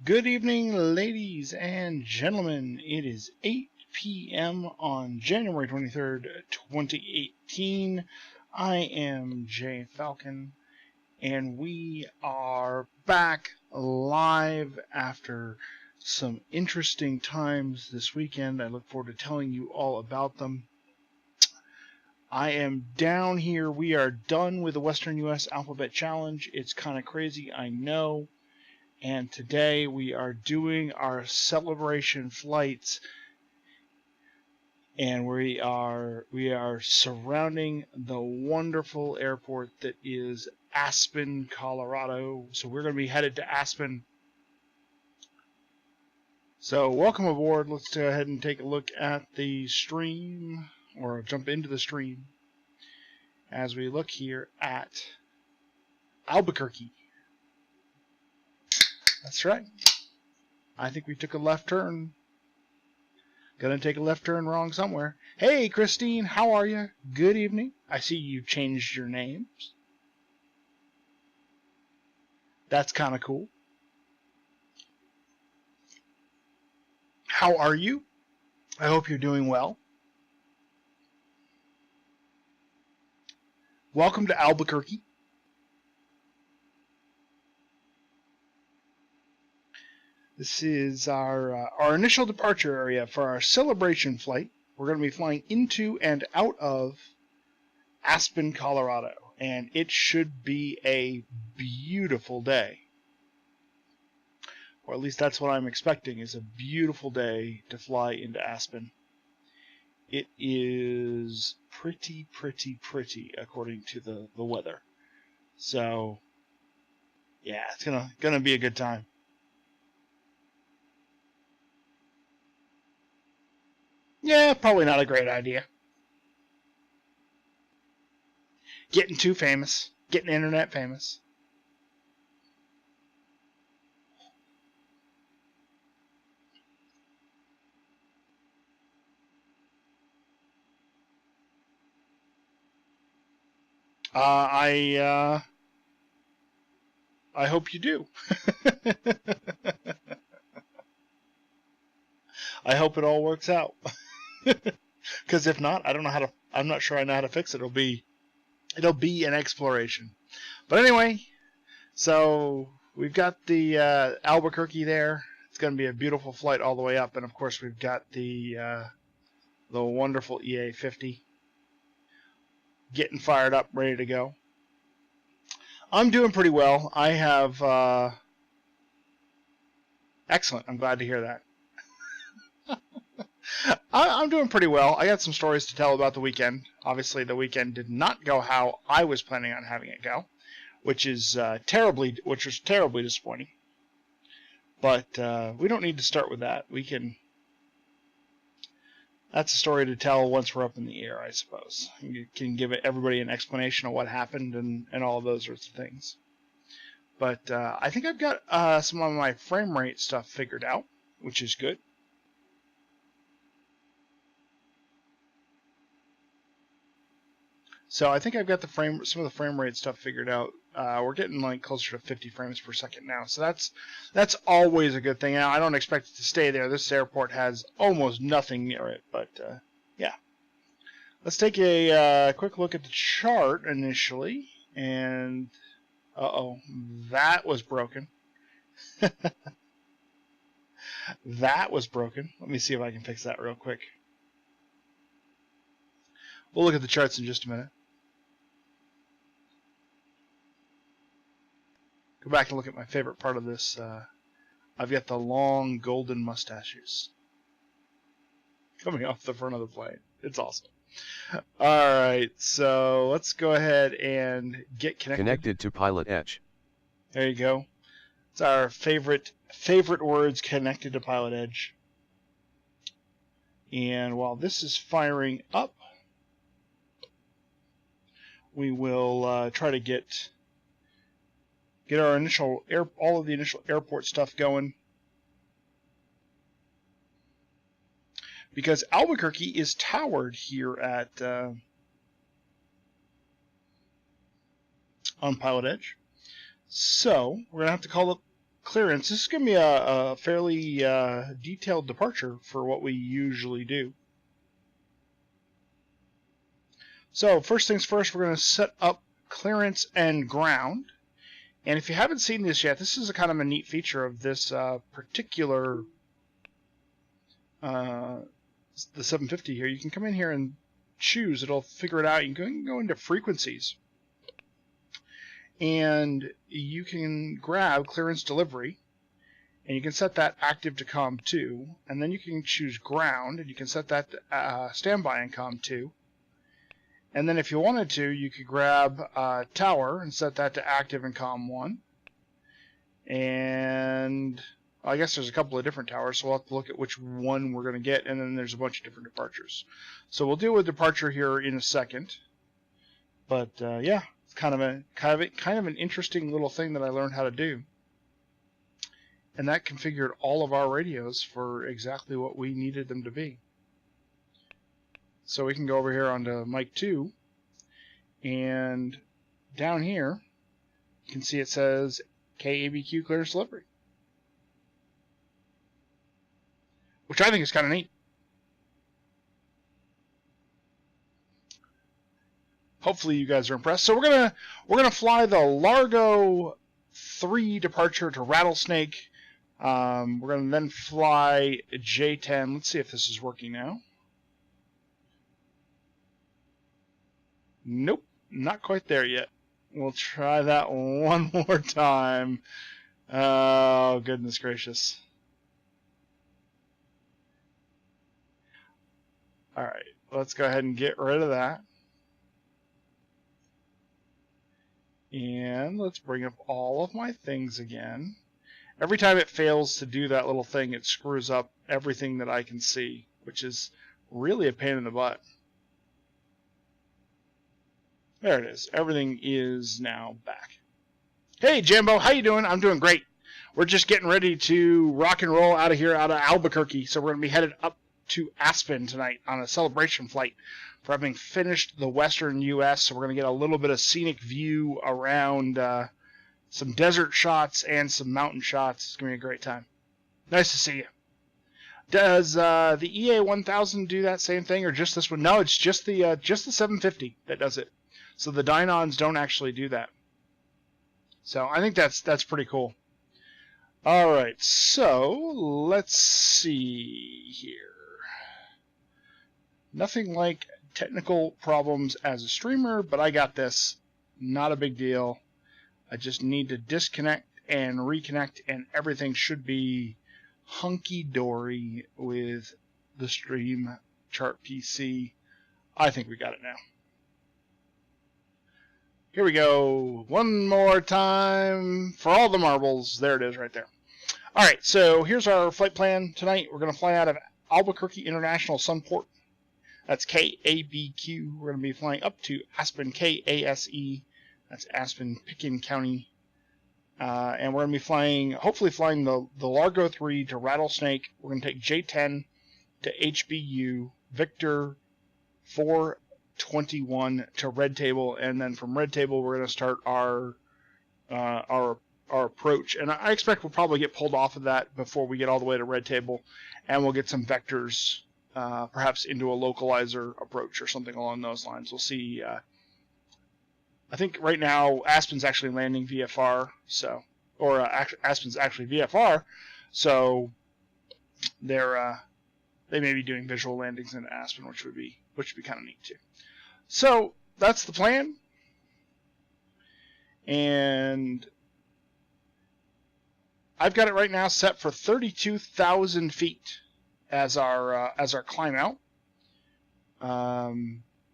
Good evening, ladies and gentlemen. It is 8 p.m. on January 23rd, 2018. I am Jay Falcon, and we are back live after some interesting times this weekend. I look forward to telling you all about them. I am down here. We are done with the Western U.S. Alphabet Challenge. It's kind of crazy, I know. And today we are doing our celebration flights, and we are surrounding the wonderful airport that is Aspen, Colorado. So we're going to be headed to Aspen. So welcome aboard. Let's go ahead and take a look at the stream, or jump into the stream, as we look here at Albuquerque. That's right. I think we took a left turn. Gonna take a left turn wrong somewhere. Hey, Christine, how are you? Good evening. I see you changed your names. That's kind of cool. How are you? I hope you're doing well. Welcome to Albuquerque. This is our initial departure area for our celebration flight. We're going to be flying into and out of Aspen, Colorado, and it should be a beautiful day. Or at least that's what I'm expecting, is a beautiful day to fly into Aspen. It is pretty according to the weather. So, yeah, it's gonna be a good time. Yeah, probably not a great idea. Getting too famous. Getting internet famous. I hope you do. I hope it all works out. Because if not, I'm not sure I know how to fix it. It'll be an exploration. But anyway, so we've got the Albuquerque there. It's going to be a beautiful flight all the way up, and of course we've got the wonderful EA50 getting fired up, ready to go. I'm doing pretty well. I have excellent. I'm glad to hear that. I'm doing pretty well. I got some stories to tell about the weekend. Obviously, the weekend did not go how I was planning on having it go, which was terribly disappointing. But we don't need to start with that. That's a story to tell once we're up in the air, I suppose. You can give everybody an explanation of what happened and all of those sorts of things. But I think I've got some of my frame rate stuff figured out, which is good. So I think I've got some of the frame rate stuff figured out. We're getting like closer to 50 frames per second now, so that's always a good thing. Now, I don't expect it to stay there. This airport has almost nothing near it, but yeah. Let's take a quick look at the chart initially, and that was broken. That was broken. Let me see if I can fix that real quick. We'll look at the charts in just a minute. Go back and look at my favorite part of this. I've got the long golden mustaches coming off the front of the plane. It's awesome. Alright, so let's go ahead and get connected. Connected to Pilot Edge. There you go. It's our favorite words, connected to Pilot Edge. And while this is firing up, we will try to get our all of the initial airport stuff going, because Albuquerque is towered here at on Pilot Edge. So we're gonna have to clearance. This is going to be a fairly detailed departure for what we usually do. So first things first, we're going to set up clearance and ground. And if you haven't seen this yet, this is a kind of a neat feature of this particular the 750 here. You can come in here and choose. It'll figure it out. You can go into frequencies. And you can grab clearance delivery, and you can set that active to COM2, and then you can choose ground, and you can set that to standby in COM2. And then if you wanted to, you could grab tower and set that to active in COM1. And I guess there's a couple of different towers, so we'll have to look at which one we're going to get, and then there's a bunch of different departures. So we'll deal with departure here in a second. But yeah. Kind of an interesting little thing that I learned how to do, and that configured all of our radios for exactly what we needed them to be. So we can go over here onto mic 2, and down here you can see it says KABQ clearance delivery, which I think is kind of neat. Hopefully you guys are impressed. So we're gonna fly the Largo 3 departure to Rattlesnake. We're gonna then fly J10. Let's see if this is working now. Nope, not quite there yet. We'll try that one more time. Oh, goodness gracious. All right, let's go ahead and get rid of that. And let's bring up all of my things again. Every time it fails to do that little thing, it screws up everything that I can see, which is really a pain in the butt. There it is. Everything is now back. Hey, Jambo, how you doing? I'm doing great. We're just getting ready to rock and roll out of here, out of Albuquerque. So we're going to be headed up to Aspen tonight on a celebration flight for having finished the western U.S. So we're going to get a little bit of scenic view around some desert shots and some mountain shots. It's going to be a great time. Nice to see you. Does the EA1000 do that same thing, or just this one? No, it's just the 750 that does it. So the Dynons don't actually do that. So I think that's pretty cool. All right, so let's see here. Nothing like technical problems as a streamer, but I got this. Not a big deal. I just need to disconnect and reconnect, and everything should be hunky-dory with the Stream Chart PC. I think we got it now. Here we go. One more time for all the marbles. There it is right there. All right, so here's our flight plan tonight. We're going to fly out of Albuquerque International Sunport. That's KABQ. We're going to be flying up to Aspen, KASE. That's Aspen, Pickens County. And we're going to be flying, hopefully flying the Largo 3 to Rattlesnake. We're going to take J10 to HBU, Victor 421 to Red Table, and then from Red Table we're going to start our approach. And I expect we'll probably get pulled off of that before we get all the way to Red Table, and we'll get some vectors, perhaps into a localizer approach or something along those lines. We'll see. I think right now Aspen's actually landing VFR, so, or Aspen's actually VFR, so they may be doing visual landings into Aspen, which would be kind of neat too. So that's the plan, and I've got it right now set for 32,000 feet as our climb out.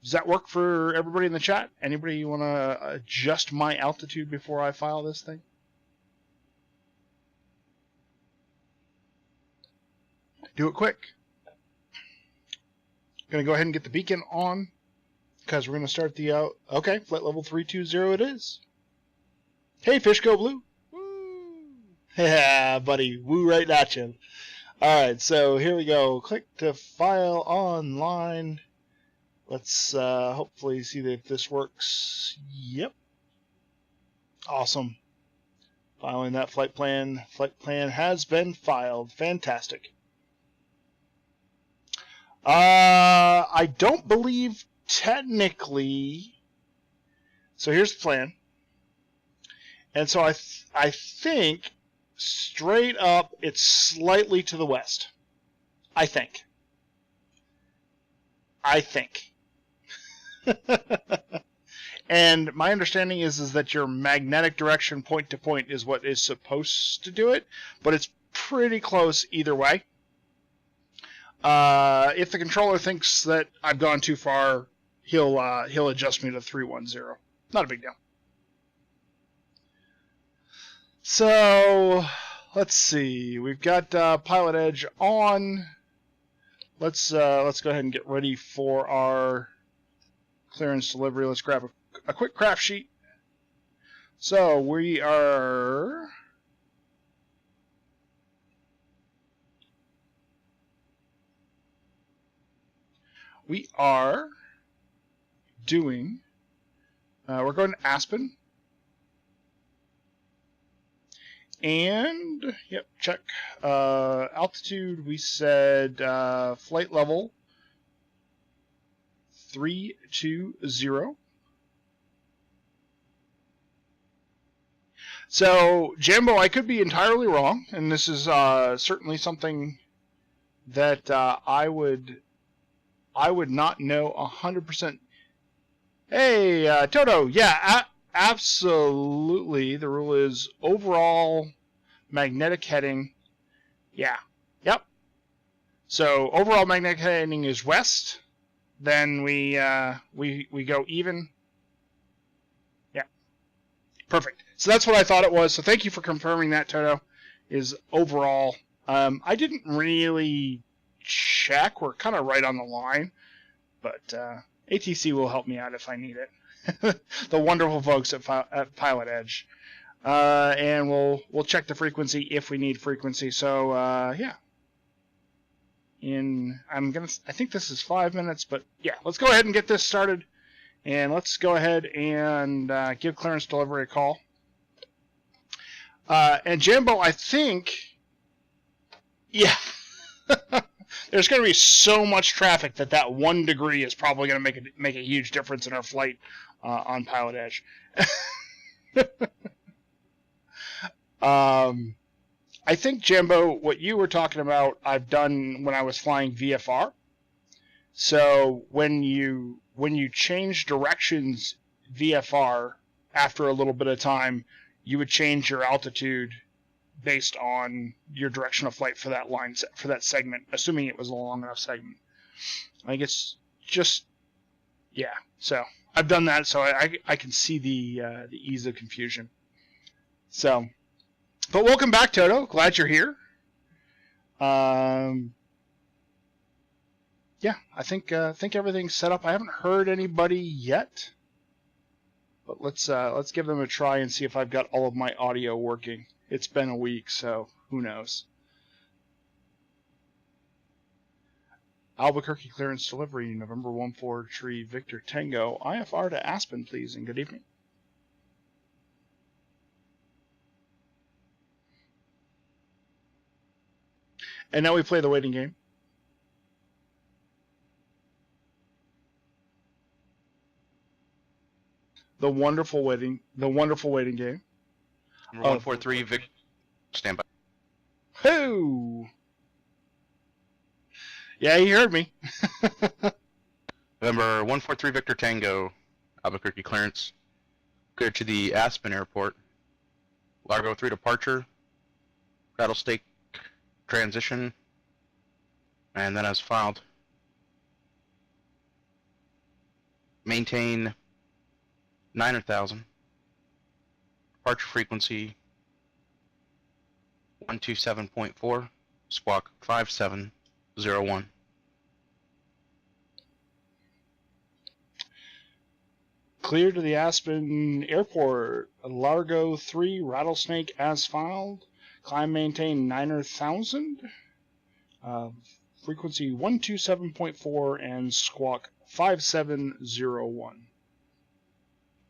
Does that work for everybody in the chat? Anybody want to adjust my altitude before I file this thing? Do it quick. Going to go ahead and get the beacon on, because we're going to start the okay, flight level 320 it is. Hey, fish go blue. Woo! Yeah, buddy, woo right at you. All right, so here we go. Click to file online. Let's hopefully see if this works. Yep. Awesome. Filing that flight plan. Flight plan has been filed. Fantastic. I don't believe technically. So here's the plan. And so I think straight up it's slightly to the west. I think. And my understanding is that your magnetic direction point to point is what is supposed to do it, but it's pretty close either way. If the controller thinks that I've gone too far, he'll adjust me to 310. Not a big deal. So let's see. We've got Pilot Edge on. Let's go ahead and get ready for our clearance delivery. Let's grab a quick craft sheet. So we are doing. We're going to Aspen. And, yep, check. Altitude, we said flight level 320. So, Jambo, I could be entirely wrong, and this is certainly something that I would not know 100%. Hey, Toto, yeah, absolutely. The rule is overall magnetic heading. Yeah. Yep. So overall magnetic heading is west. Then we go even. Yeah. Perfect. So that's what I thought it was. So thank you for confirming that, Toto. Is overall. I didn't really check. We're kind of right on the line, but ATC will help me out if I need it. The wonderful folks at Pilot Edge, and we'll check the frequency if we need frequency. So yeah, I think this is 5 minutes, but yeah, let's go ahead and get this started, and let's go ahead and give clearance delivery a call. And Jambo, I think, yeah. There's going to be so much traffic that 1 degree is probably going to make a huge difference in our flight on Pilot Edge. I think, Jambo, what you were talking about, I've done when I was flying VFR. So when you change directions VFR, after a little bit of time, you would change your altitude based on your direction of flight for that line, for that segment, assuming it was a long enough segment. I think it's just, yeah. So I've done that, so I can see the ease of confusion. So, but welcome back, Toto. Glad you're here. Yeah, I think everything's set up. I haven't heard anybody yet, but let's give them a try and see if I've got all of my audio working. It's been a week, so who knows. Albuquerque clearance delivery, November 143 Victor Tango, IFR to Aspen, please, and good evening. And now we play the waiting game. The wonderful waiting game. Number 143 Victor, stand by. Who? Yeah, you heard me. November 143 Victor Tango, Albuquerque clearance. Cleared to the Aspen Airport. Largo 3 departure. Rattlesnake transition. And then as filed. Maintain 9,000. Departure frequency 127.4. Squawk 5701. Clear to the Aspen Airport. Largo 3, Rattlesnake as filed. Climb maintain 9,000. Frequency 127.4 and squawk 5701.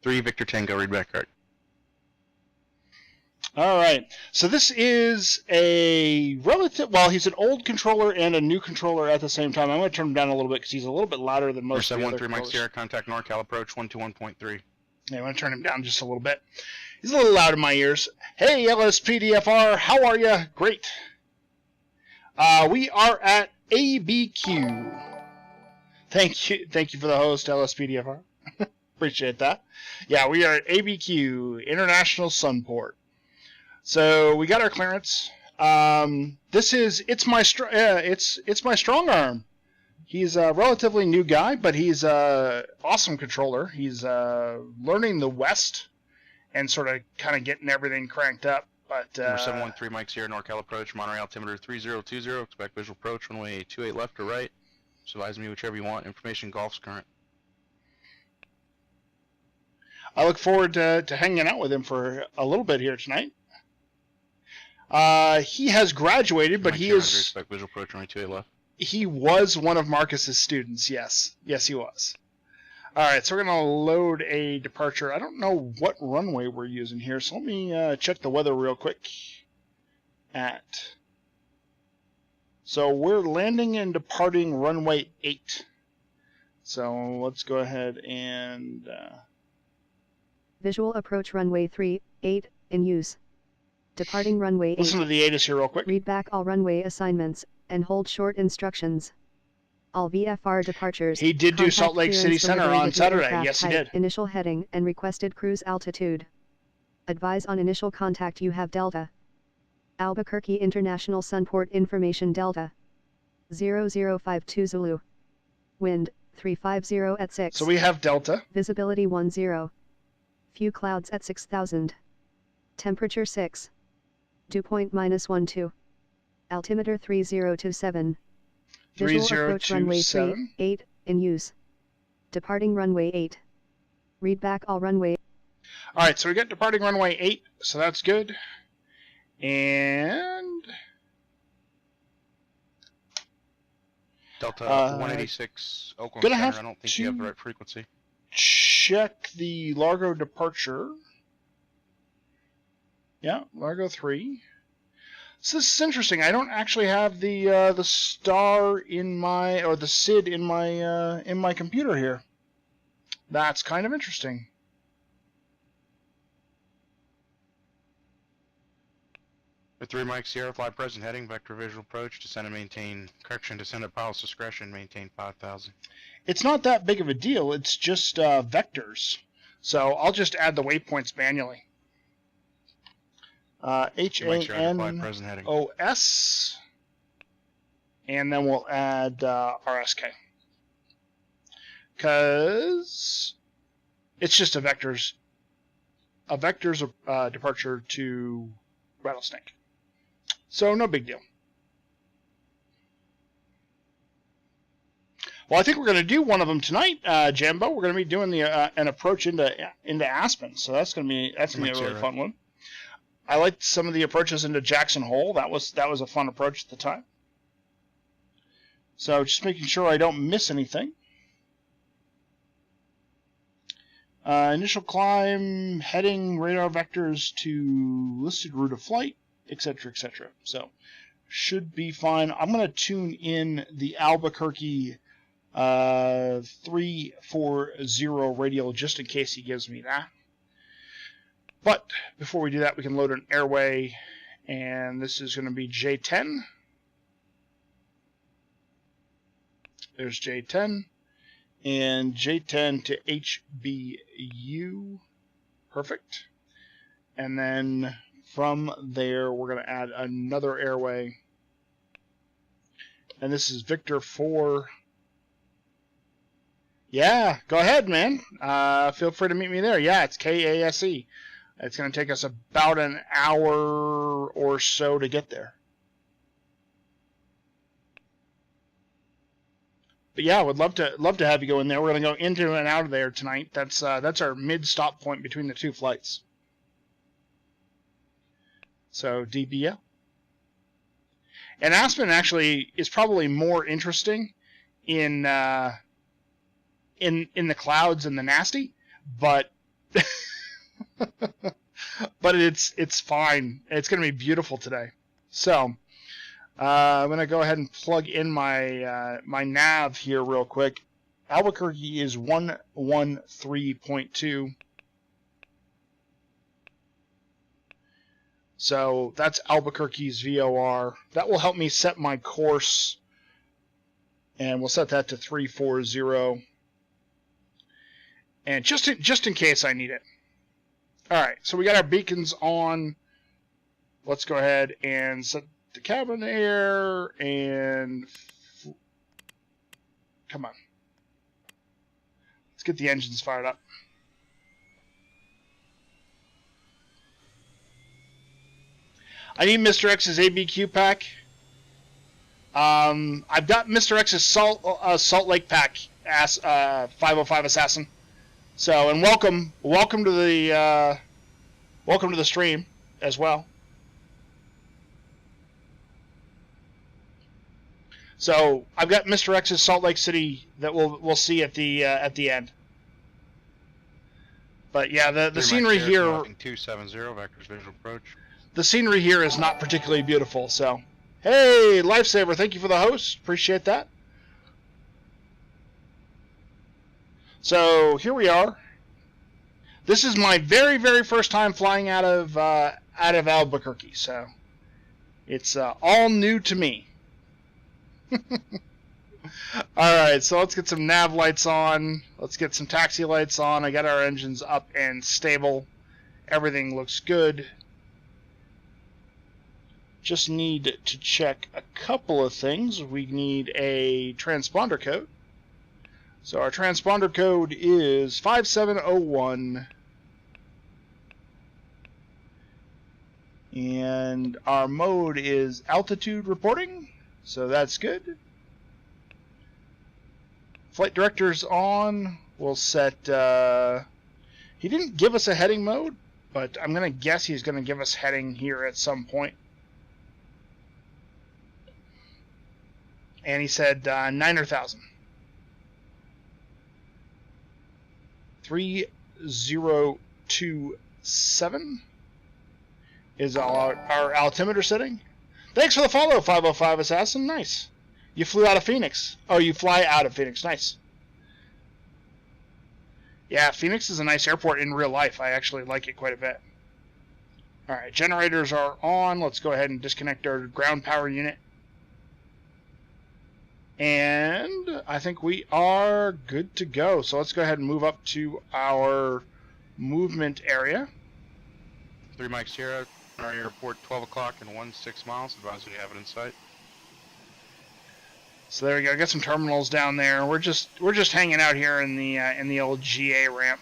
3 Victor Tango, read back card. All right. So this is a relative. Well, he's an old controller and a new controller at the same time. I'm going to turn him down a little bit because he's a little bit louder than most of the other 713 Mike controllers. Sierra, contact NorCal approach 121.3. Yeah, I'm going to turn him down just a little bit. He's a little loud in my ears. Hey, LSPDFR, how are you? Great. We are at ABQ. Thank you for the host, LSPDFR. Appreciate that. Yeah, we are at ABQ, International Sunport. So we got our clearance. It's my strong arm. He's a relatively new guy, but he's a awesome controller. He's learning the West and sort of kind of getting everything cranked up. But 713 Mike Sierra, NorCal approach, Monterey altimeter 3020, expect visual approach, runway 28 left or right. So advise me whichever you want. Information Golf's current. I look forward to hanging out with him for a little bit here tonight. He has graduated, but he is. Expect visual approach, runway 28 left. He was one of Marcus's students. Yes, he was. All right, so we're gonna load a departure. I don't know what runway we're using here, so let me check the weather real quick. So we're landing and departing runway 8. So let's go ahead and. Visual approach runway 38 in use. Departing runway 8. Listen to the ATIS here real quick. Read back all runway assignments and hold short instructions. All VFR departures. He did do Salt Lake City Center on Saturday. Yes, he did. Initial heading and requested cruise altitude. Advise on initial contact you have Delta. Albuquerque International Sunport Information Delta. 0052 Zulu. Wind 350 at 6. So we have Delta. Visibility 10. Few clouds at 6,000. Temperature 6. Dew point -12. Altimeter 3027. Visual approach runway 38 in use. Departing runway 8. Read back all runway. All right, so we got departing runway 8, so that's good. And Delta 186 Oakland Center. I don't think you have the right frequency. Check the Largo departure. Yeah, Largo 3. So this is interesting. I don't actually have the star in my, or the SID in my computer here. That's kind of interesting. With 3 Mike Sierra, fly present heading, vector visual approach, descend and maintain, correction, descend at pilot's discretion, maintain 5,000. It's not that big of a deal. It's just vectors. So I'll just add the waypoints manually. HANOS, and then we'll add RSK. Because it's just a vector's departure to Rattlesnake. So no big deal. Well, I think we're going to do one of them tonight, Jambo. We're going to be doing an approach into Aspen, so that's going to be a really fun one. I liked some of the approaches into Jackson Hole. That was a fun approach at the time. So just making sure I don't miss anything. Initial climb, heading, radar vectors to listed route of flight, etc., etc. So should be fine. I'm going to tune in the Albuquerque 340 radial just in case he gives me that. But before we do that, we can load an airway, and this is going to be J10. There's J10, and J10 to HBU. Perfect. And then from there, we're going to add another airway. And this is Victor 4. Yeah, go ahead, man. Feel free to meet me there. Yeah, it's KASE. It's going to take us about an hour or so to get there. But yeah, I would love to have you go in there. We're going to go into and out of there tonight. That's our mid-stop point between the two flights. So DBL. And Aspen actually is probably more interesting in the clouds and the nasty, but but it's fine. It's going to be beautiful today. So I'm going to go ahead and plug in my my nav here real quick. Albuquerque is 113.2. So that's Albuquerque's VOR. That will help me set my course, and we'll set that to 340. And just in case I need it. All right, so we got our beacons on. Let's go ahead and set the cabin air and come on. Let's get the engines fired up. I need Mr. X's ABQ pack. I've got Mr. X's Salt Lake pack, 505 Assassin. So, and welcome to the stream as well. So I've got Mr. X's Salt Lake City that we'll see at the end. But yeah, the scenery here. 270 vectors visual approach. The scenery here is not particularly beautiful. So, hey, Lifesaver, thank you for the host. Appreciate that. So here we are. This is my very, very first time flying out of Albuquerque. So it's all new to me. Alright, so let's get some nav lights on. Let's get some taxi lights on. I got our engines up and stable. Everything looks good. Just need to check a couple of things. We need a transponder code. So our transponder code is 5701. And our mode is altitude reporting. So that's good. Flight director's on. We'll set... he didn't give us a heading mode, but I'm going to guess he's going to give us heading here at some point. And he said 9,000. 3027 is our altimeter setting. Thanks for the follow, 505 Assassin. Nice. You flew out of Phoenix. Oh, you fly out of Phoenix. Nice. Yeah, Phoenix is a nice airport in real life. I actually like it quite a bit. Alright, generators are on. Let's go ahead and disconnect our ground power unit. And I think we are good to go. So let's go ahead and move up to our movement area. 3 Mike Sierra, our airport 12 o'clock and 16 miles. Advise you have it in sight. So there we go. Got some terminals down there. We're just hanging out here in the old GA ramp.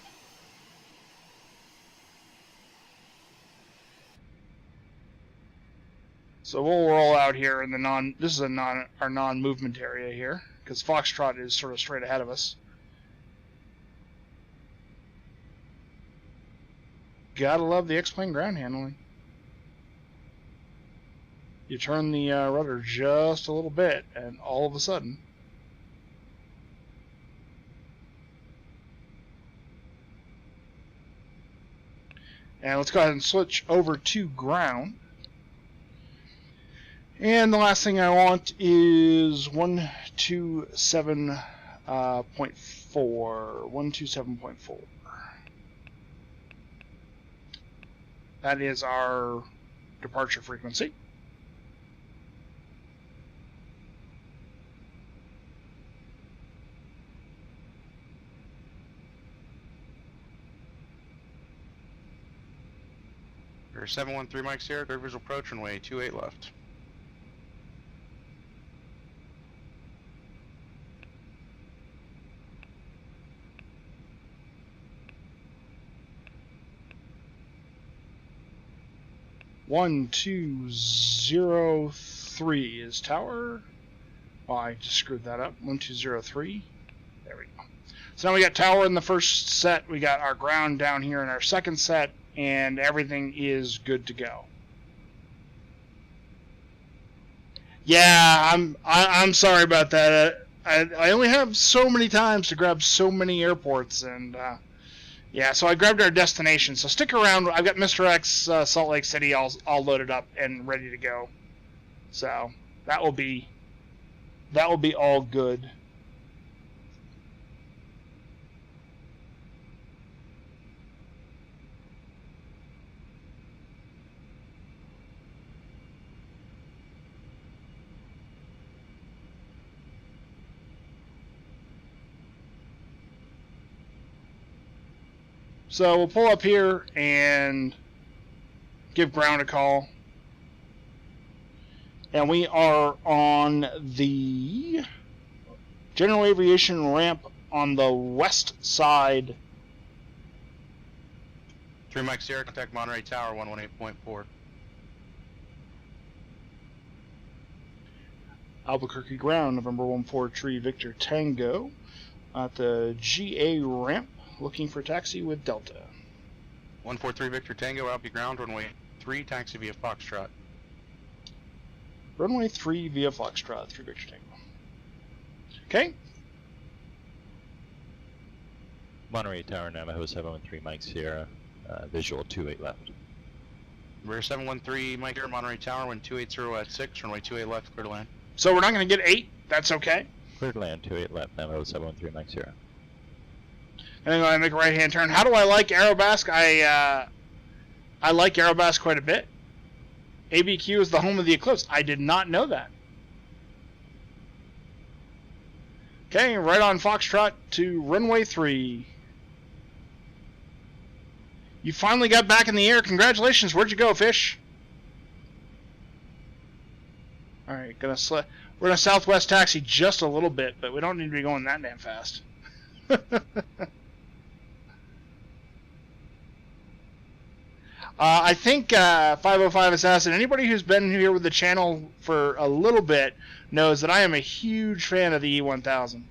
So we'll roll out here in the this is our non-movement area here, because Foxtrot is sort of straight ahead of us. Gotta love the X-plane ground handling. You turn the rudder just a little bit, and all of a sudden... And let's go ahead and switch over to ground. And the last thing I want is 127.4. 127.4. That is our departure frequency. We're 713 Mike Sierra, third visual approach, runway 28 left. One, 203 is tower. Oh, I just screwed that up. 1203. There we go. So now we got tower in the first set. We got our ground down here in our second set, and everything is good to go. Yeah, I'm sorry about that. I only have so many times to grab so many airports, and Yeah, so I grabbed our destination. So stick around. I've got Mr. X Salt Lake City all loaded up and ready to go. So that will be all good. So we'll pull up here and give ground a call. And we are on the general aviation ramp on the west side. 3 Mike Sierra, contact Monterey Tower 118.4. Albuquerque ground, November 14 Tree Victor Tango at the GA ramp, looking for taxi with Delta. 143 Victor Tango, Albuquerque ground, runway 3, taxi via Foxtrot. Runway 3 via Foxtrot, 3 Victor Tango. Okay. Monterey Tower, Navajo 713 Mike Sierra, visual 28 left. Rear 713 Mike Sierra, Monterey Tower, wind 280 at 6, runway 28 left, clear to land. So we're not going to get 8. That's okay. Clear to land, 28 left, Navajo 713 Mike Sierra. And then I make a right-hand turn. How do I like Aerobask? I like Aerobask quite a bit. KABQ is the home of the Eclipse. I did not know that. Okay, right on Foxtrot to runway 3. You finally got back in the air. Congratulations. Where'd you go, fish? All right, we're gonna southwest taxi just a little bit, but we don't need to be going that damn fast. I think 505 Assassin, anybody who's been here with the channel for a little bit knows that I am a huge fan of the E1000.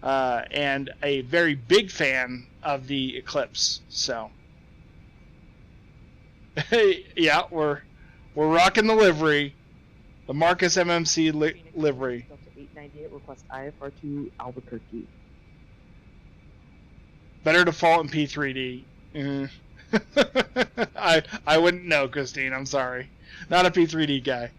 And a very big fan of the Eclipse. So, yeah, we're rocking the livery. The Marcus MMC livery. 898, request IFR to Albuquerque. Better default in P3D. I wouldn't know, Christine. I'm sorry. Not a P3D guy.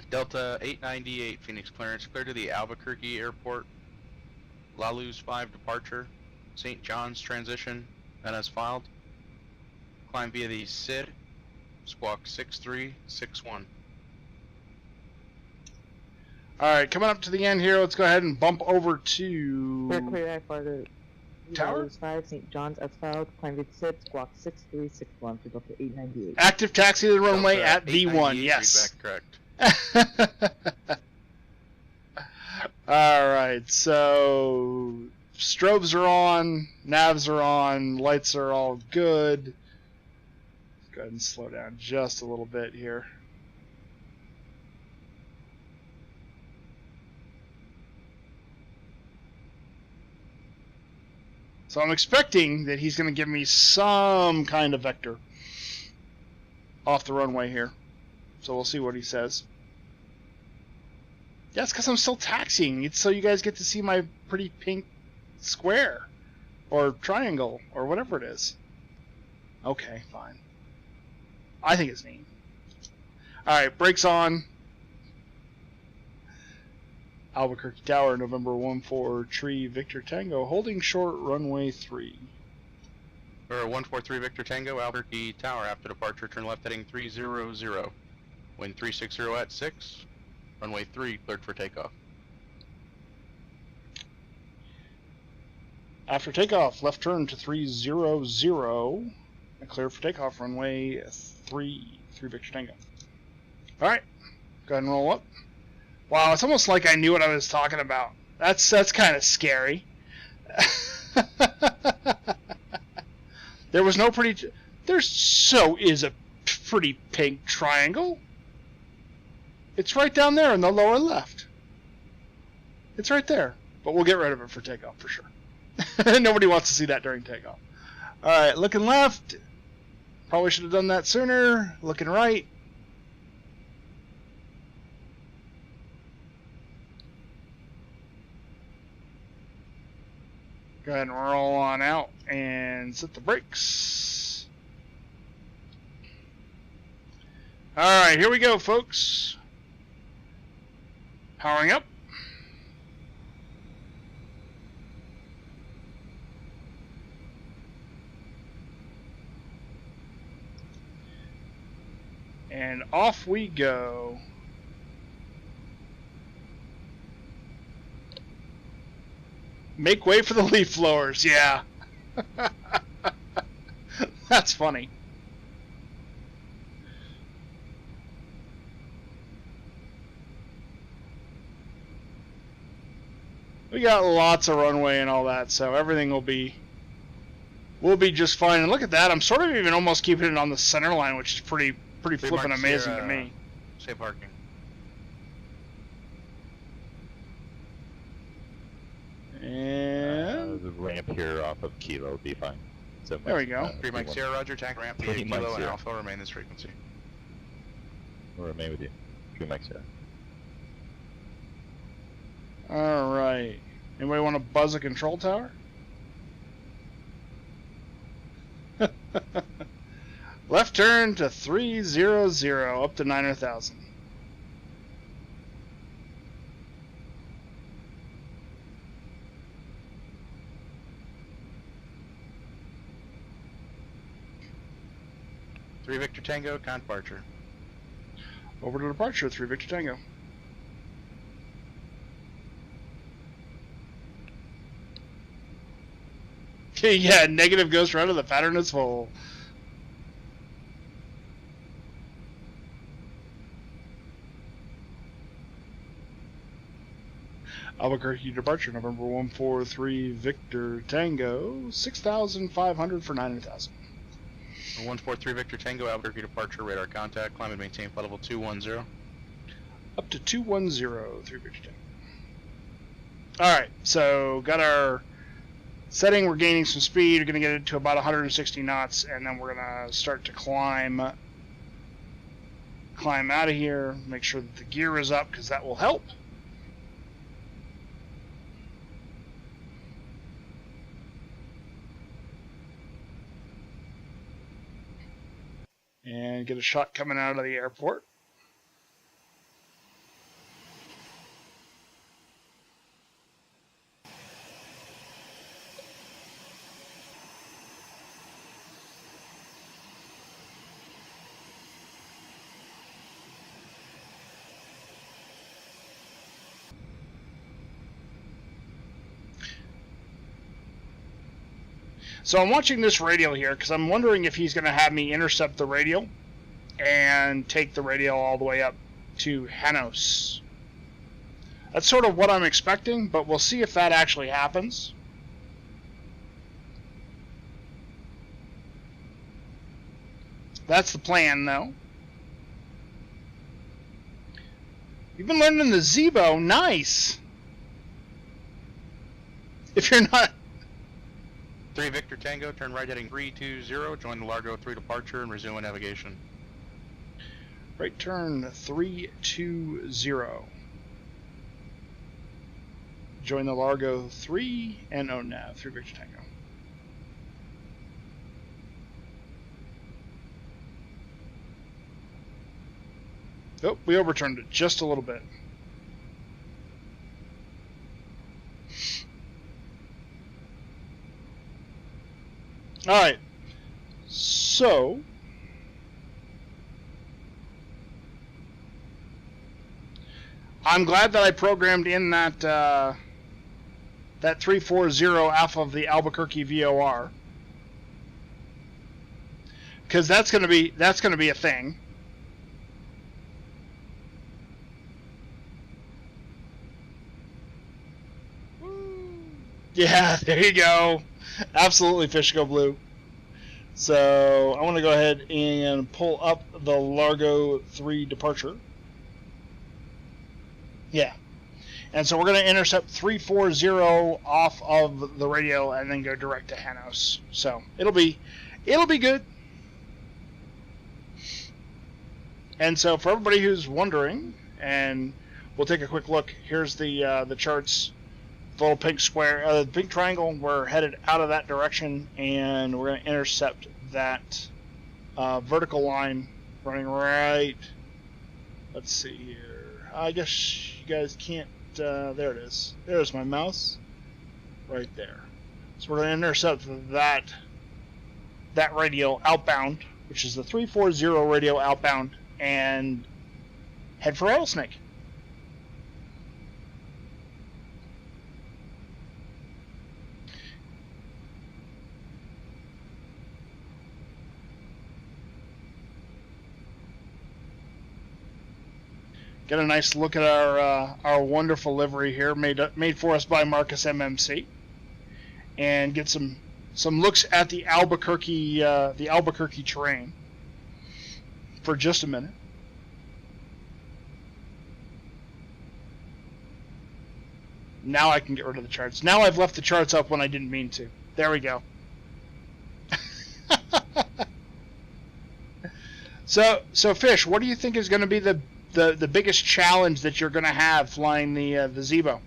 Delta 898 Phoenix clearance, clear to the Albuquerque airport. La Luz 5 departure. St. John's transition, and as filed. Climb via the SID, squawk 6361. Alright, coming up to the end here, let's go ahead and bump over to... Clear IFR to Tower? 5, St. John's as filed, climb via SID, squawk 6361 for Delta 898. Active taxi to the runway Delta at V1, yes. Feedback correct. Alright, so... strobes are on, navs are on, lights are all good. Go ahead and slow down just a little bit here. So I'm expecting that he's going to give me some kind of vector off the runway here. So we'll see what he says. Yeah, it's because I'm still taxiing. It's so you guys get to see my pretty pink square or triangle or whatever it is. Okay, fine. I think it's neat. Alright, brakes on. Albuquerque Tower, November 14 Tree Victor Tango, holding short runway 3. Or 143 Victor Tango, Albuquerque Tower, after departure, turn left heading 300. Wind 360 at 6, runway 3, cleared for takeoff. After takeoff, left turn to 300, and clear for takeoff, runway 3 Victor Tango. Alright, go ahead and roll up. Wow, it's almost like I knew what I was talking about. That's kind of scary. There was no pretty... There so is a pretty pink triangle. It's right down there in the lower left. It's right there. But we'll get rid of it for takeoff for sure. Nobody wants to see that during takeoff. Alright, looking left. Probably should have done that sooner. Looking right. ahead and roll on out and set the brakes. Alright, here we go, folks. Powering up. And off we go. Make way for the leaf blowers, yeah. That's funny. We got lots of runway and all that, so everything will be just fine. And look at that, I'm sort of even almost keeping it on the center line, which is pretty flippin' amazing to me. Say parking. And the ramp here off of Kilo will be fine. So there we go. 3 Mike Sierra, Roger. Tank ramp, PA Kilo and Alpha remain this frequency. We'll remain with you. 3 Mike Sierra. Alright. Anybody want to buzz a control tower? Left turn to 300 up to 9,000. Three Victor Tango, con departure. Over to departure, 3 Victor Tango. Yeah, negative goes right to the pattern is full. Albuquerque departure, November 143 Victor Tango, 6,500 for 9,000. 143 Victor Tango, Albuquerque departure, radar contact, climb and maintain flight level 210. Up to 210, 3 Victor Tango. Alright, so got our setting, we're gaining some speed, we're going to get it to about 160 knots, and then we're going to start to climb out of here, make sure that the gear is up, because that will help. And get a shot coming out of the airport. So I'm watching this radial here because I'm wondering if he's going to have me intercept the radial and take the radial all the way up to Janos. That's sort of what I'm expecting, but we'll see if that actually happens. That's the plan, though. You've been learning the Zebo. Nice! If you're not... 3 Victor Tango, turn right heading 320, join the Largo 3 departure and resume navigation. Right turn 320. Join the Largo 3 and nav 3 Victor Tango. Oh, we overturned it just a little bit. Alright, so I'm glad that I programmed in that that 340 alpha of the Albuquerque VOR, because that's gonna be a thing. Yeah, there you go. Absolutely, fish go blue. So I want to go ahead and pull up the Largo 3 departure. Yeah. And so we're going to intercept 340 off of the radio and then go direct to Janos. So it'll be good. And so for everybody who's wondering, and we'll take a quick look. Here's the charts the little pink square, the pink triangle. We're headed out of that direction, and we're going to intercept that vertical line running right. Let's see here. I guess you guys can't. There it is. There's my mouse. Right there. So we're going to intercept that radio outbound, which is the 340 radio outbound, and head for Rattlesnake. Get a nice look at our wonderful livery here, made for us by Marcus MMC, and get some looks at the Albuquerque terrain for just a minute. Now I can get rid of the charts. Now I've left the charts up when I didn't mean to. There we go. So Fish, what do you think is going to be the biggest challenge that you're going to have flying the Zebo?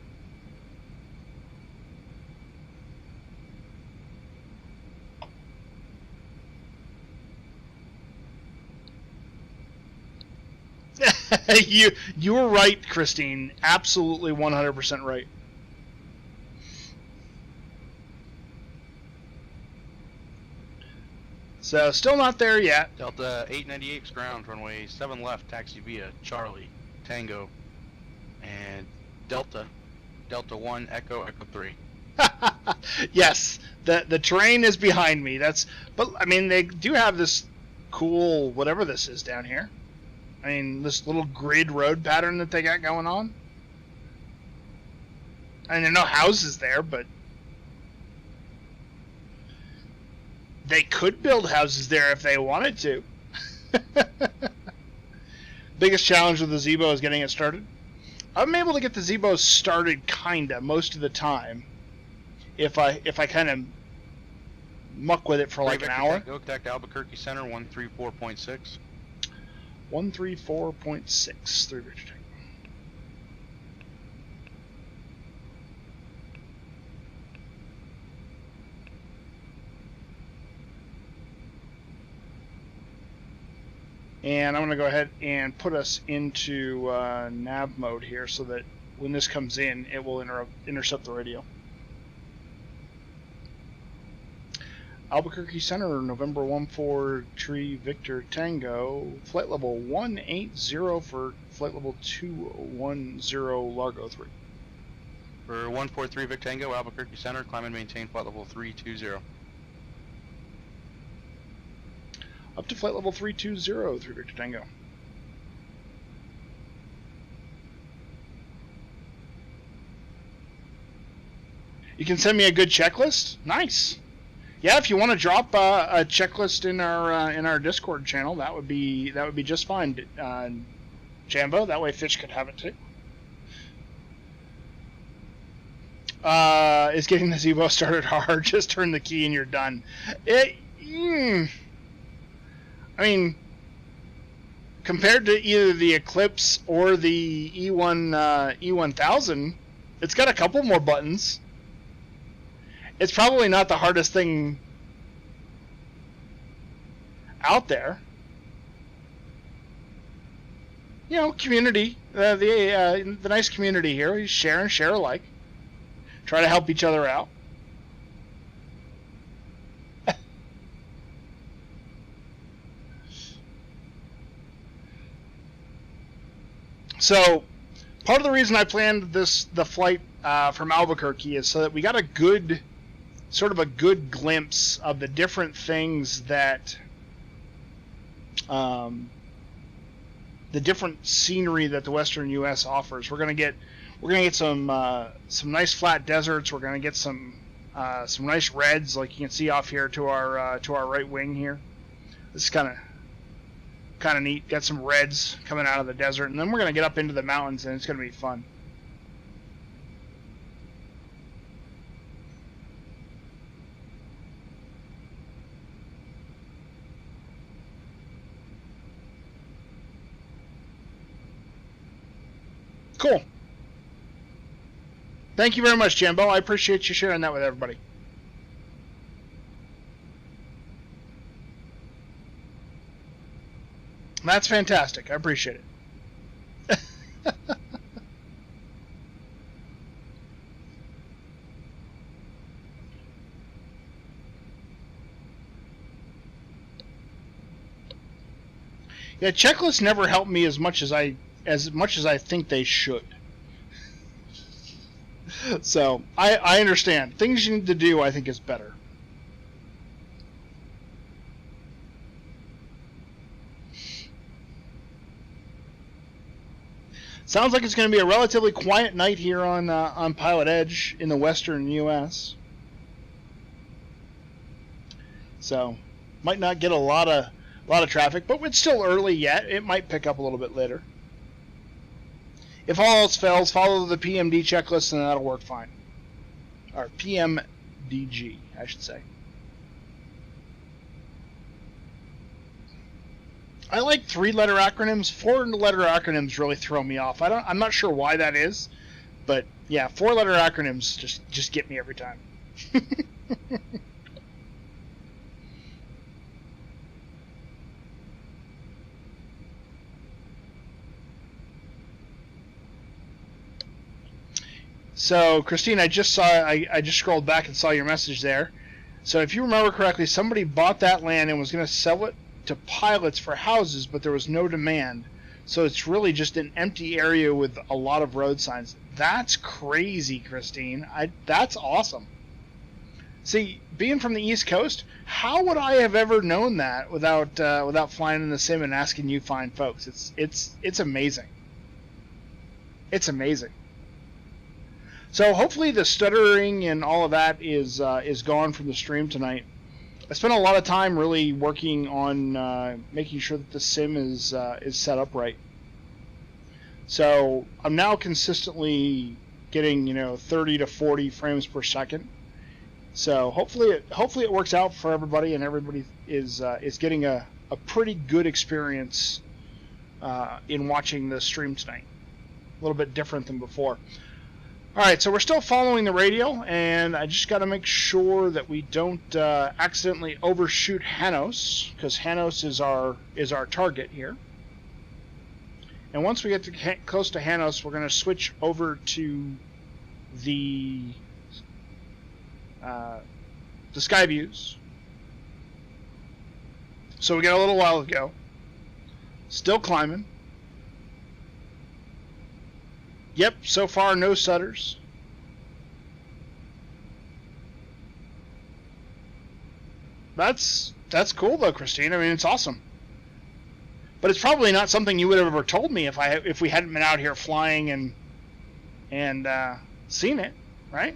You were right, Christine. Absolutely 100% right. So, still not there yet. Delta 898's ground, runway 7 left, taxi via Charlie, Tango, and Delta 1, Echo 3. Yes, the terrain is behind me. But I mean, they do have this cool whatever this is down here. I mean, this little grid road pattern that they got going on. I mean, there are no houses there, but they could build houses there if they wanted to. Biggest challenge with the Zebo is getting it started. I'm able to get the Zebo started kinda most of the time if I kind of muck with it for like an hour. Go contact Albuquerque Center 134.6. 134.6 through Victor Tango. And I'm going to go ahead and put us into nav mode here so that when this comes in, it will intercept the radio. Albuquerque Center, November 143 Victor Tango, flight level 180 for flight level 210 Largo 3. For 143 Victor Tango, Albuquerque Center, climb and maintain flight level 320. Up to flight level 320 through Victor Tango. You can send me a good checklist? Nice. Yeah, if you want to drop a checklist in our Discord channel, that would be just fine, Jambo. That way Fish could have it too. Is getting the Zebo started hard? Just turn the key and you're done. I mean, compared to either the Eclipse or the E1000, it's got a couple more buttons. It's probably not the hardest thing out there. You know, community, the nice community here. We share and share alike. Try to help each other out. So, part of the reason I planned the flight from Albuquerque is so that we got a good glimpse of the different things that, the different scenery that the Western U.S. offers. We're gonna get some nice flat deserts. We're gonna get some nice reds, like you can see off here to our right wing here. This is kind of neat. Got some reds coming out of the desert, and then we're gonna get up into the mountains, and it's gonna be fun. Cool. Thank you very much, Jambo. I appreciate you sharing that with everybody. That's fantastic. I appreciate it. Yeah, checklists never help me as much as I think they should. So I understand. Things you need to do, I think, is better. Sounds like it's going to be a relatively quiet night here on Pilot Edge in the western U.S. So might not get a lot of traffic, but it's still early yet. It might pick up a little bit later. If all else fails, follow the PMD checklist and that'll work fine. Or PMDG, I should say. I like 3-letter acronyms. 4-letter acronyms really throw me off. I'm not sure why that is, but yeah, 4-letter acronyms just get me every time. So, Christine, I just scrolled back and saw your message there. So, if you remember correctly, somebody bought that land and was going to sell it to pilots for houses, but there was no demand. So, it's really just an empty area with a lot of road signs. That's crazy, Christine. That's awesome. See, being from the East Coast, how would I have ever known that without flying in the sim and asking you fine folks? It's amazing. It's amazing. So hopefully the stuttering and all of that is gone from the stream tonight. I spent a lot of time really working on making sure that the sim is set up right. So I'm now consistently getting 30 to 40 frames per second. So hopefully it works out for everybody and everybody is getting a pretty good experience in watching the stream tonight. A little bit different than before. Alright, so we're still following the radio, and I just got to make sure that we don't accidentally overshoot Hanos, because Hanos is our target here. And once we get close to Hanos, we're going to switch over to the sky views. So we got a little while to go. Still climbing. Yep, so far no stutters. That's cool though, Christine. I mean, it's awesome. But it's probably not something you would have ever told me if we hadn't been out here flying and seen it, right?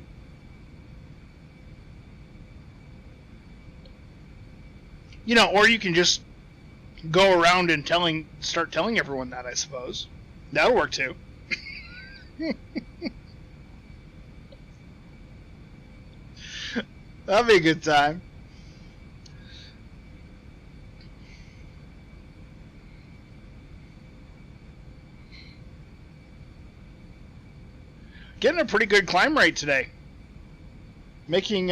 Or you can just go around and start telling everyone that, I suppose. That'll work too. That'll be a good time. Getting a pretty good climb rate today. Making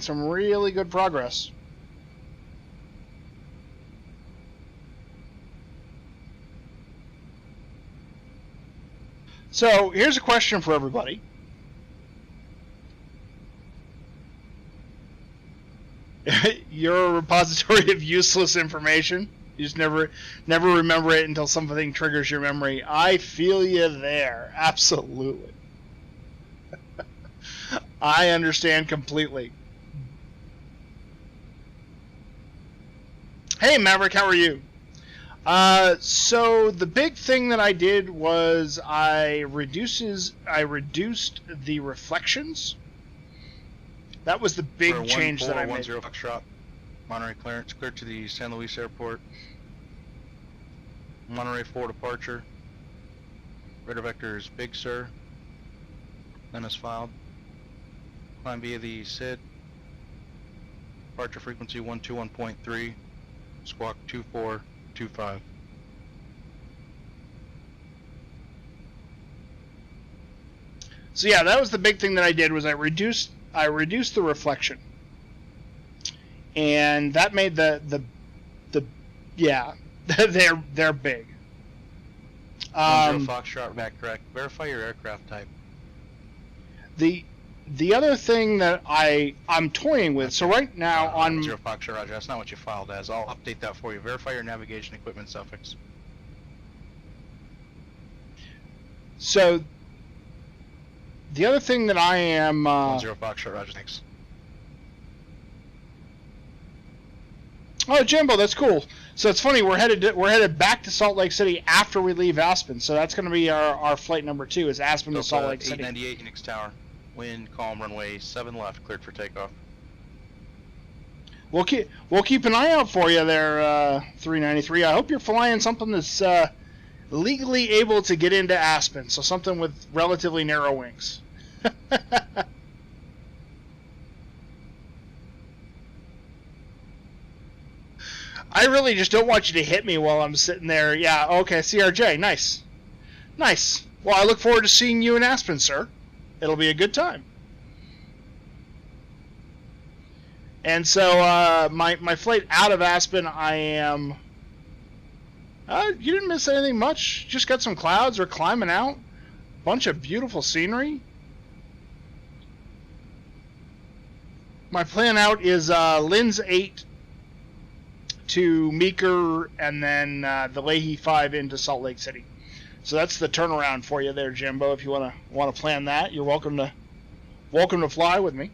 some really good progress. So, here's a question for everybody. You're a repository of useless information. You just never remember it until something triggers your memory. I feel you there. Absolutely. I understand completely. Hey, Maverick, how are you? So the big thing that I did was I reduced the reflections. That was the big change that I made. 10 Foxtrot, Monterey clearance, clear to the San Luis Airport. Monterey 4 departure. Radar vector is Big Sur. Then is filed. Climb via the SID. Departure frequency 121.3. Squawk 2425. So yeah, that was the big thing that I did was I reduced the reflection, and that made the yeah they're big. 10 Foxtrot, back correct. Verify your aircraft type. The other thing that I'm toying with, so right now on 0 Foxtrot, Roger. That's not what you filed as. I'll update that for you. Verify your navigation equipment suffix. So the other thing that I am 10 Foxtrot, Roger. Thanks. Oh, Jimbo, that's cool. So it's funny, we're headed back to Salt Lake City after we leave Aspen. So that's going to be our flight number 2 is Aspen to Salt Lake City. 898 Unix Tower. Wind, calm, runway 7 left, cleared for takeoff. We'll keep an eye out for you there, 393. I hope you're flying something that's legally able to get into Aspen, so something with relatively narrow wings. I really just don't want you to hit me while I'm sitting there. Yeah, okay, CRJ, nice. Nice. Well, I look forward to seeing you in Aspen, sir. It'll be a good time. And so, my flight out of Aspen, I am... you didn't miss anything much. Just got some clouds. We're climbing out. Bunch of beautiful scenery. My plan out is Linz 8 to Meeker, and then the Leahy 5 into Salt Lake City. So that's the turnaround for you there, Jimbo. If you want to plan that, you're welcome to fly with me.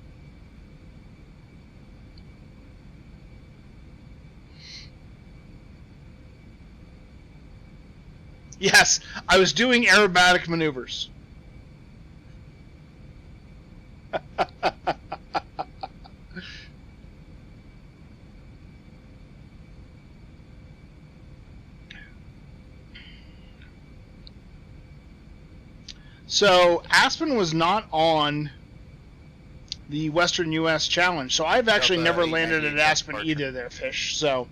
Yes, I was doing aerobatic maneuvers. So Aspen was not on the Western U.S. Challenge, so I've actually never landed at Aspen either there, Fish. So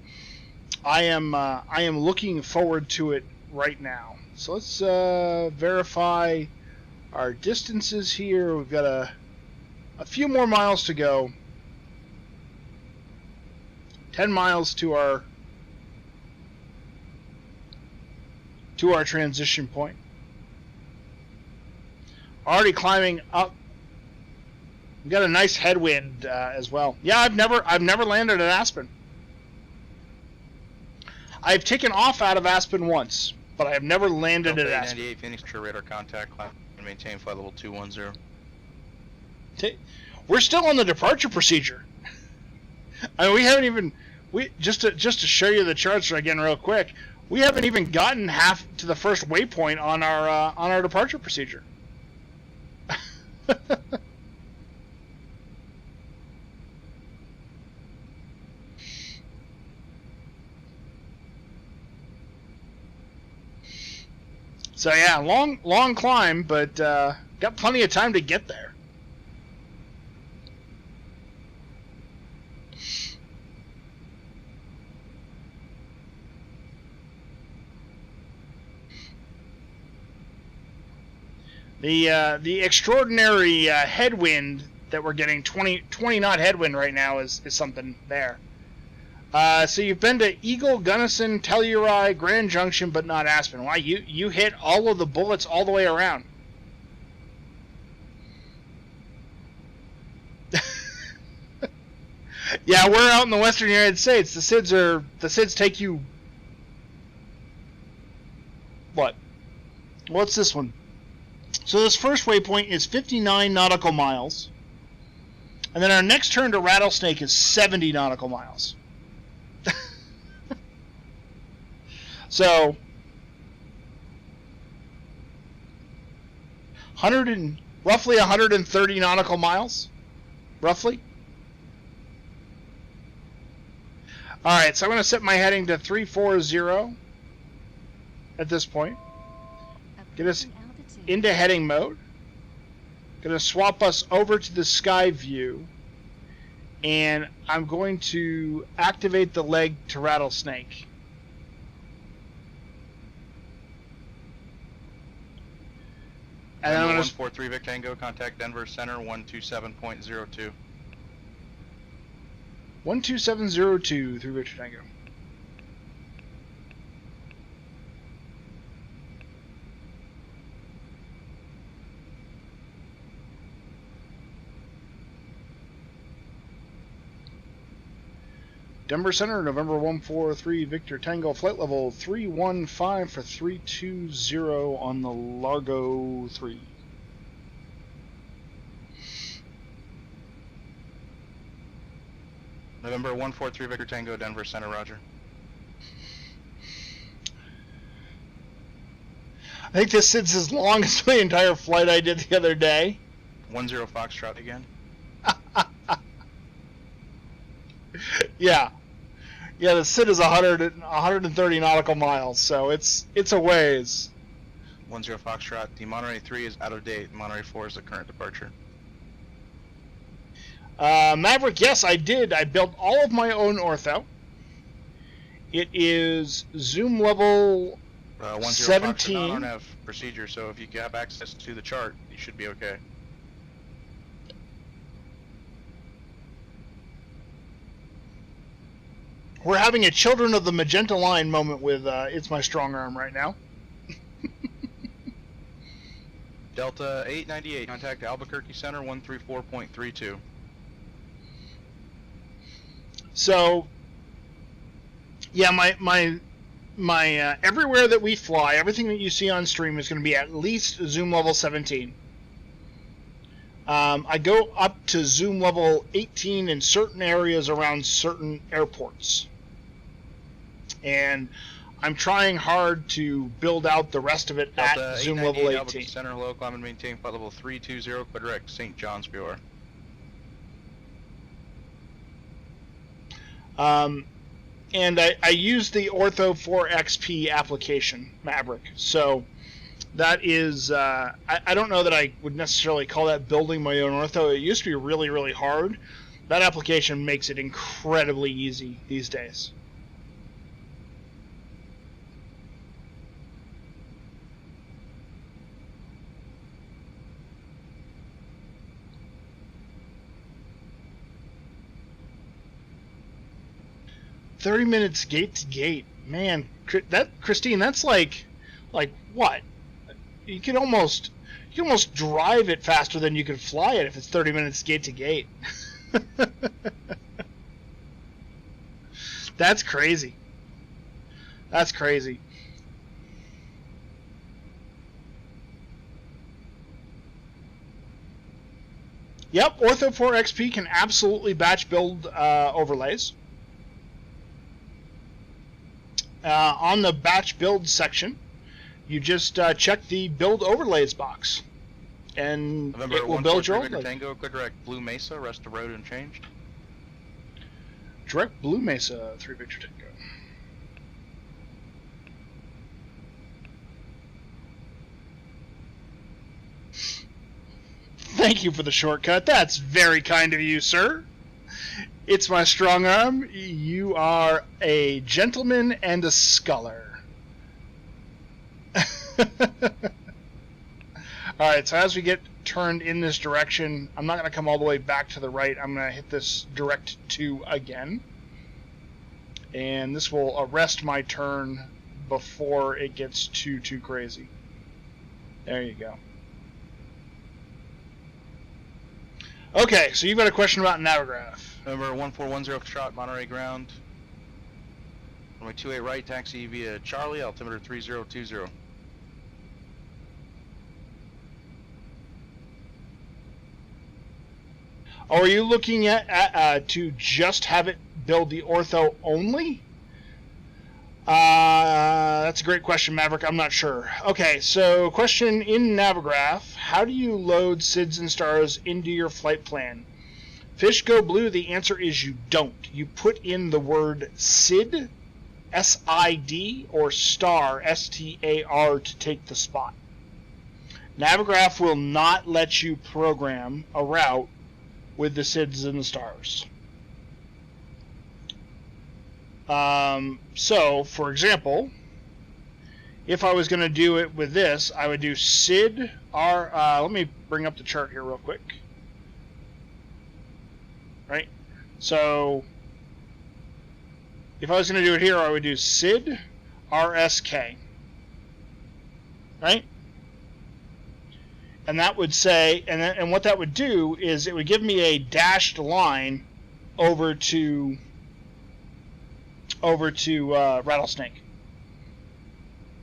I am looking forward to it right now. So let's verify our distances here. We've got a few more miles to go. 10 miles to our transition point. Already climbing up. We've got a nice headwind as well. Yeah, I've never landed at Aspen. I've taken off out of Aspen once, but I have never landed at Aspen. 98 Phoenix, true radar contact, climb and maintain flight level 210. We're still on the departure procedure. I mean, we haven't even just to show you the charts again real quick. We haven't even gotten half to the first waypoint on our departure procedure. So yeah, long climb, but got plenty of time to get there. The extraordinary headwind that we're getting, 20 knot headwind right now is something there. So you've been to Eagle, Gunnison, Telluride, Grand Junction, but not Aspen. Why? You hit all of the bullets all the way around. Yeah, we're out in the western United States. The SIDS take you... What? What's this one? So this first waypoint is 59 nautical miles. And then our next turn to Rattlesnake is 70 nautical miles. So, roughly 130 nautical miles, roughly. All right, so I'm going to set my heading to 340 at this point. Get us into heading mode. Going to swap us over to the sky view, and I'm going to activate the leg to Rattlesnake. And Number I'm gonna 143 Vic Tango, contact Denver Center 127.02. 12702 through Victor Tango. Denver Center, November 143 Victor Tango, flight level 315 for 320 on the Largo 3. November 143 Victor Tango, Denver Center, roger. I think this sits as long as my entire flight I did the other day. 10 Foxtrot again. Yeah. Yeah, the SID is 130 nautical miles, so it's a ways. 10 Foxtrot, the Monterey 3 is out of date. Monterey 4 is the current departure. Maverick, yes, I did. I built all of my own ortho. It is zoom level 10 17. Foxtrot, non-RNAV procedure, so if you have access to the chart, you should be okay. We're having a Children of the Magenta Line moment with It's My Strong Arm right now. Delta 898, contact Albuquerque Center 134.32. So, yeah, my everywhere that we fly, everything that you see on stream is going to be at least zoom level 17. I go up to zoom level 18 in certain areas around certain airports. And I'm trying hard to build out the rest of it Delta at zoom level 18. Albuquerque Center, hello, climb and maintain flight level 320, direct St. John's Bureau. And I use the Ortho 4 XP application, Maverick. So that is, I don't know that I would necessarily call that building my own ortho. It used to be really, really hard. That application makes it incredibly easy these days. "30 minutes gate to gate." Man, that Christine, that's like what? You can almost drive it faster than you can fly it if it's 30 minutes gate to gate. That's crazy. That's crazy. Yep, Ortho 4 XP can absolutely batch build overlays. On the batch build section, you just check the build overlays box, and November it will build your Victor overlay. Tango, direct Blue Mesa, rest of road unchanged. Direct Blue Mesa 3 Victor Tango. Thank you for the shortcut. That's very kind of you, sir. It's my strong arm. You are a gentleman and a scholar. Alright, so as we get turned in this direction, I'm not going to come all the way back to the right. I'm going to hit this direct 2 again. And this will arrest my turn before it gets too crazy. There you go. Okay, so you've got a question about Navigraph. Number 1410 shot, Monterey ground. Runway 28 right, taxi via Charlie, altimeter 3020. Are you looking at to just have it build the ortho only? That's a great question, Maverick. I'm not sure. Okay, so question in Navigraph: how do you load SIDS and stars into your flight plan? Fish go blue. The answer is you don't. You put in the word SID, S-I-D, or star, S-T-A-R, to take the spot. Navigraph will not let you program a route with the SIDS and the stars. So, for example, if I was going to do it with this, I would do SID R. Let me bring up the chart here real quick. Right? So, if I was going to do it here, I would do SID RSK. Right? And that would say, and what that would do is it would give me a dashed line over to Rattlesnake.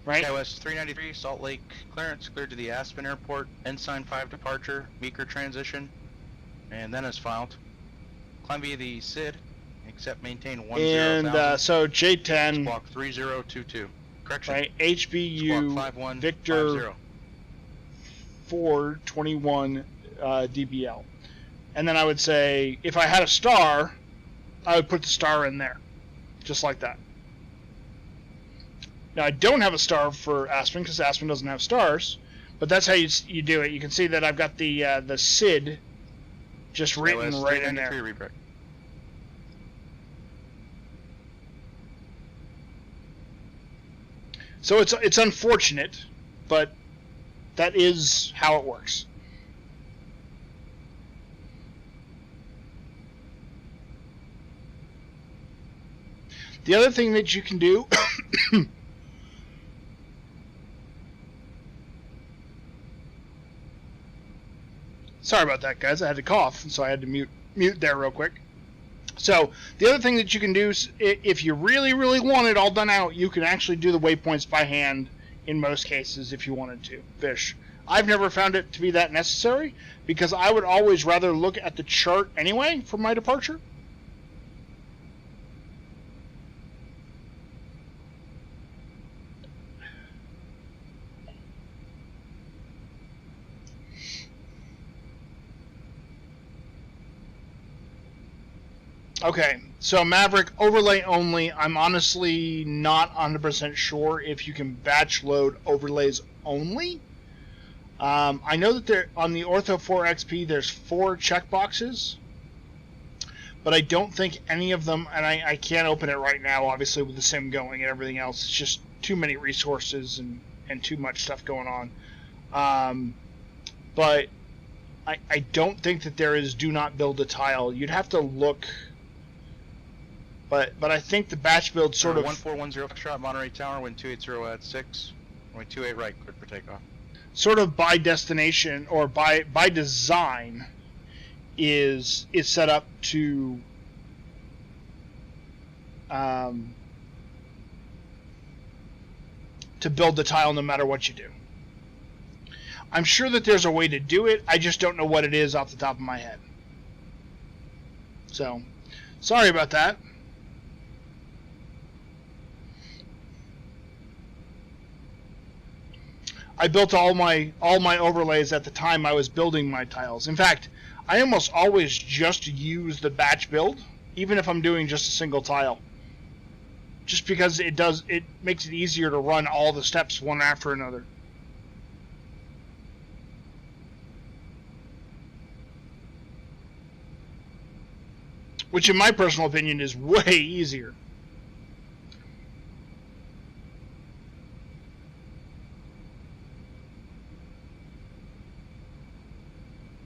Right? KOS 393, Salt Lake clearance, cleared to the Aspen Airport, Ensign 5 departure, Meeker transition, and then as filed. Climb via the SID, except maintain 10,000. And so J10. Squawk 3022. Correction. Right, HBU Squawk Victor 421 DBL. And then I would say, if I had a star, I would put the star in there. Just like that. Now, I don't have a star for Aspen because Aspen doesn't have stars, but that's how you do it. You can see that I've got the SID just written right in there. Rebrick. So it's unfortunate, but that is how it works. The other thing that you can do sorry about that, guys. I had to cough, so I had to mute there real quick. So the other thing that you can do is, if you really, really want it all done out, you can actually do the waypoints by hand in most cases if you wanted to fish. I've never found it to be that necessary because I would always rather look at the chart anyway for my departure. Okay, so Maverick overlay only. I'm honestly not 100% sure if you can batch load overlays only. I know that there on the Ortho 4 XP there's 4 checkboxes, but I don't think any of them, and I can't open it right now, obviously with the sim going and everything else. It's just too many resources and too much stuff going on. But I don't think that there is do not build a tile. You'd have to look. But I think the batch build sort of 1410 Foxtrot, Monterey Tower, wind 280 at 6, wind 28 right, cleared for takeoff. Sort of by destination or by design is set up to build the tile no matter what you do. I'm sure that there's a way to do it. I just don't know what it is off the top of my head. So, sorry about that. I built all my overlays at the time I was building my tiles. In fact, I almost always just use the batch build, even if I'm doing just a single tile. Just because it makes it easier to run all the steps one after another. Which in my personal opinion is way easier.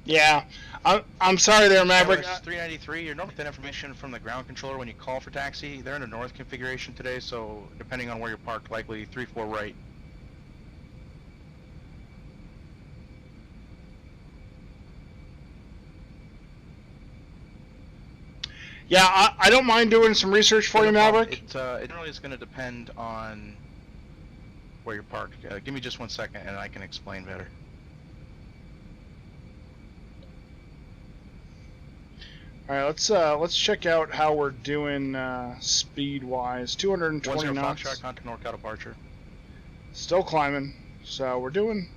Yeah, I'm sorry there, Maverick. 393, you're not getting information from the ground controller when you call for taxi. They're in a north configuration today, so depending on where you're parked, likely 3-4 right. Yeah, I don't mind doing some research for you, Maverick. It really is going to depend on where you're parked. Give me just 1 second and I can explain better. All right, let's check out how we're doing speed-wise. 220 knots. Foxtrot, contact NorCal departure. Still climbing, so we're doing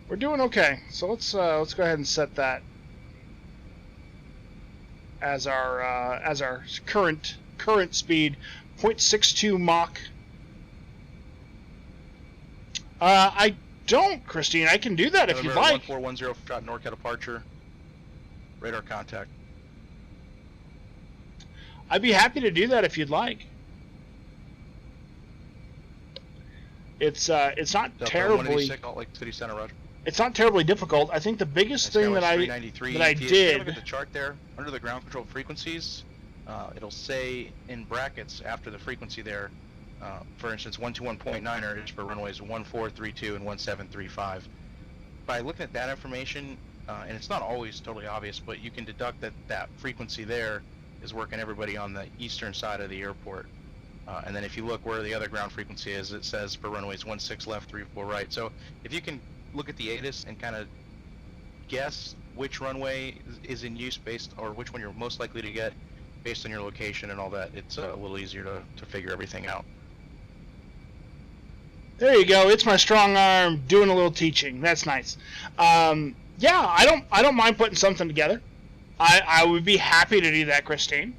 okay. So let's go ahead and set that as our current speed, 0.62 Mach. I don't, Christine. I can do that if you'd like. 1410 Foxtrot, NorCal departure. Radar contact. I'd be happy to do that if you'd like. It's not Delta terribly. 186, Salt Lake City Center, Roger. It's not terribly difficult. I think the biggest thing that I If you take a look at the chart there, under the ground control frequencies, it'll say in brackets after the frequency there, for instance, 121.9 is for runways 1432 and 1735. By looking at that information, and it's not always totally obvious, but you can deduct that that frequency there is working everybody on the eastern side of the airport. And then if you look where the other ground frequency is, it says for runways 16 left, 34 right. So if you can look at the ATIS and kind of guess which runway is in use based, or which one you're most likely to get based on your location and all that, it's a little easier to figure everything out. There you go. It's my strong arm doing a little teaching. That's nice. Yeah, I don't mind putting something together. I would be happy to do that, Christine.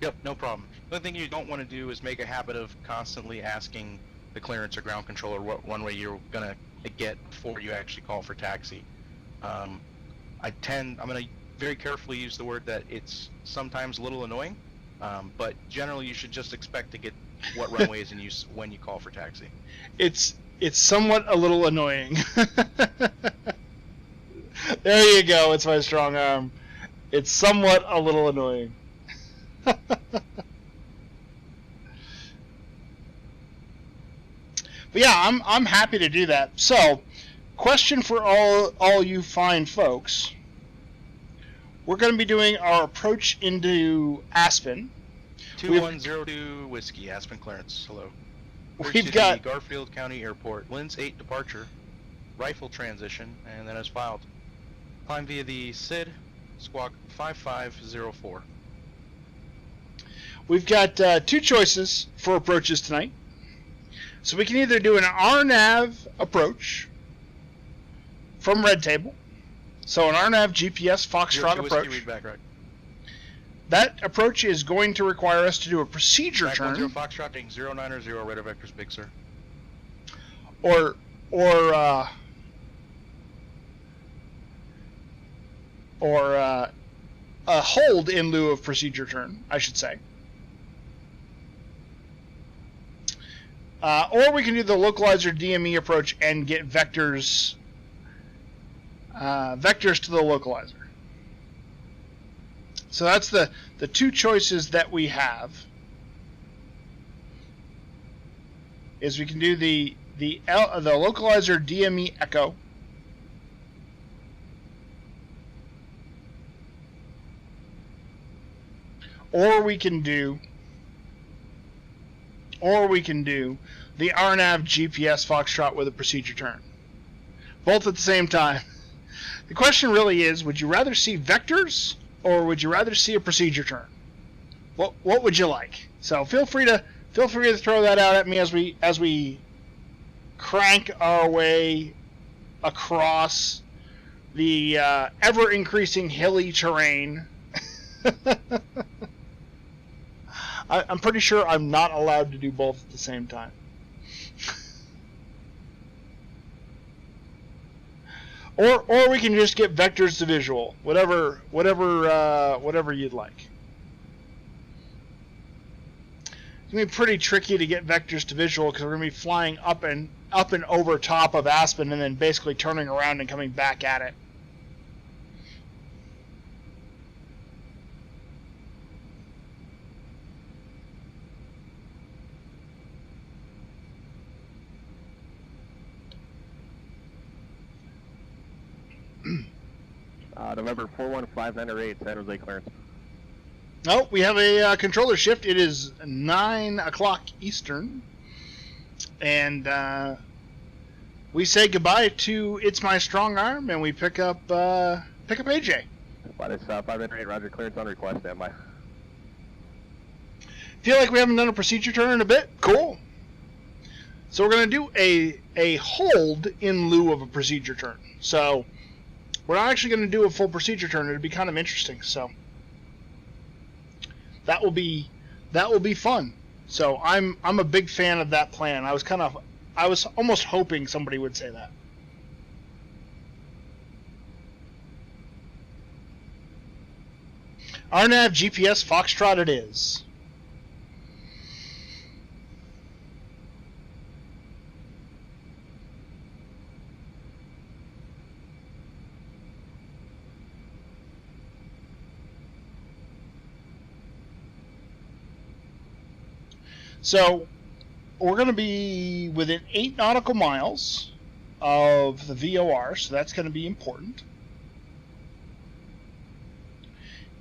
Yep, no problem. The only thing you don't want to do is make a habit of constantly asking the clearance or ground controller what runway you're gonna get before you actually call for taxi. I'm gonna very carefully use the word that it's sometimes a little annoying, but generally you should just expect to get what runway is in use when you call for taxi. It's somewhat a little annoying. There you go. It's my strong arm. It's somewhat a little annoying. But yeah, I'm happy to do that. So, question for all you fine folks. We're going to be doing our approach into Aspen. 2102 Whiskey, Aspen clearance. Hello. We've got Garfield County Airport, Linz 8 departure, rifle transition, and then as filed. Climb via the SID, squawk 5504. We've got two choices for approaches tonight. So we can either do an RNAV approach from Red Table. So an RNAV GPS Foxtrot approach. Readback, right. That approach is going to require us to do a procedure Back turn. 10 Foxtrot, taking 090, radar vectors big, sir. Or a hold in lieu of procedure turn, I should say. Or we can do the localizer DME approach and get vectors to the localizer. So that's the two choices that we have. Is we can do the localizer DME echo, or we can do the RNAV GPS Foxtrot with a procedure turn. Both at the same time. The question really is, would you rather see vectors or would you rather see a procedure turn? What would you like? So feel free to throw that out at me as we crank our way across the ever increasing hilly terrain. I'm pretty sure I'm not allowed to do both at the same time. Or we can just get vectors to visual, whatever you'd like. It's gonna be pretty tricky to get vectors to visual because we're gonna be flying up and over top of Aspen and then basically turning around and coming back at it. November 415908, San Jose clearance. Oh, we have a controller shift. It is 9 o'clock Eastern. And we say goodbye to It's My Strong Arm, and we pick up AJ. Flight is 598, Roger, clearance on request, standby. Feel like we haven't done a procedure turn in a bit? Cool. So we're going to do a hold in lieu of a procedure turn. So we're not actually going to do a full procedure turn. It'll be kind of interesting. So that will be fun. So I'm a big fan of that plan. I was almost hoping somebody would say that. RNAV GPS Foxtrot it is. So we're going to be within 8 nautical miles of the VOR, so that's going to be important.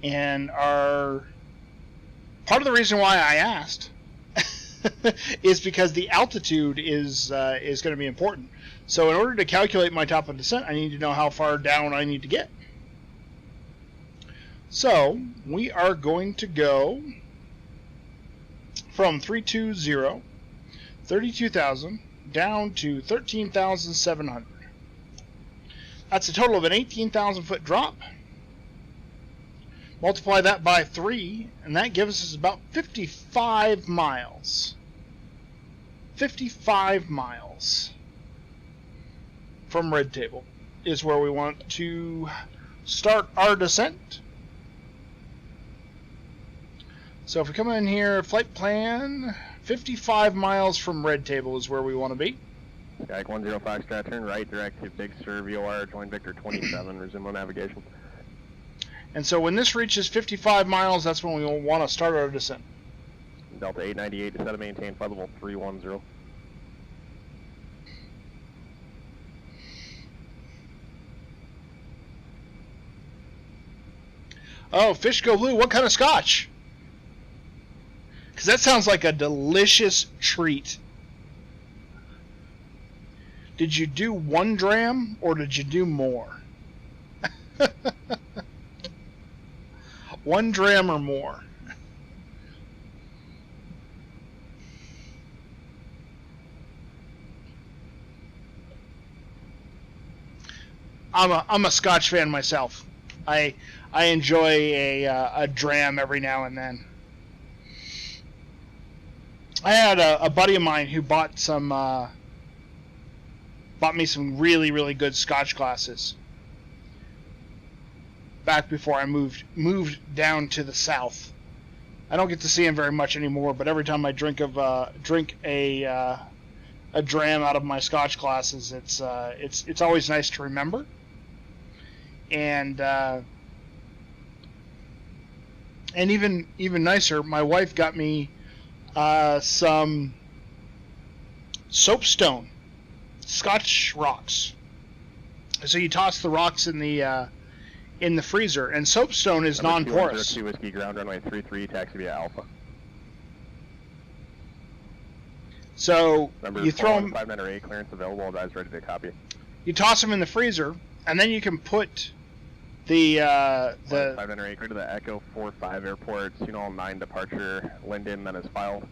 And part of the reason why I asked is because the altitude is going to be important. So in order to calculate my top of descent, I need to know how far down I need to get. So we are going to go from 320, 32,000 down to 13,700. That's a total of an 18,000 foot drop. Multiply that by 3, and that gives us about 55 miles. 55 miles from Red Table is where we want to start our descent. So if we come in here, flight plan, 55 miles from Red Table is where we want to be. Skype 105 Strat, turn right, direct to Big Sur, VOR, join Victor 27, resume on navigation. And so when this reaches 55 miles, that's when we will want to start our descent. Delta 898, descend to maintain flight level 310. Oh, fish go blue. What kind of scotch? Because that sounds like a delicious treat. Did you do 1 dram or did you do more? 1 dram or more. I'm a Scotch fan myself. I enjoy a dram every now and then. I had a buddy of mine who bought me some really good Scotch glasses back before I moved down to the south. I don't get to see him very much anymore, but every time I drink a dram out of my Scotch glasses, it's always nice to remember. And even nicer, my wife got me some soapstone Scotch rocks. So you toss the rocks in the freezer, and soapstone is non-porous. Whiskey ground runway 33, taxi via Alpha. So Number you throw them. 598 clearance available. Advise ready to copy. You toss them in the freezer, and then you can put the 598 clear to the Echo 45 airport. Signal 9 departure. Linden then is filed.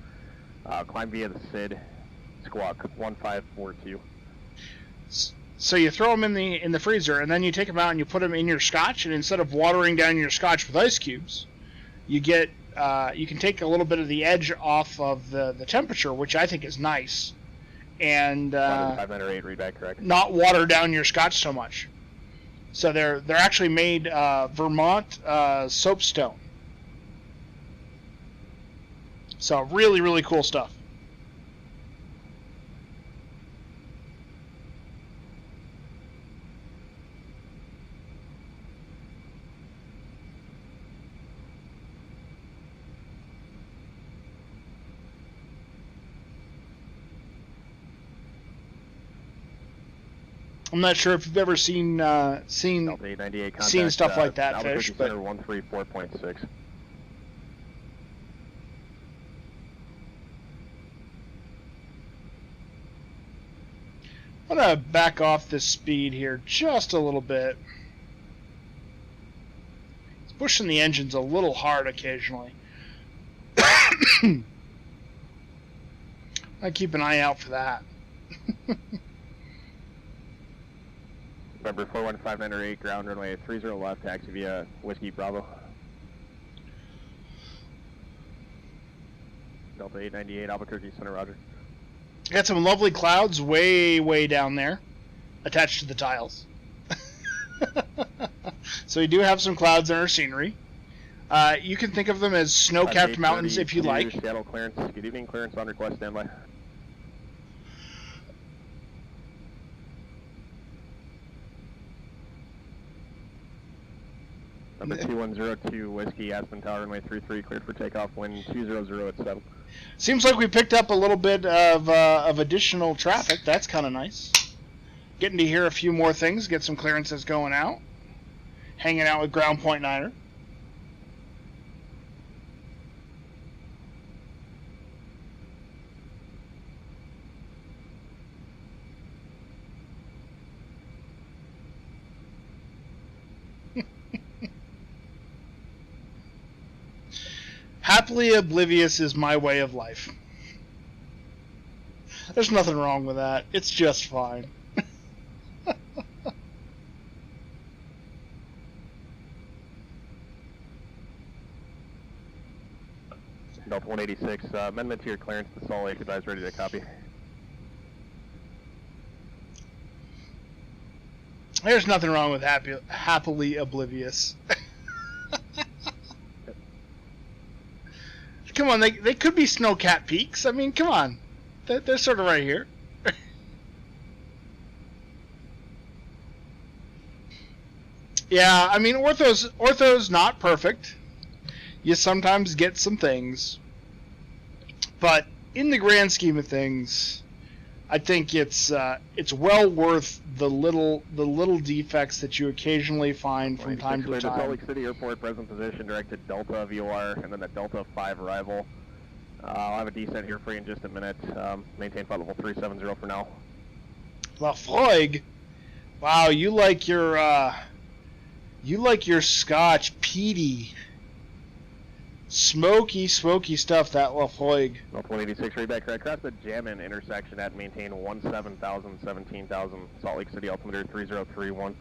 Climb via the SID. Squawk 1542. So you throw them in the freezer, and then you take them out and you put them in your scotch. And instead of watering down your scotch with ice cubes, you get you can take a little bit of the edge off of the temperature, which I think is nice, and 598 read back correct. Not water down your scotch so much. So they're actually made Vermont soapstone. So really cool stuff. I'm not sure if you've ever seen stuff like that, Fish, but 134.6. I'm gonna back off this speed here just a little bit. It's pushing the engines a little hard occasionally. I keep an eye out for that. Number 41598 ground runway 30 left, taxi via Whiskey Bravo. Delta 898 Albuquerque Center, roger. Got some lovely clouds way down there, attached to the tiles. So you do have some clouds in our scenery. You can think of them as snow-capped mountains if you like. Seattle clearance. Good evening, clearance on request, standby. Number 2102 Whiskey, Aspen Tower, runway 33, cleared for takeoff, wind 200 at 7. Seems like we picked up a little bit of additional traffic. That's kind of nice. Getting to hear a few more things, get some clearances going out. Hanging out with Ground Point Niner. Happily oblivious is my way of life. There's nothing wrong with that. It's just fine. Delta 186, amendment to your clearance to Salt Lake, advise ready to copy. There's nothing wrong with happily oblivious. Come on, they could be snow-capped peaks. I mean, come on. They're sort of right here. Yeah, I mean, ortho's not perfect. You sometimes get some things. But in the grand scheme of things, I think it's well worth the little defects that you occasionally find from time to time. Salt Lake City Airport, present position, directed Delta VOR, and then the Delta 5 arrival. I'll have a descent here for you in just a minute. Maintain flight level 370 for now. Lafroig, wow, you like your Scotch peaty, smoky stuff. That Lafroig. Delta 186, right back right across the Jammin intersection at maintain 17,000, 17,000, Salt Lake City altimeter 3031.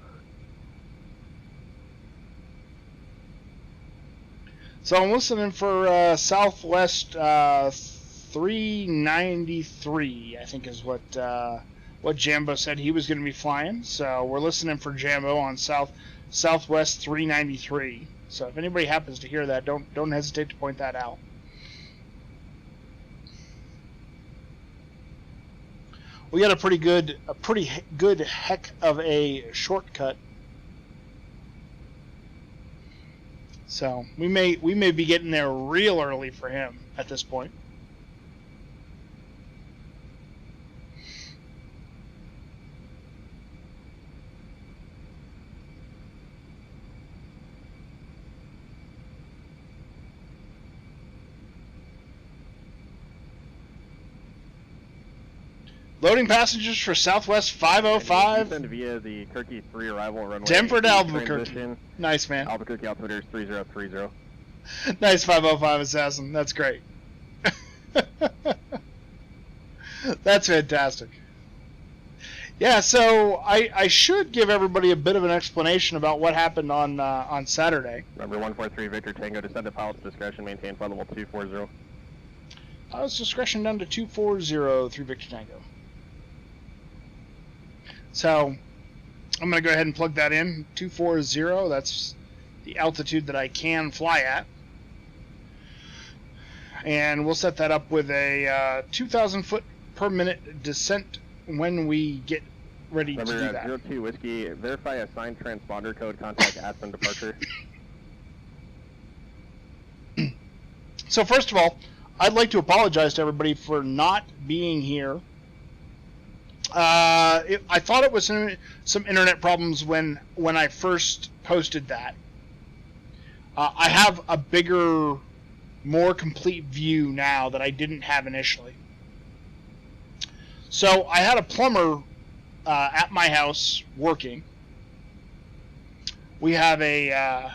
So I'm listening for Southwest 393, I think is what Jambo said he was going to be flying. So we're listening for Jambo on Southwest 393. So if anybody happens to hear that, don't hesitate to point that out. We got a pretty good heck of a shortcut. So we may be getting there real early for him at this point. Loading passengers for Southwest 505. Send via the Kirky 3 arrival runway. Denver to Albuquerque. Nice, man. Albuquerque altimeter is 3030. Nice 505 assassin. That's great. That's fantastic. Yeah, so I should give everybody a bit of an explanation about what happened on Saturday. Number 143 Victor Tango, descend to pilot's discretion, maintain flight level 240. Pilot's discretion down to 240 through Victor Tango. So I'm going to go ahead and plug that in. 240, that's the altitude that I can fly at. And we'll set that up with a 2,000 foot per minute descent when we get ready to do that. 02 Whiskey, verify assigned transponder code, contact Aspen departure. So first of all, I'd like to apologize to everybody for not being here. I thought it was some internet problems when I first posted that. I have a bigger, more complete view now that I didn't have initially. So I had a plumber at my house working. We have a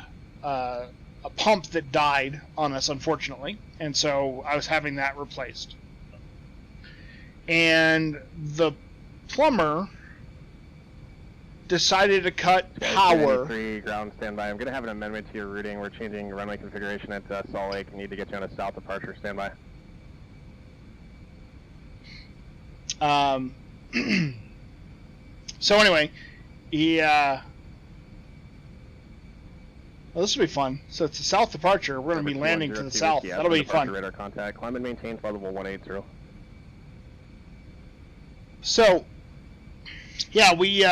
pump that died on us, unfortunately, and so I was having that replaced. And the plumber decided to cut power. 3 ground standby. I'm going to have an amendment to your routing. We're changing runway configuration at Salt Lake. We need to get you on a south departure standby. So anyway, he well, this will be fun. So it's a south departure. We're going to be landing to the south. That'll be fun. Radar contact. Climb and maintain flight level 180. So, yeah, we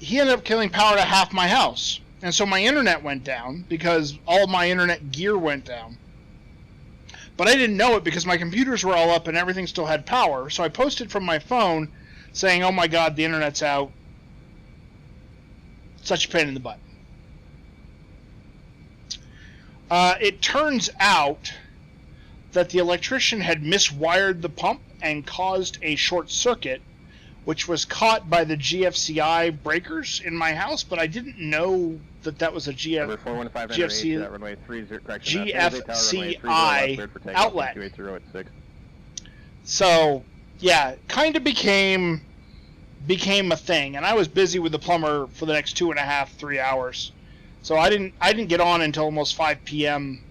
he ended up killing power to half my house. And so my internet went down because all of my internet gear went down. But I didn't know it because my computers were all up and everything still had power. So I posted from my phone saying, oh my god, the internet's out. Such a pain in the butt. It turns out that the electrician had miswired the pump and caused a short circuit, which was caught by the GFCI breakers in my house, but I didn't know that that was a GFCI outlet. So, yeah, kind of became a thing, and I was busy with the plumber for the next 2.5, 3 hours. So I didn't get on until almost 5 p.m.,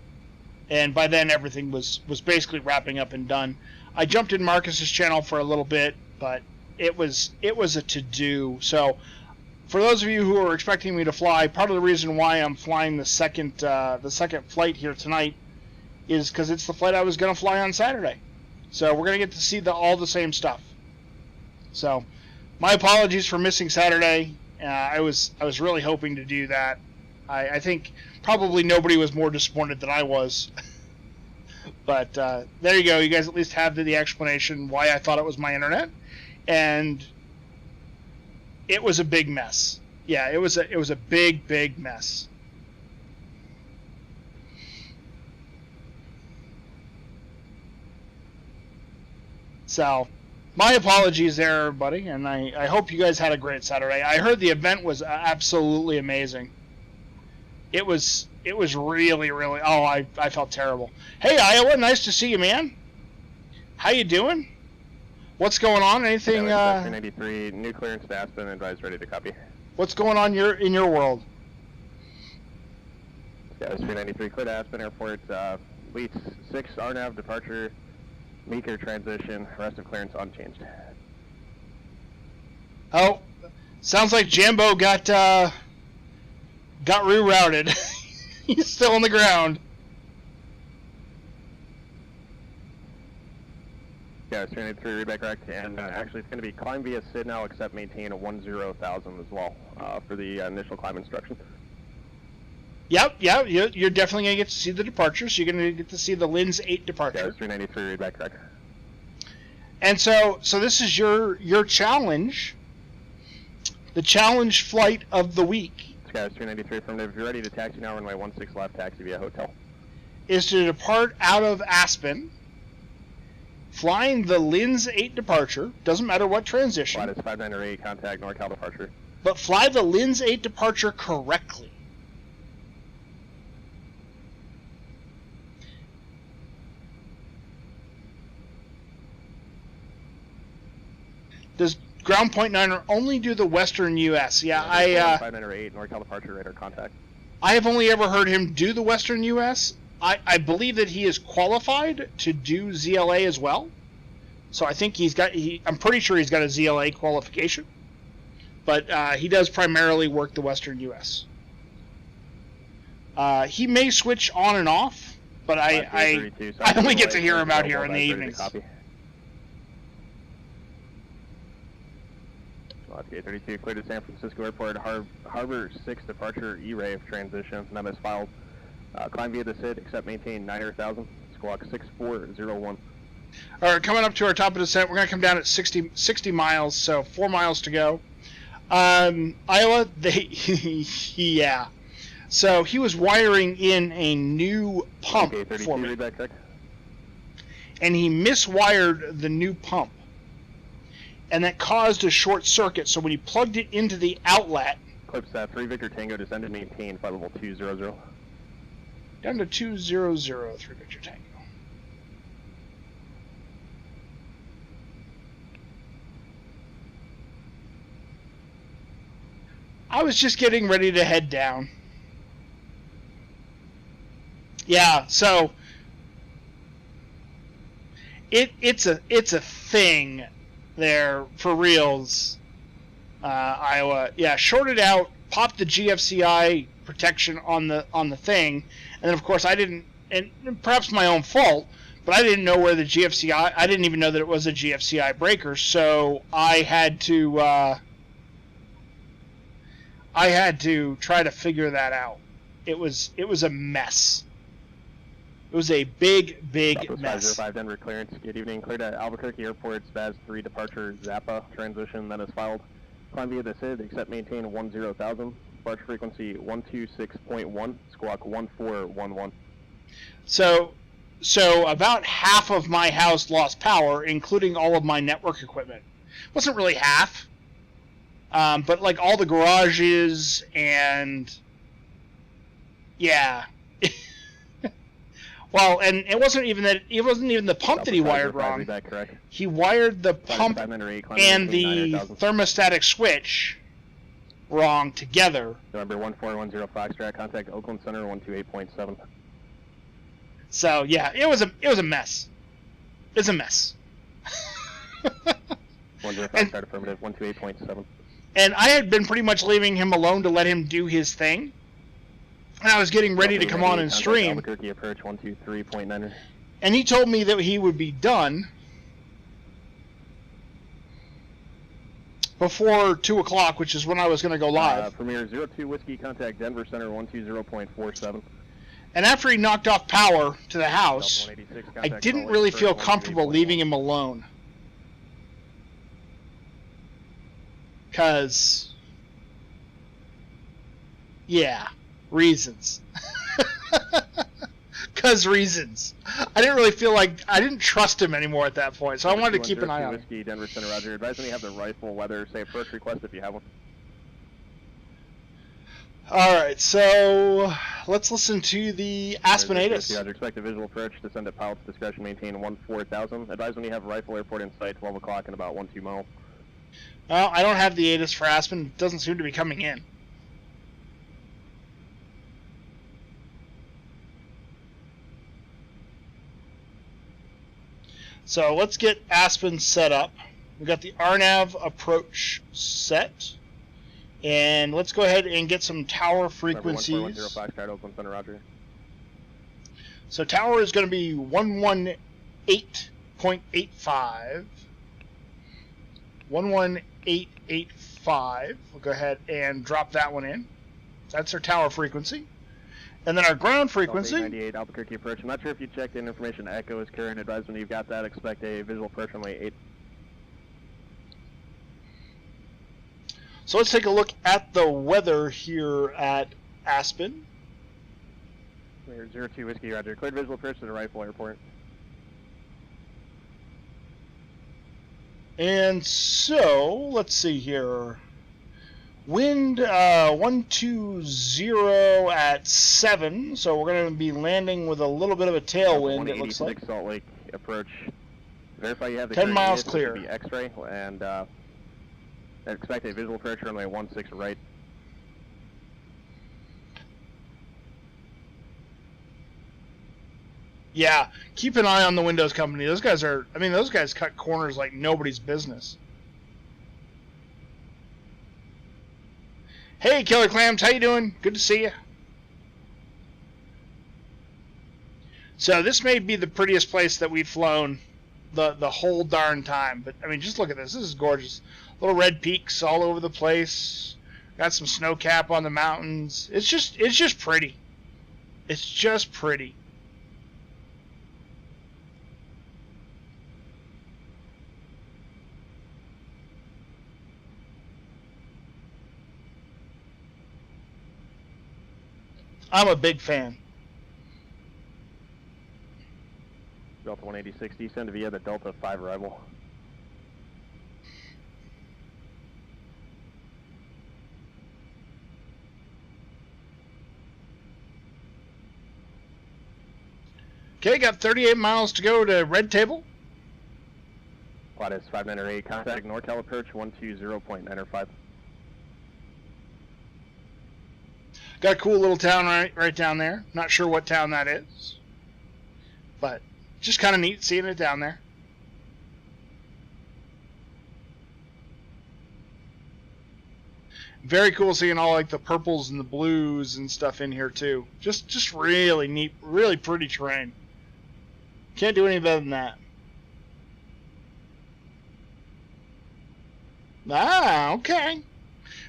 and by then everything was basically wrapping up and done. I jumped in Marcus's channel for a little bit, but it was a to-do. So for those of you who are expecting me to fly, part of the reason why I'm flying the second flight here tonight is because it's the flight I was going to fly on Saturday. So we're going to get to see all the same stuff. So my apologies for missing Saturday. I was really hoping to do that. I think probably nobody was more disappointed than I was. But there you go. You guys at least have the explanation why I thought it was my internet. And it was a big mess. Yeah, it was a big mess. So, my apologies there, everybody, and I hope you guys had a great Saturday. I heard the event was absolutely amazing. It was really, really... Oh, I felt terrible. Hey, Iowa, nice to see you, man. How you doing? What's going on? Anything? 393, new clearance to Aspen, advised ready to copy. What's going on in your world? Yeah, 393, clear to Aspen Airport. Lead 6 RNAV departure, Meeker transition, rest of clearance unchanged. Oh, sounds like Jambo got rerouted. He's still on the ground. Yeah, 393, read back correct, and actually it's going to be climb via SID now, except maintain a 10,000 as well for the initial climb instruction. Yep, you're definitely going to get to see the departures. You're going to get to see the LINS 8 departure. Yeah, 393, read back correct. And so this is your challenge, the challenge flight of the week. Skies 393, affirmative. If you're ready to taxi now, runway 16 left, taxi via hotel. Is to depart out of Aspen, flying the LINS 8 departure, doesn't matter what transition. Flight is 5908, contact NorCal departure. But fly the LINS 8 departure correctly. Does Ground Point Niner only do the Western U.S.? Yeah, 5908, NorCal departure, radar contact. I have only ever heard him do the Western U.S. I believe that he is qualified to do ZLA as well. So I think I'm pretty sure he's got a ZLA qualification. But he does primarily work the Western U.S. He may switch on and off, but I only get to hear him out here in the evenings. K32, clear to San Francisco Airport, Harbor 6 departure, E-Rave transition, NEMS filed. Climb via the SID, except maintain 9,000, squawk 6401. Alright, coming up to our top of descent, we're going to come down at 60 miles, so 4 miles to go. Iowa, yeah. So he was wiring in a new pump for me. And he miswired the new pump. And that caused a short circuit, so when he plugged it into the outlet... Clips 3 Victor Tango, descend and maintain, flight level 200. Down to 200, 3 Victor Tango. I was just getting ready to head down. Yeah, so... It's a thing... there for reals, Iowa. Yeah, shorted out, popped the GFCI protection on the thing, and then of course I didn't, and perhaps my own fault, but I didn't know where the GFCI. I didn't even know that it was a GFCI breaker, so I had to I had to try to figure that out. It was a mess. It was a big mess. 505 Denver clearance. Good evening. Cleared at Albuquerque Airport. SPAS 3 departure Zappa transition. Then is filed. Climb via the SID. Except maintain 10,000. Departure frequency 126.1. Squawk 1411. So about half of my house lost power, including all of my network equipment. It wasn't really half, but like all the garages and yeah. Well, and it wasn't even the pump that he wired wrong. He wired the pump and the thermostatic switch wrong together. November 1410 Foxtrot. Contact Oakland Center 128.7. So yeah, it was a mess. It's a mess. 105 affirmative 128.7. And I had been pretty much leaving him alone to let him do his thing. And I was getting ready to come on and stream. Albuquerque approach 123.9. And he told me that he would be done before 2 o'clock, which is when I was going to go live. Premier 02 Whiskey, contact Denver Center 120.47. And after he knocked off power to the house, I didn't really feel comfortable leaving him alone. Because, yeah, reasons. Because reasons. I didn't really feel like, I didn't trust him anymore at that point, so I wanted to keep an eye on him. Whiskey, Denver Center, Roger. Advise when you have the rifle, weather, say approach request if you have one. Alright, so let's listen to the Aspinatus. Roger, expect a visual approach, descend at pilot's discretion, maintain 14,000. Advise when you have rifle airport in sight, 12 o'clock and about 1-2 miles. Well, I don't have the ATIS for Aspen. It doesn't seem to be coming in. So let's get Aspen set up. We got the RNAV approach set. And let's go ahead and get some tower frequencies. So tower is going to be 118.85. 11885. We'll go ahead and drop that one in. That's our tower frequency. And then our ground frequency. 98 Albuquerque approach. I'm not sure if you checked in information. Echo is current. Advise when you've got that. Expect a visual approach runway 8. So let's take a look at the weather here at Aspen. 02 Whiskey, Roger. Cleared visual approach to the rifle airport. And so, let's see here. Wind 120 at 7, so we're going to be landing with a little bit of a tailwind, it looks like. Salt Lake approach. Verify you have the 10 miles clear. X-ray, and expect a visual approach runway 16 right. Yeah, keep an eye on the Windows company. Those guys cut corners like nobody's business. Hey, Killer Clams, how you doing? Good to see you. So this may be the prettiest place that we've flown the whole darn time. But I mean, just look at this. This is gorgeous. Little red peaks all over the place. Got some snow cap on the mountains. It's just pretty. It's just pretty. I'm a big fan. Delta 186, descend via the Delta 5 arrival. Okay, got 38 miles to go to Red Table. Quad S598, contact NorCal approach 120.905. Got a cool little town right down there. Not sure what town that is, but just kind of neat seeing it down there. Very cool seeing all like the purples and the blues and stuff in here too. Just really neat, really pretty terrain. Can't do any better than that. Ah, okay.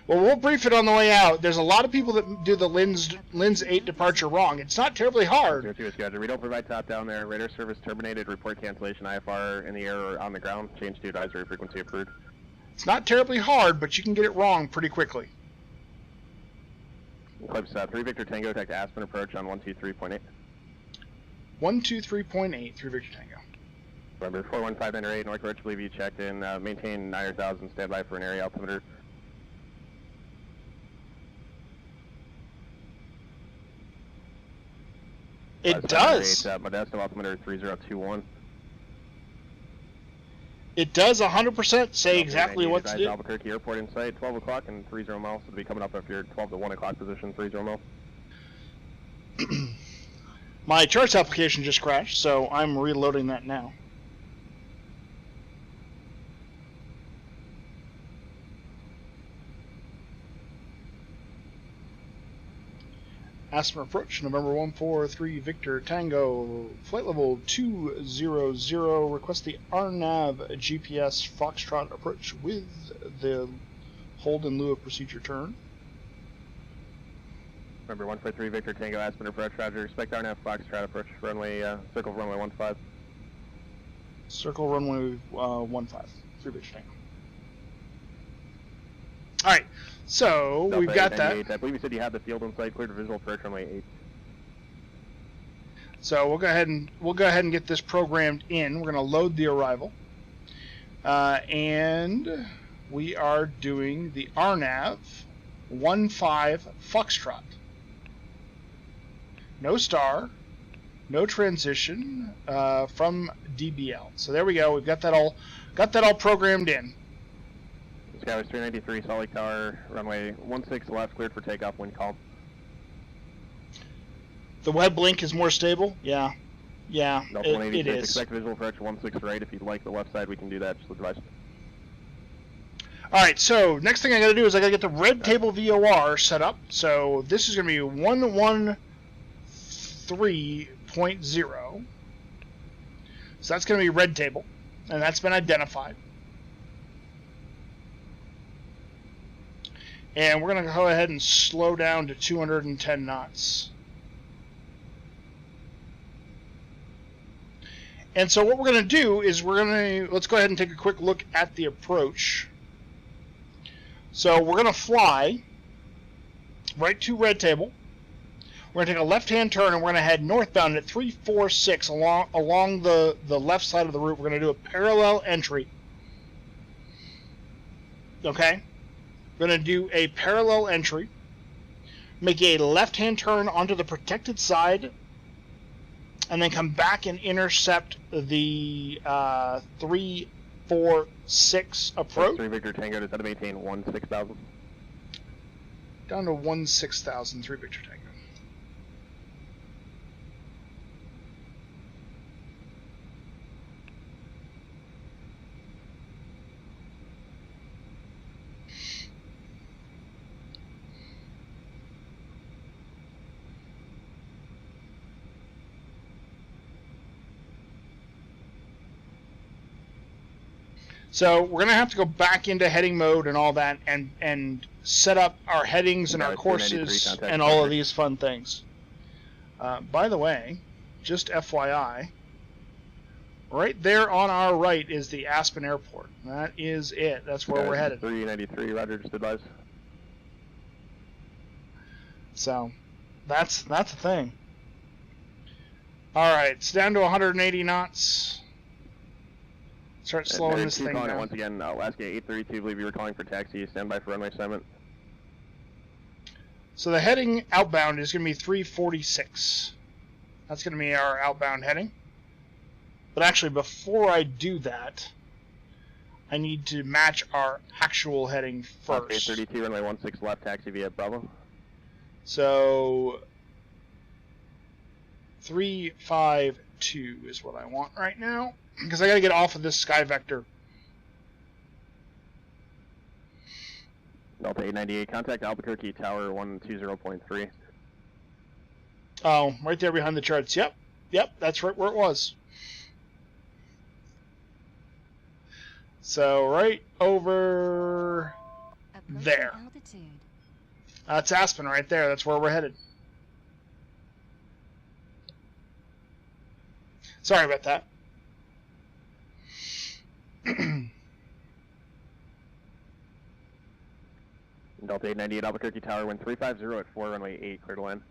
Well, we'll brief it on the way out. There's a lot of people that do the Lins 8 departure wrong. It's not terribly hard. 02 is scheduled. We don't provide top down there. Radar service terminated. Report cancellation. IFR in the air or on the ground. Change to advisory frequency approved. It's not terribly hard, but you can get it wrong pretty quickly. Eclipse 3 Victor Tango, detect Aspen approach on 123.8. 123.8, 3 Victor Tango. November 41598, North Roach, believe you checked in. Maintain 9,000, standby for an area altimeter. It does. Modesto altimeter 3021. It does 100% say exactly what to do. Albuquerque Airport in sight, 12 o'clock and 30 miles. So it'll be coming up after your 12 to 1 o'clock position, 30 miles. My charts application just crashed, so I'm reloading that now. Aspen approach, November 143 Victor Tango, flight level 200, request the RNAV GPS Foxtrot approach with the hold in lieu of procedure turn. Remember 143 Victor Tango, Aspen approach, roger, expect RNAV Foxtrot approach, runway, circle runway 15. Circle runway 15, 3 Victor Tango. Alright, so Delta we've got that. I believe you said you had the field in sight, cleared to visual approach runway 8. So we'll go ahead and get this programmed in. We're going to load the arrival, and we are doing the RNAV 15 Foxtrot. No star, no transition from DBL. So there we go. We've got that all programmed in. Skyway 393, Salt Lake Tower, runway 16 left, cleared for takeoff, wind calm. The web link is more stable? Yeah. Yeah, it is. Expect visual approach 16 right. If you'd like the left side, we can do that. Just advise. Alright, so next thing I gotta do is I gotta get the red table VOR set up. So this is gonna be 113.0. So that's gonna be red table, and that's been identified. And we're going to go ahead and slow down to 210 knots. And so what we're going to do is let's go ahead and take a quick look at the approach. So we're going to fly right to red table. We're going to take a left-hand turn and we're going to head northbound at 346 along the left side of the route. We're going to do a parallel entry. Okay? We're going to do a parallel entry, make a left-hand turn onto the protected side, and then come back and intercept the 346 approach. 3 Victor Tango, does that maintain 16,000? Down to 16,000, 3 Victor Tango. So we're going to have to go back into heading mode and all that and set up our headings and our courses and all of these fun things. By the way, just FYI, right there on our right is the Aspen Airport. That is it. That's where we're headed. 393, roger, just advise. So that's the thing. All right, it's down to 180 knots. Start slowing this thing down. Once again, Alaska 832, believe you were calling for taxi. Stand by for runway assignment. So the heading outbound is going to be 346. That's going to be our outbound heading. But actually, before I do that, I need to match our actual heading first. 832, runway 16 left, taxi via Bravo. So 352 is what I want right now, because I got to get off of this sky vector. Delta 898, contact Albuquerque Tower 120.3. Oh, right there behind the charts. Yep, that's right where it was. So right over there. That's Aspen right there. That's where we're headed. Sorry about that. Delta 898 Albuquerque Tower, wind 350 at 4, runway 8, clear to land.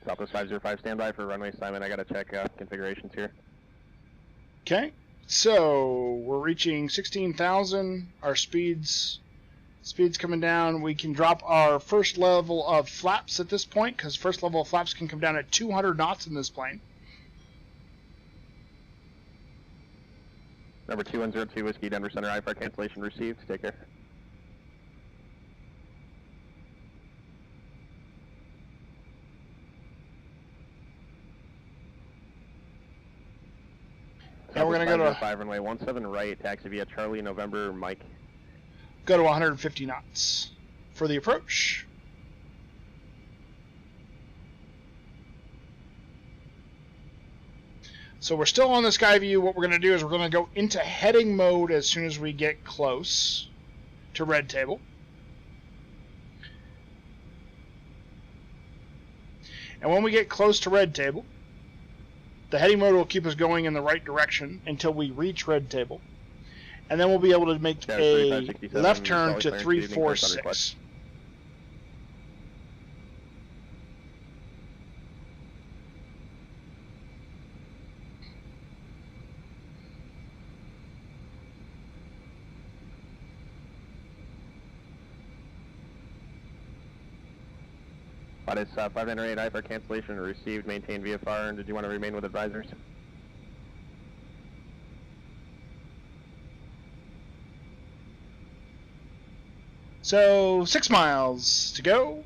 Southwest 505, standby for runway assignment. I gotta check configurations here. Okay, so we're reaching 16,000. Our speed's coming down. We can drop our first level of flaps at this point, because first level of flaps can come down at 200 knots in this plane. Number 2102 Whiskey Denver Center, IFR cancellation received. Take care. Now we're going to go to 5 runway 17 right, taxi via Charlie November Mike. Go to 150 knots for the approach. So we're still on the sky view. What we're going to do is we're going to go into heading mode as soon as we get close to red table. And when we get close to red table, the heading mode will keep us going in the right direction until we reach red table. And then we'll be able to make a left turn to 346. That is 598 IFR cancellation received, maintain VFR, and did you want to remain with advisors? So 6 miles to go.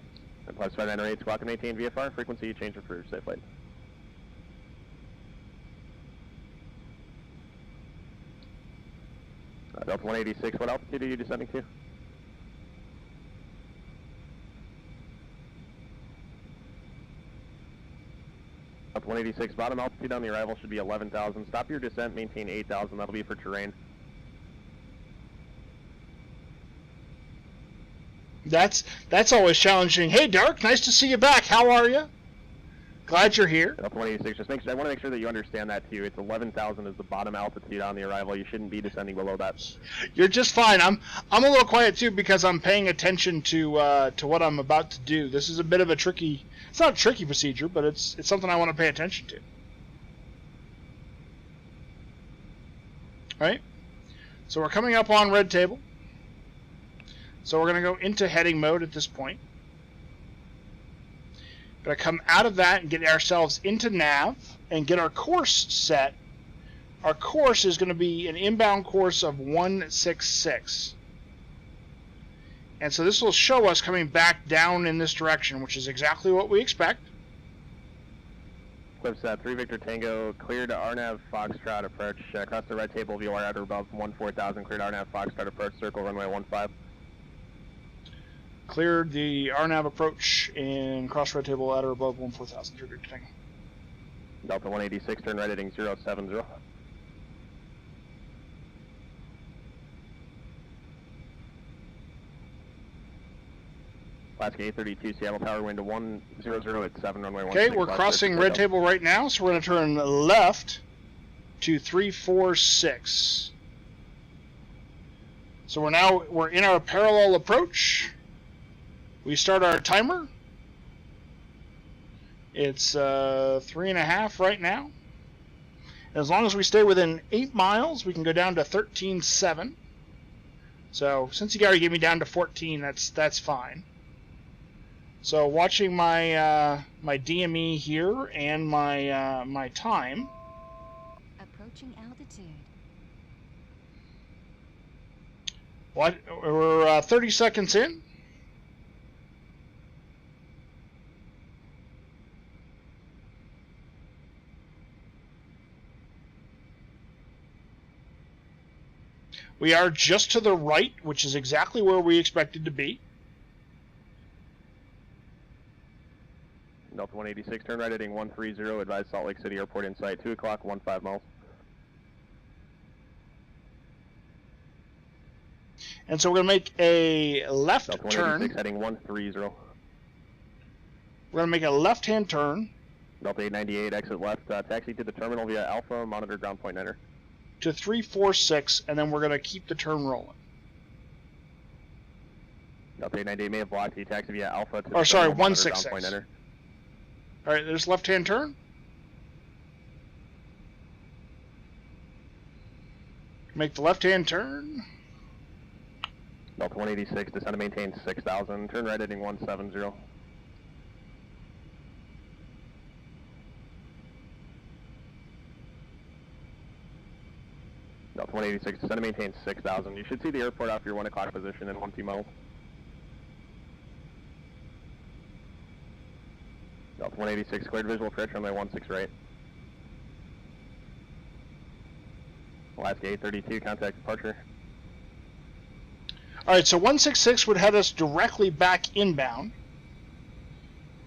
Plus 598, squawk and maintain VFR, frequency change for safe flight. Delta 186, what altitude are you descending to? Delta 186, bottom altitude on the arrival should be 11,000. Stop your descent, maintain 8,000, that'll be for terrain. That's always challenging. Hey, Dark, nice to see you back. How are you? Glad you're here. Delta 186, I want to make sure that you understand that too. It's 11,000 is the bottom altitude on the arrival. You shouldn't be descending below that. You're just fine. I'm a little quiet too because I'm paying attention to what I'm about to do. This is a bit of a tricky. It's not a tricky procedure, but it's something I want to pay attention to. All right. So we're coming up on red table. So we're going to go into heading mode at this point. Going to come out of that and get ourselves into nav and get our course set. Our course is going to be an inbound course of 166. And so this will show us coming back down in this direction, which is exactly what we expect. Clips 3 Victor Tango, cleared RNAV Foxtrot approach, across the red table, VOR at or above 14,000, cleared RNAV Foxtrot approach, circle runway 15. Cleared the RNAV approach in cross red table at or above 14,000. Delta 186, turn right heading 070. Alaska 832, Seattle Tower, wind to 100 at 7, runway 16. Okay, we're crossing red table right now, so we're going to turn left to 346. So we're in our parallel approach. We start our timer. It's 3.5 right now. As long as we stay within 8 miles, we can go down to 13.7. So since you already gave me down to 14, that's fine. So watching my my DME here and my my time. Approaching altitude. What? We're 30 seconds in. We are just to the right, which is exactly where we expected to be. Delta 186, turn right heading 130, advise Salt Lake City Airport in sight, 2 o'clock, 15 miles. And so we're going to make a left Delta turn. 186 heading 130. We're going to make a left-hand turn Delta 898 exit left, taxi to the terminal via Alpha, monitor ground point enter. to 346, and then we're going to keep the turn rolling. Delta 898 may have blocked the taxi via Alpha to the Or sorry, terminal, monitor ground 166. point enter. All right, there's left-hand turn. Make the left-hand turn. Delta 186, descend to maintain 6,000, turn right heading 170. Delta 186, descend to maintain 6,000. You should see the airport off your 1 o'clock position in 1 T miles. Delta 186, cleared visual approach runway 16 right. Alaska 832, contact departure. All right, so 166 would head us directly back inbound.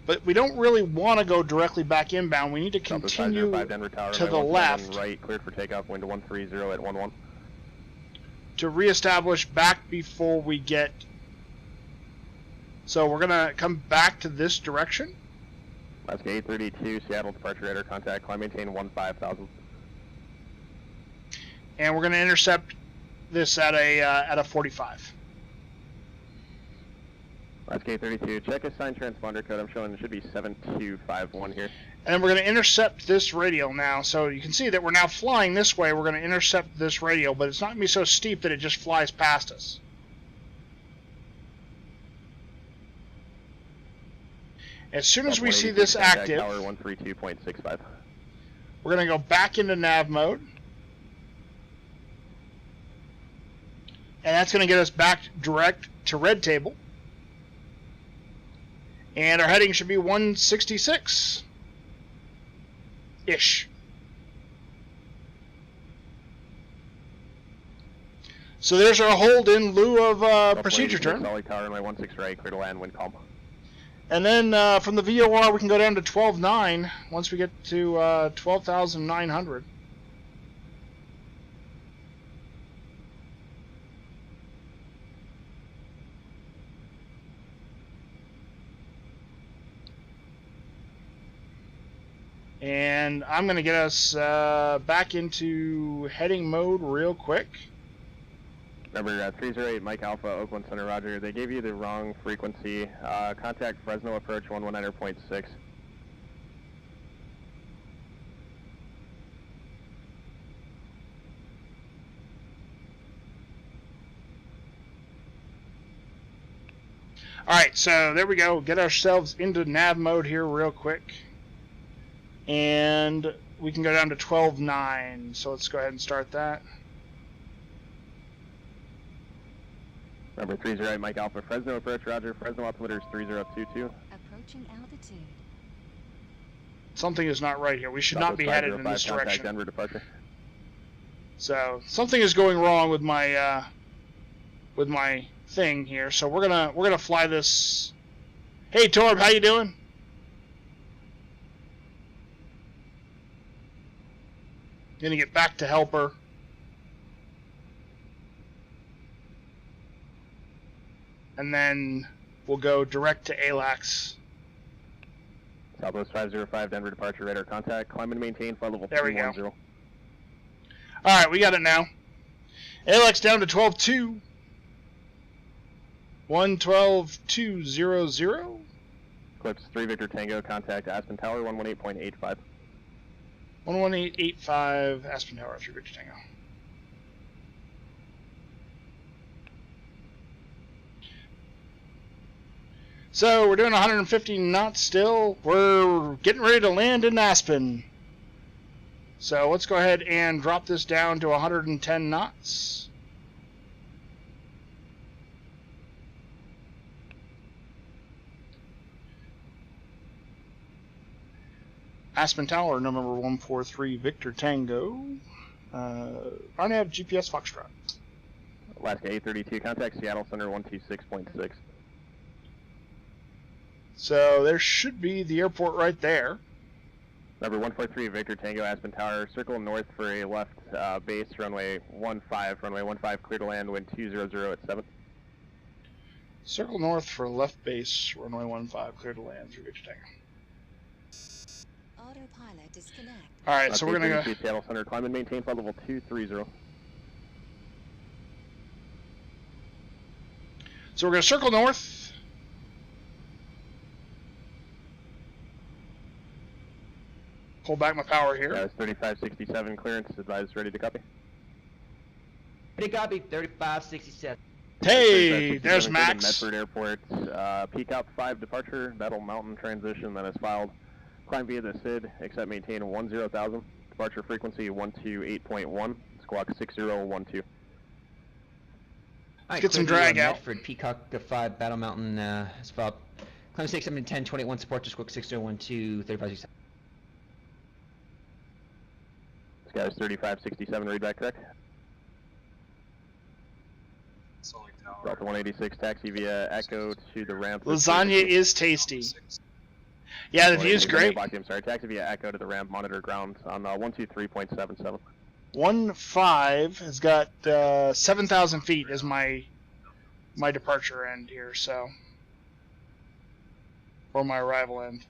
But we don't really want to go directly back inbound. We need to Delta continue 505 Denver Tower, to the runway 17 left right, cleared for takeoff, wind to 130 at 11. to reestablish back before we get... So we're going to come back to this direction. Alaska 832, Seattle departure radar contact, climb maintain 15,000. And we're going to intercept this at a 45. Alaska 832, check assigned transponder code. I'm showing it should be 7251 here. And then we're going to intercept this radial now. So you can see that we're now flying this way. We're going to intercept this radial, but it's not going to be so steep that it just flies past us. As soon as we see this active, Tower 132.65. we're going to go back into nav mode. And that's going to get us back direct to red table. And our heading should be 166-ish. So there's our hold in lieu of procedure turn. Solid tower runway 16 right, clear to land, wind calm. And then from the VOR we can go down to 12.9 once we get to 12,900. And I'm going to get us back into heading mode real quick. Number 308, Mike Alpha, Oakland Center, Roger. They gave you the wrong frequency. Contact Fresno approach 119.6. Alright, so there we go. Get ourselves into nav mode here real quick. And we can go down to 12.9. So let's go ahead and start that. Number 308, Mike Alpha, Fresno approach, Roger. Fresno altimeter is 3022. Approaching altitude. Something is not right here. We should not be headed in this Contact direction. Denver departure. So something is going wrong with my thing here. So we're gonna fly this. Hey Torb, how you doing? Gonna get back to helper. And then we'll go direct to ALAX. Southwest 505, Denver departure, radar contact. Climb and maintain flight level There we go. 310. Alright, we got it now. ALAX down to 12.2. 112.200. Eclipse 3 Victor Tango, contact Aspen Tower 118.85. 118.85 Aspen Tower 3 Victor Tango. So we're doing 150 knots still. We're getting ready to land in Aspen. So let's go ahead and drop this down to 110 knots. Aspen Tower, number 143 Victor Tango. I have GPS Foxtrot. Alaska 832, contact Seattle Center 126.6. So there should be the airport right there. Number 143 Victor Tango Aspen Tower, circle north for a left base, runway 15, clear to land, wind 200 at 7. Circle north for left base, runway 15, clear to land through Victor Tango. Autopilot disconnect. Alright, so we're gonna go. Seattle Center, climb and maintain flight level 230. So we're gonna circle north. Pull back my power here. It's 3567 clearance, advised ready to copy. Ready to copy, 3567. Hey, there's Max. Medford Airport, peak out 5 departure, Battle Mountain transition that is filed. Climb via the SID, accept maintain 10,000. Departure frequency 128.1, squawk 6012. Alright, get some drag out. Medford, Peacock 5, Battle Mountain, is filed. Climb 6, 7, 10, 21, support to squawk 6012, 3567. Sky's 3567, read back correct. Delta 186, taxi via Echo to the ramp. Lasagna is tasty. Yeah, the view's great. I'm sorry, taxi via Echo to the ramp, monitor ground on 123.77. 15 has got 7,000 feet as my departure end here, so, or my arrival end.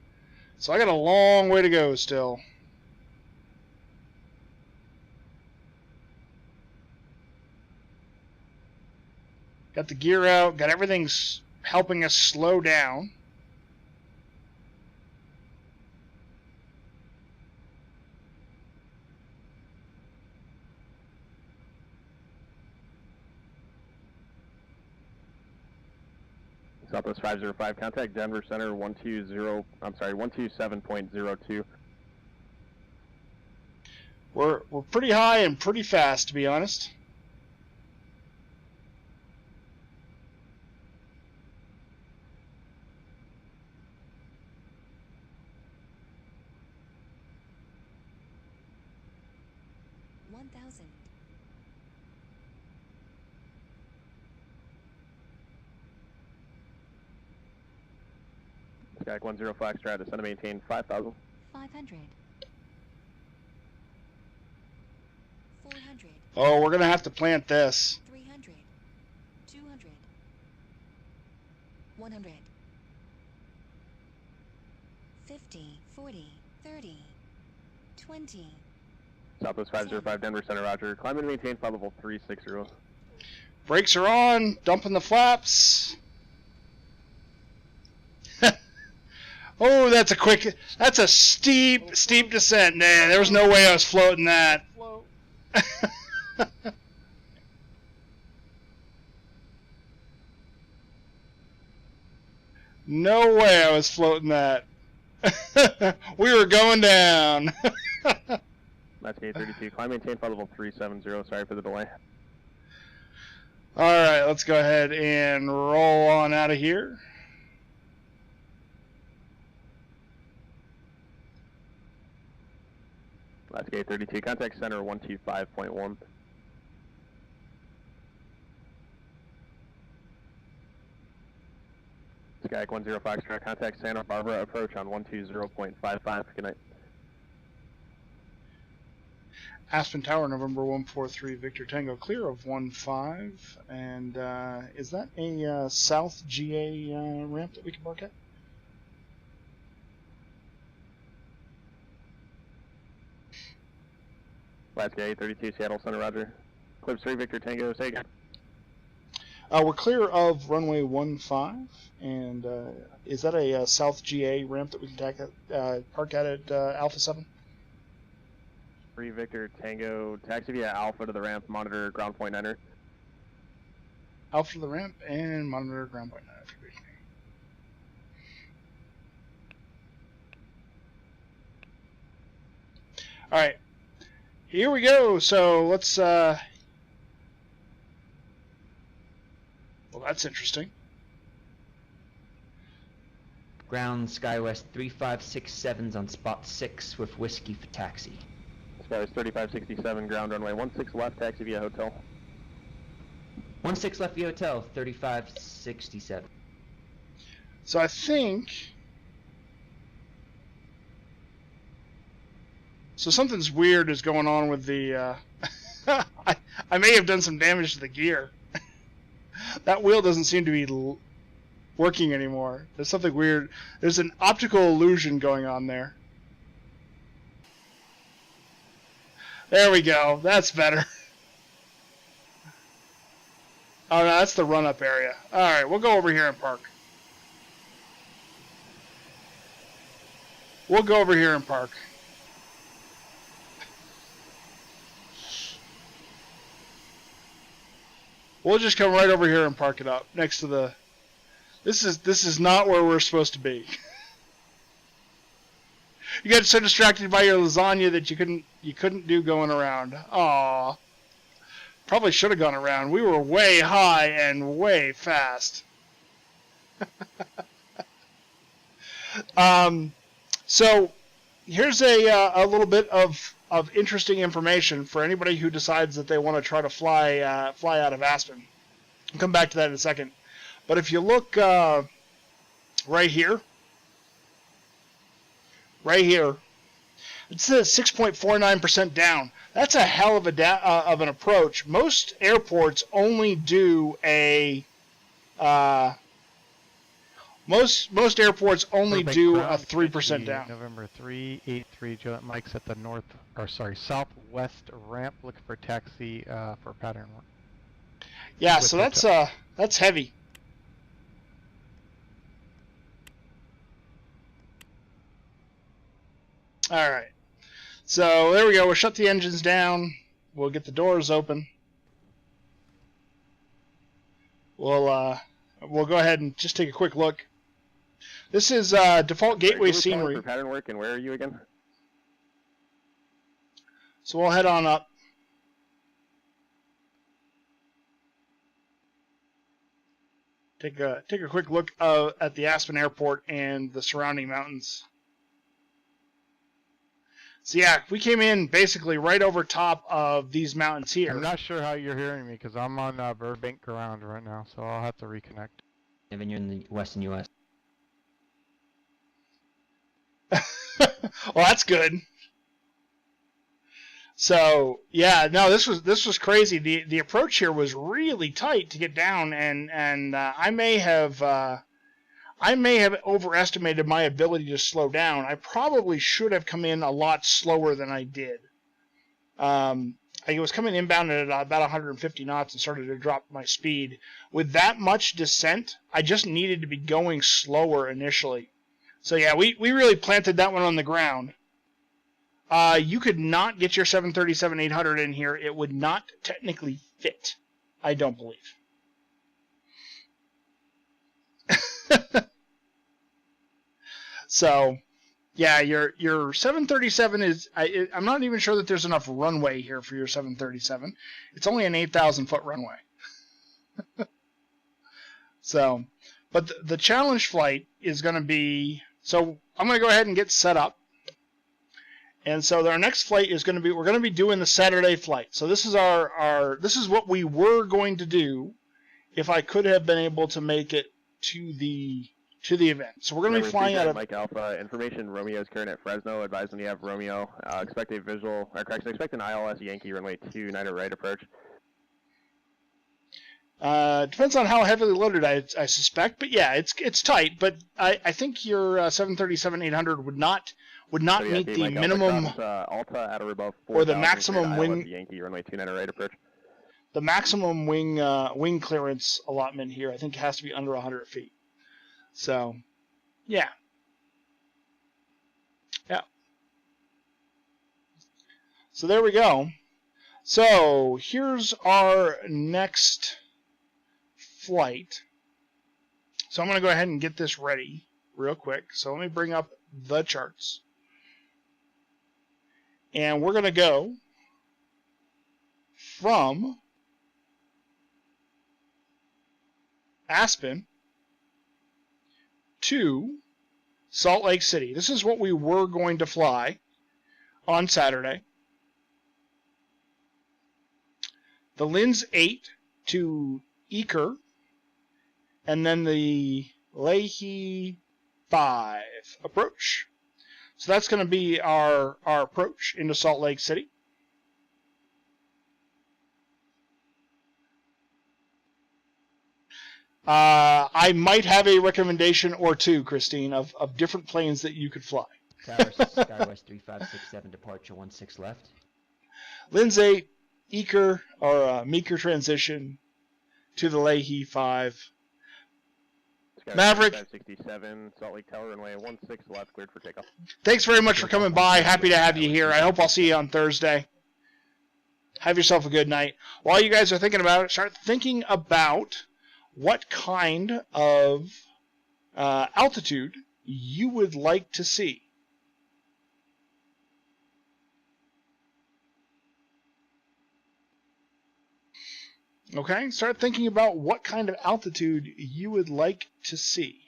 So I got a long way to go still. Got the gear out, got everything helping us slow down. Southwest 505, contact Denver Center 127.02. We're pretty high and pretty fast, to be honest. Skyek 10 Foxtrot, descend to maintain 5,000. 500. 400. Oh, we're gonna have to plant this. 300. 200. 100. 50. 40. 30. 20. Southwest 505, Denver Center, roger. Climb and maintain flight level 360. Brakes are on, dumping the flaps. Oh, that's a steep descent. Nah, there was no way I was floating that. No way I was floating that. We were going down. That's gate 32. Climb maintain flight level 370. Sorry for the delay. Alright, let's go ahead and roll on out of here. That's gate 32. Contact center 125.1. Skyek 10 Foxtrot, contact Santa Barbara approach on 120.55. Good night. Aspen Tower, November 143, Victor Tango, clear of 15. And is that a South GA ramp that we can park at? Alaska 832, Seattle Center, roger. Clips 3, Victor Tango, say again. We're clear of runway 15, and is that a South GA ramp that we can park at Alpha 7? 3 Victor Tango, taxi via Alpha to the ramp, monitor ground point 9er. Alpha to the ramp and monitor ground point 9er. Alright, here we go. So let's, well, that's interesting. Ground SkyWest 3567's on spot 6 with whiskey for taxi. SkyWest 3567, ground runway 16 left, taxi via hotel. 16 left via hotel, 3567. So I think So something's weird is going on with the, I may have done some damage to the gear. That wheel doesn't seem to be working anymore. There's something weird. There's an optical illusion going on there. There we go. That's better. Oh, no, that's the run-up area. Alright, we'll go over here and park. We'll go over here and park. We'll just come right over here and park it up next to the... This is not where we're supposed to be. You got so distracted by your lasagna that you couldn't do going around. Aww. Probably should have gone around. We were way high and way fast. So here's a little bit of interesting information for anybody who decides that they want to try to fly out of Aspen. I'll come back to that in a second. But if you look right here, it says 6.49% down. That's a hell of an approach. Most airports only do a most airports only do a 3% down. November 383, Juliet Mike's at the southwest ramp, looking for taxi for pattern work. Yeah, so that's heavy. All right. So there we go. We'll shut the engines down. We'll get the doors open. We'll go ahead and just take a quick look. This is default gateway scenery. For pattern work, and where are you again? So we'll head on up. Take a quick look at the Aspen Airport and the surrounding mountains. So yeah, we came in basically right over top of these mountains here. I'm not sure how you're hearing me because I'm on Burbank ground right now, so I'll have to reconnect. Evan, you're in the western U.S. Well, that's good. So yeah, no, this was crazy. The approach here was really tight to get down, and I may have overestimated my ability to slow down. I probably should have come in a lot slower than I did. I was coming inbound at about 150 knots and started to drop my speed. With that much descent, I just needed to be going slower initially. So yeah, we really planted that one on the ground. You could not get your 737-800 in here. It would not technically fit, I don't believe. So, yeah, your 737 is... I'm not even sure that there's enough runway here for your 737. It's only an 8,000-foot runway. So, but the challenge flight is going to be... So, I'm going to go ahead and get set up. And so our next flight is going to be... We're going to be doing the Saturday flight. So this is this is what we were going to do if I could have been able to make it to the event. So we're going to be flying out of... Mike Alpha, information, Romeo is current at Fresno. Advise when you have Romeo. Expect a visual, or correction, expect an ILS Yankee runway 29 right approach. Depends on how heavily loaded I suspect, but yeah, it's tight. But I think your 737-800 would not meet the Mike minimum Alpha, Alta at or above 4, or the maximum wing Yankee runway 29 right approach. The maximum wing clearance allotment here, I think, has to be under 100 feet. So, yeah. So there we go. So here's our next flight. So I'm going to go ahead and get this ready real quick. So let me bring up the charts. And we're going to go from Aspen to Salt Lake City. This is what we were going to fly on Saturday. The Linz 8 to Eker, and then the Leahy 5 approach. So that's going to be our approach into Salt Lake City. I might have a recommendation or two, Christine, of different planes that you could fly. Skywest 3567, departure 16 left. Lindsay, Meeker transition to the Leahy 5. Maverick. 567, Salt Lake Tower, runway 16 left, cleared for takeoff. Thanks very much for coming by. Happy to have you here. I hope I'll see you on Thursday. Have yourself a good night. While you guys are thinking about it, start thinking about what kind of altitude you would like to see. Okay, start thinking about what kind of altitude you would like to see.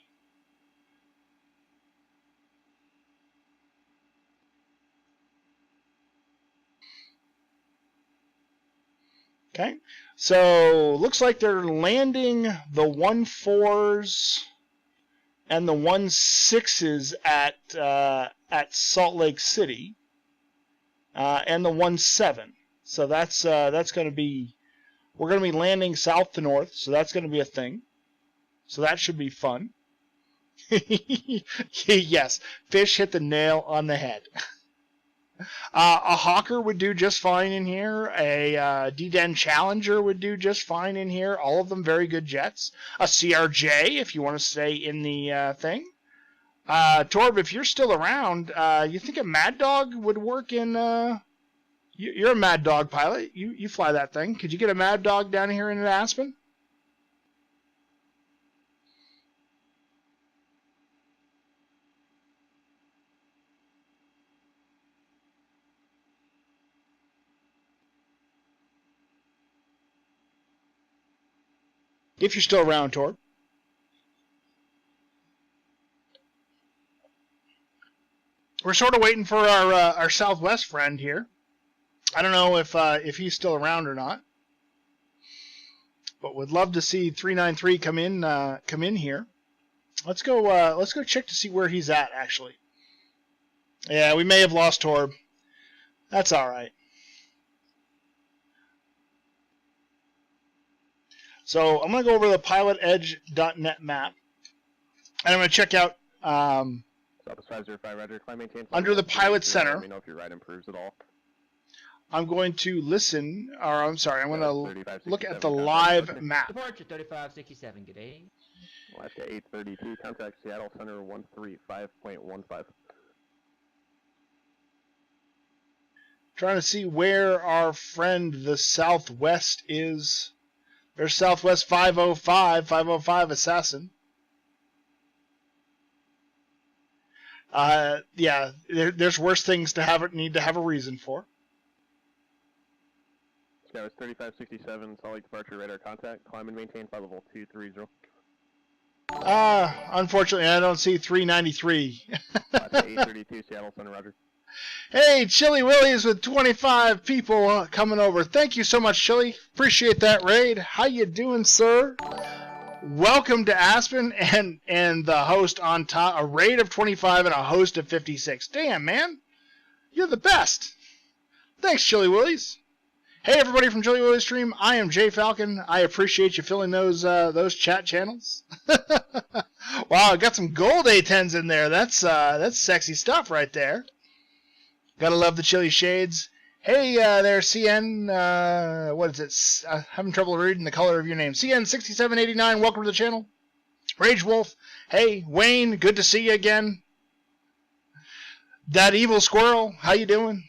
Okay, so looks like they're landing the 14s and the 16s at Salt Lake City, and the 17. So that's going to be. We're going to be landing south to north, so that's going to be a thing. So that should be fun. Yes, Fish hit the nail on the head. A Hawker would do just fine in here. A D-Den Challenger would do just fine in here. All of them very good jets. A CRJ, if you want to stay in the thing. Torb, if you're still around, you think a Mad Dog would work in... You're a Mad Dog pilot. You fly that thing. Could you get a Mad Dog down here in Aspen? If you're still around, Torb. We're sort of waiting for our Southwest friend here. I don't know if he's still around or not, but would love to see 393 come in here. Let's go check to see where he's at actually. Yeah, we may have lost Torb. That's all right. So I'm gonna go over the pilotedge.net map, and I'm gonna check out Southwest 505, Roger. Climb, maintain. Under the pilot center. Let me know if your ride improves at all. I'm going to listen, or I'm sorry, I'm going to look at the live map. Departure 3567, good day. Alaska 832, contact Seattle Center 135.15. Trying to see where our friend the Southwest is. There's Southwest 505 Assassin. Yeah, there's worse things to need to have a reason for. Skywest 3567, Salt Lake departure radar contact. Climb and maintain flight level 230. Unfortunately, I don't see 393. 832, Seattle Center, Roger. Hey, Chili Willies with 25 people coming over. Thank you so much, Chili. Appreciate that raid. How you doing, sir? Welcome to Aspen and the host on top. A raid of 25 and a host of 56. Damn, man. You're the best. Thanks, Chili Willies. Hey, everybody from Chili Willies Stream. I am Jay Falcon. I appreciate you filling those chat channels. Wow, I got some gold A10s in there. That's sexy stuff right there. Gotta love the chili shades. Hey there, CN. What is it? I'm having trouble reading the color of your name. CN6789. Welcome to the channel. Rage Wolf. Hey, Wayne. Good to see you again. That Evil Squirrel. How you doing?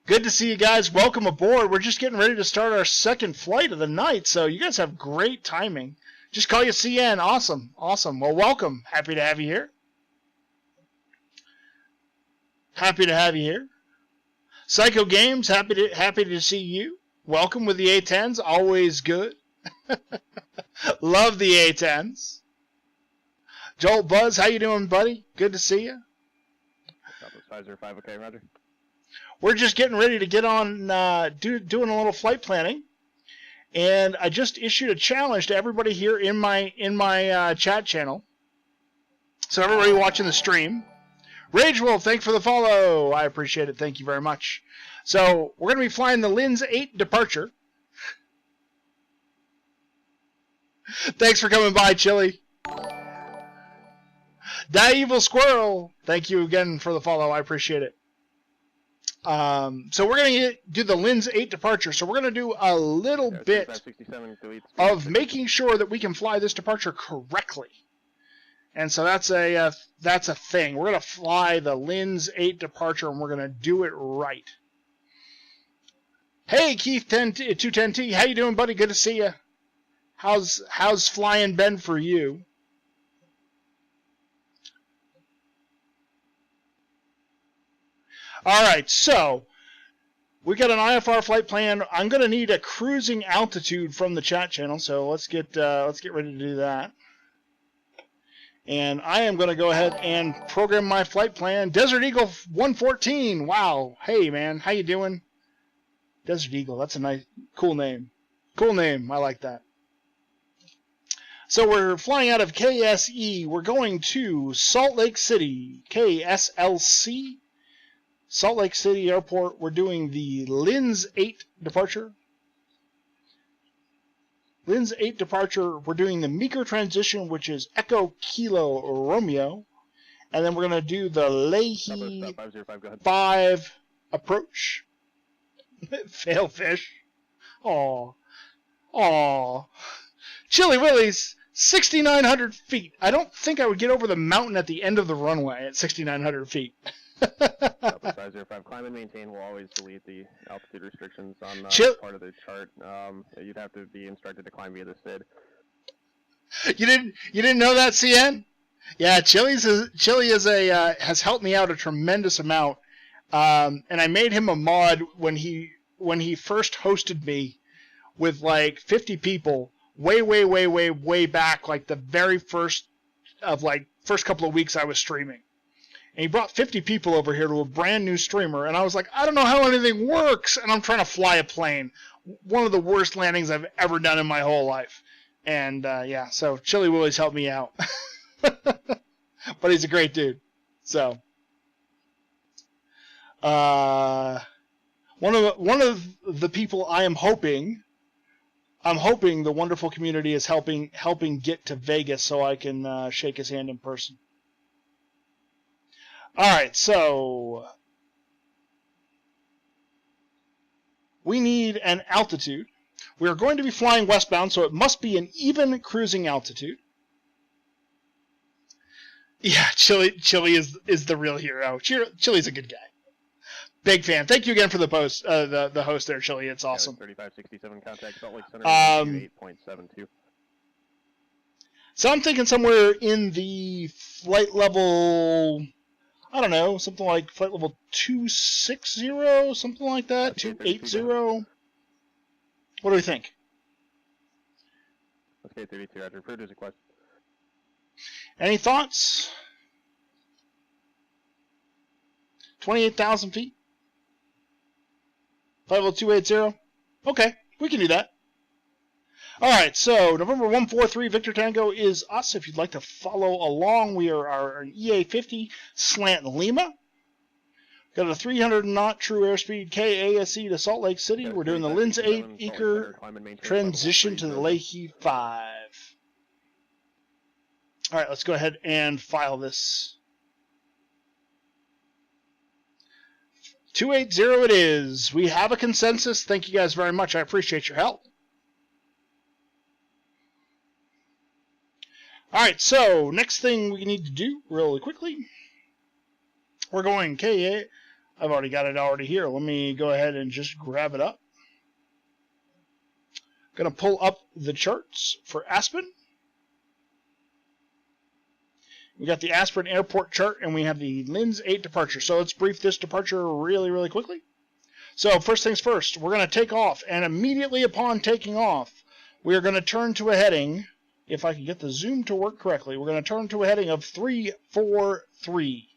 Good to see you guys. Welcome aboard. We're just getting ready to start our second flight of the night, so you guys have great timing. Just call you CN. Awesome. Awesome. Well, welcome. Happy to have you here. Happy to have you here. Psycho Games, happy to see you. Welcome with the A10s. Always good. Love the A10s. Joel Buzz, how you doing, buddy? Good to see you. Southwest 505, okay, Roger. We're just getting ready to get on doing a little flight planning, and I just issued a challenge to everybody here in my chat channel. So everybody watching the stream, Rage Wolf, thanks for the follow. I appreciate it. Thank you very much. So we're going to be flying the Linz 8 departure. Thanks for coming by, Chili. Die Evil Squirrel, thank you again for the follow. I appreciate it. So we're going to do the Linz 8 departure. So we're going to do a little bit of making sure that we can fly this departure correctly. And so that's a thing. We're going to fly the Linz 8 departure, and we're going to do it right. Hey, Keith 210T, how you doing, buddy? Good to see you. How's flying been for you? All right, so we got an IFR flight plan. I'm going to need a cruising altitude from the chat channel, so let's get ready to do that. And I am going to go ahead and program my flight plan. Desert Eagle 114. Wow. Hey, man, how you doing? Desert Eagle. That's a nice, cool name. Cool name. I like that. So we're flying out of KSE. We're going to Salt Lake City, KSLC. Salt Lake City Airport. We're doing the Linz 8 departure. Linz 8 departure. We're doing the Meeker transition, which is Echo Kilo Romeo. And then we're going to do the Leahy 5 approach. Fail fish. Aw. Aw. Chili Willy's 6,900 feet. I don't think I would get over the mountain at the end of the runway at 6,900 feet. 505, climb and maintain will always delete the altitude restrictions on part of the chart. You'd have to be instructed to climb via the SID. You didn't know that, CN? Yeah, Chili has helped me out a tremendous amount. And I made him a mod when he first hosted me with like 50 people way back, like the very first couple of weeks I was streaming. And he brought 50 people over here to a brand new streamer, and I was like, I don't know how anything works, and I'm trying to fly a plane. One of the worst landings I've ever done in my whole life. And yeah, so Chili Willy's helped me out. But he's a great dude. So one of the people I'm hoping the wonderful community is helping get to Vegas so I can shake his hand in person. All right, so we need an altitude. We are going to be flying westbound, so it must be an even cruising altitude. Yeah, Chili is the real hero. Chili's a good guy. Big fan. Thank you again for the post, the host there, Chili. It's awesome. 3567 contact Salt Lake Center 8.72. So I'm thinking somewhere in the flight level, I don't know, something like flight level 260, something like that, 280. What do we think? Okay, 32. Roger. Produce a question. Any thoughts? 28,000 feet. Flight level 280. Okay, we can do that. All right, so November 143 Victor Tango is us. If you'd like to follow along, we are an EA50 slant Lima. Got a 300 knot true airspeed KASE to Salt Lake City. We're doing the Linz 8 Eaker transition to the Leahy 5. All right, let's go ahead and file this. 280 it is. We have a consensus. Thank you guys very much. I appreciate your help. All right, so next thing we need to do really quickly, we're going KA. I've already got it here. Let me go ahead and just grab it up. Going to pull up the charts for Aspen. We got the Aspen Airport chart, and we have the Linz 8 departure. So let's brief this departure really quickly. So first things first, we're going to take off, and immediately upon taking off, we are going to turn to a heading. If I can get the zoom to work correctly, we're going to turn to a heading of 343.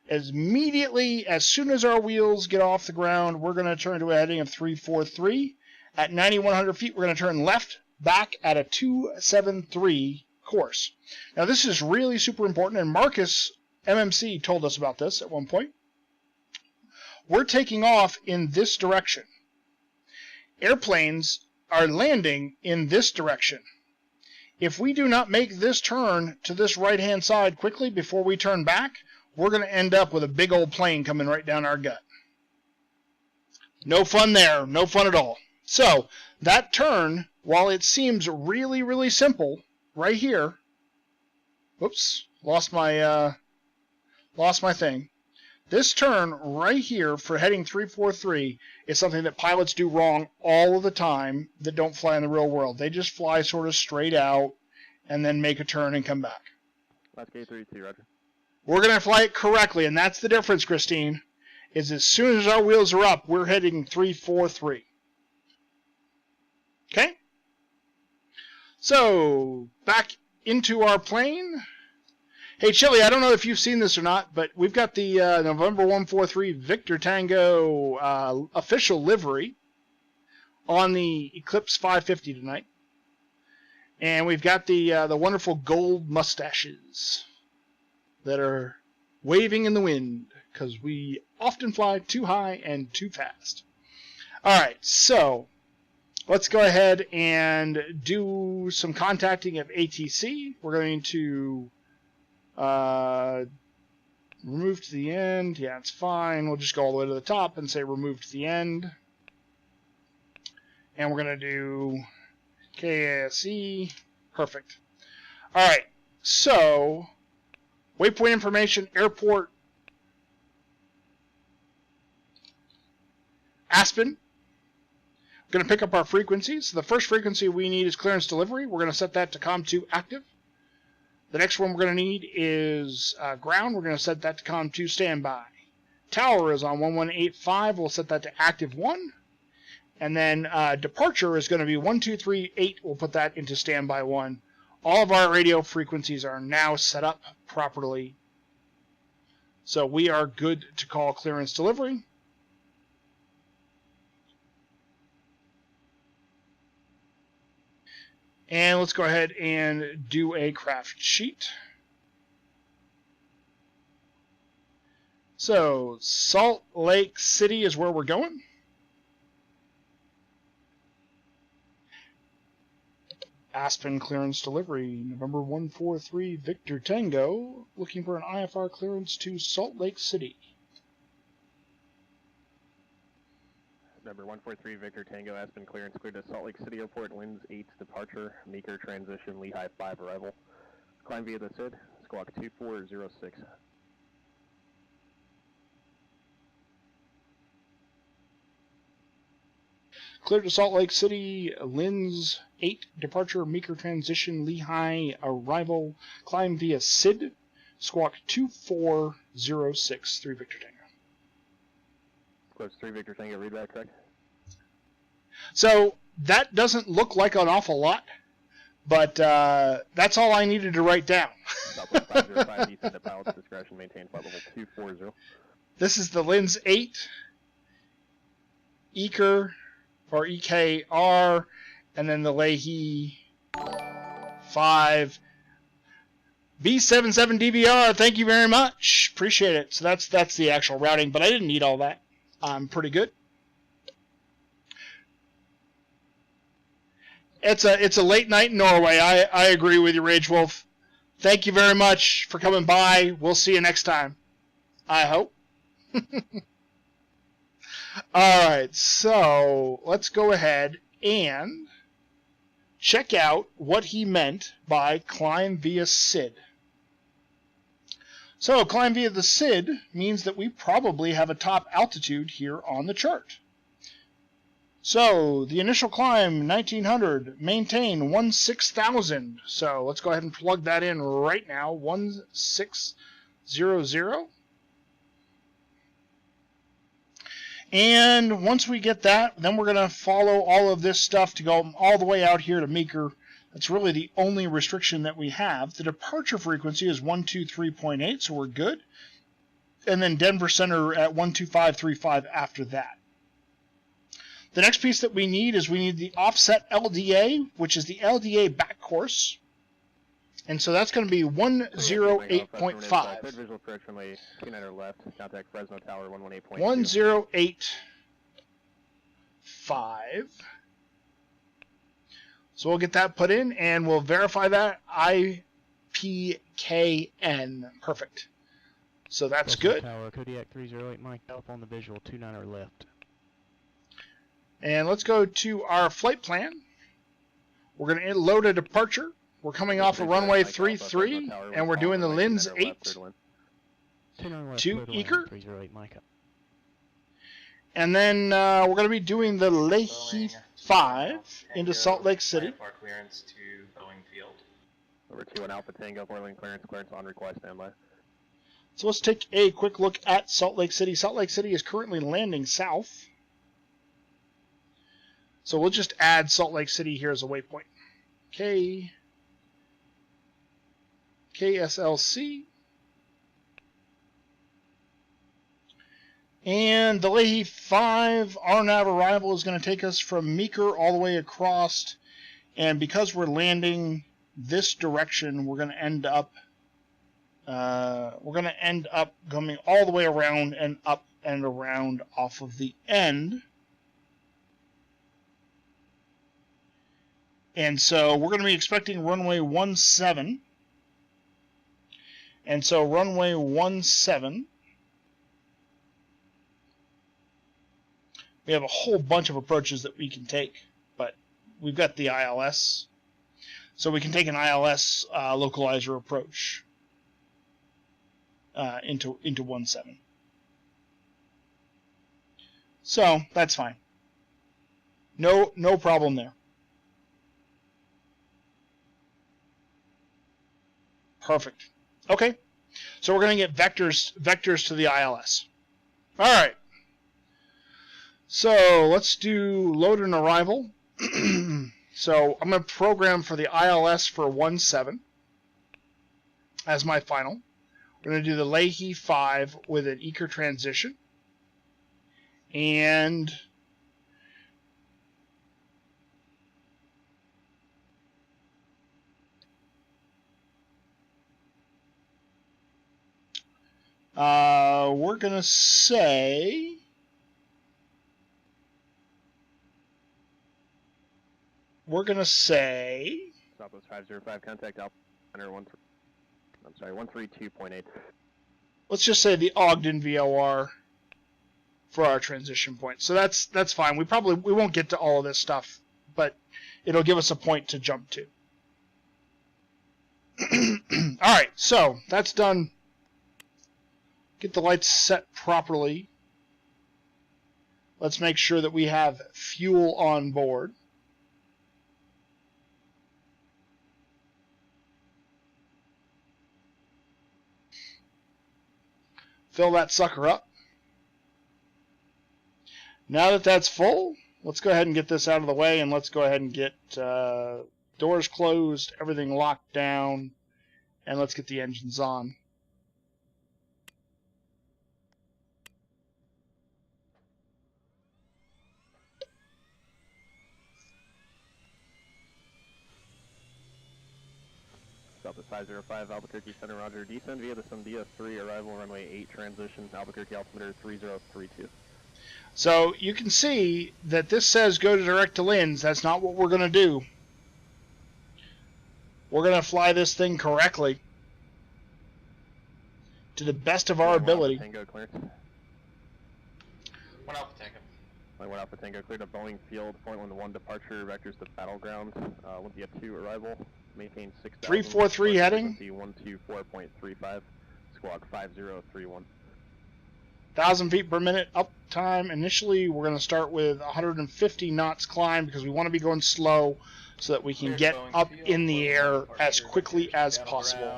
Immediately, as soon as our wheels get off the ground, we're going to turn to a heading of 343. At 9,100 feet, we're going to turn left back at a 273 course. Now this is really super important, and Marcus MMC told us about this at one point. We're taking off in this direction. Airplanes are landing in this direction. If we do not make this turn to this right-hand side quickly before we turn back, we're going to end up with a big old plane coming right down our gut. No fun there. No fun at all. So, that turn, while it seems really, really simple, right here, whoops, lost my thing. This turn right here for heading 343 is something that pilots do wrong all of the time that don't fly in the real world. They just fly sort of straight out and then make a turn and come back. That's K32, roger. We're going to fly it correctly, and that's the difference, Christine, is as soon as our wheels are up, we're heading 343. Okay? So, back into our plane. Hey, Chili, I don't know if you've seen this or not, but we've got the November 143 Victor Tango official livery on the Eclipse 550 tonight. And we've got the wonderful gold mustaches that are waving in the wind because we often fly too high and too fast. All right, so let's go ahead and do some contacting of ATC. We're going to remove to the end. Yeah, it's fine. We'll just go all the way to the top and say remove to the end. And we're going to do KASE. Perfect. All right, so waypoint information, airport, Aspen. We're going to pick up our frequencies. So the first frequency we need is clearance delivery. We're going to set that to COM2 active. The next one we're going to need is ground. We're going to set that to COM2 standby. Tower is on 1185. We'll set that to active 1. And then departure is going to be 1238. We'll put that into standby 1. All of our radio frequencies are now set up properly. So we are good to call clearance delivery. And let's go ahead and do a craft sheet. So, Salt Lake City is where we're going. Aspen clearance delivery, November 143 Victor Tango, looking for an IFR clearance to Salt Lake City. Number 143 Victor Tango, Aspen clearance cleared to Salt Lake City Airport, winds 8 departure, Meeker transition, Lehigh 5 arrival. Climb via the SID, squawk 2406. Cleared to Salt Lake City, Linz 8 departure, Meeker transition, Lehigh arrival. Climb via SID, squawk 2406, 3 Victor Tango. Close 3 Victor Tango, readback correct? So that doesn't look like an awful lot, but that's all I needed to write down. Southwest 505, descend at pilot's discretion, maintain flight level 240. This is the Linz 8, Eker, or EKR, and then the Leahy 5. B77 DBR, thank you very much. Appreciate it. So that's the actual routing, but I didn't need all that. I'm pretty good. It's a late night in Norway. I agree with you, Rage Wolf. Thank you very much for coming by. We'll see you next time. I hope. Alright, so let's go ahead and check out what he meant by climb via SID. So, climb via the SID means that we probably have a top altitude here on the chart. So, the initial climb, 1900, maintain 16,000. So, let's go ahead and plug that in right now, 1600. And once we get that, then we're going to follow all of this stuff to go all the way out here to Meeker. That's really the only restriction that we have. The departure frequency is 123.8, so we're good. And then Denver Center at 12535 after that. The next piece that we need is we need the offset LDA, which is the LDA back course. And so that's going to be 108.5. Third visual approach runway 29 left. Contact Fresno Tower 118.2. 108.5. So we'll get that put in, and we'll verify that. IPKN. Perfect. So that's good. Tower, Kodiak 308, Mike, up on the visual, 29 left. And let's go to our flight plan. We're going to load a departure. We're coming off of runway 33, and we're doing the Lins 8 to Eaker. 308, Mike, up. And then we're going to be doing the Leahy 5 into Salt Lake City. Clearance to Boeing Field. Over 2 on Alpha Tango, Boeing clearance on request, standby. So let's take a quick look at Salt Lake City. Salt Lake City is currently landing south. So we'll just add Salt Lake City here as a waypoint. KSLC. And the Leahy 5 RNAV arrival is going to take us from Meeker all the way across. And because we're landing this direction, we're going to end up coming all the way around and up and around off of the end. And so we're going to be expecting runway 17. And so runway 17, we have a whole bunch of approaches that we can take, but we've got the ILS. So we can take an ILS localizer approach into 17. So that's fine. No problem there. Perfect. Okay. So we're going to get vectors to the ILS. All right. So let's do load and arrival. So I'm going to program for the ILS for 17 as my final. We're going to do the Leahy 5 with an Eaker transition. And we're going to say Southwest 505, contact Alpha 132.8. Let's just say the Ogden VOR for our transition point. So that's fine. We won't get to all of this stuff, but it'll give us a point to jump to. All right, so that's done. Get the lights set properly. Let's make sure that we have fuel on board. Fill that sucker up. Now that that's full, let's go ahead and get this out of the way, and let's go ahead and get doors closed, everything locked down, and let's get the engines on. Southwest 505, Albuquerque Center, roger. Descend via the Sandia 3, arrival runway 8, transition, Albuquerque altimeter 3032. So you can see that this says go to direct to Lins. That's not what we're going to do. We're going to fly this thing correctly to the best of our ability. Tango clearance. 1 Alpha Tango. 1 Alpha Tango cleared up Boeing Field, point 1 departure, vectors to battleground. Olympia 2 arrival, maintain 6,000. 343 heading. 124.35, squawk 5031. 1,000 feet per minute uptime. Initially, we're going to start with 150 knots climb because we want to be going slow so that we can get up in the air as quickly as possible.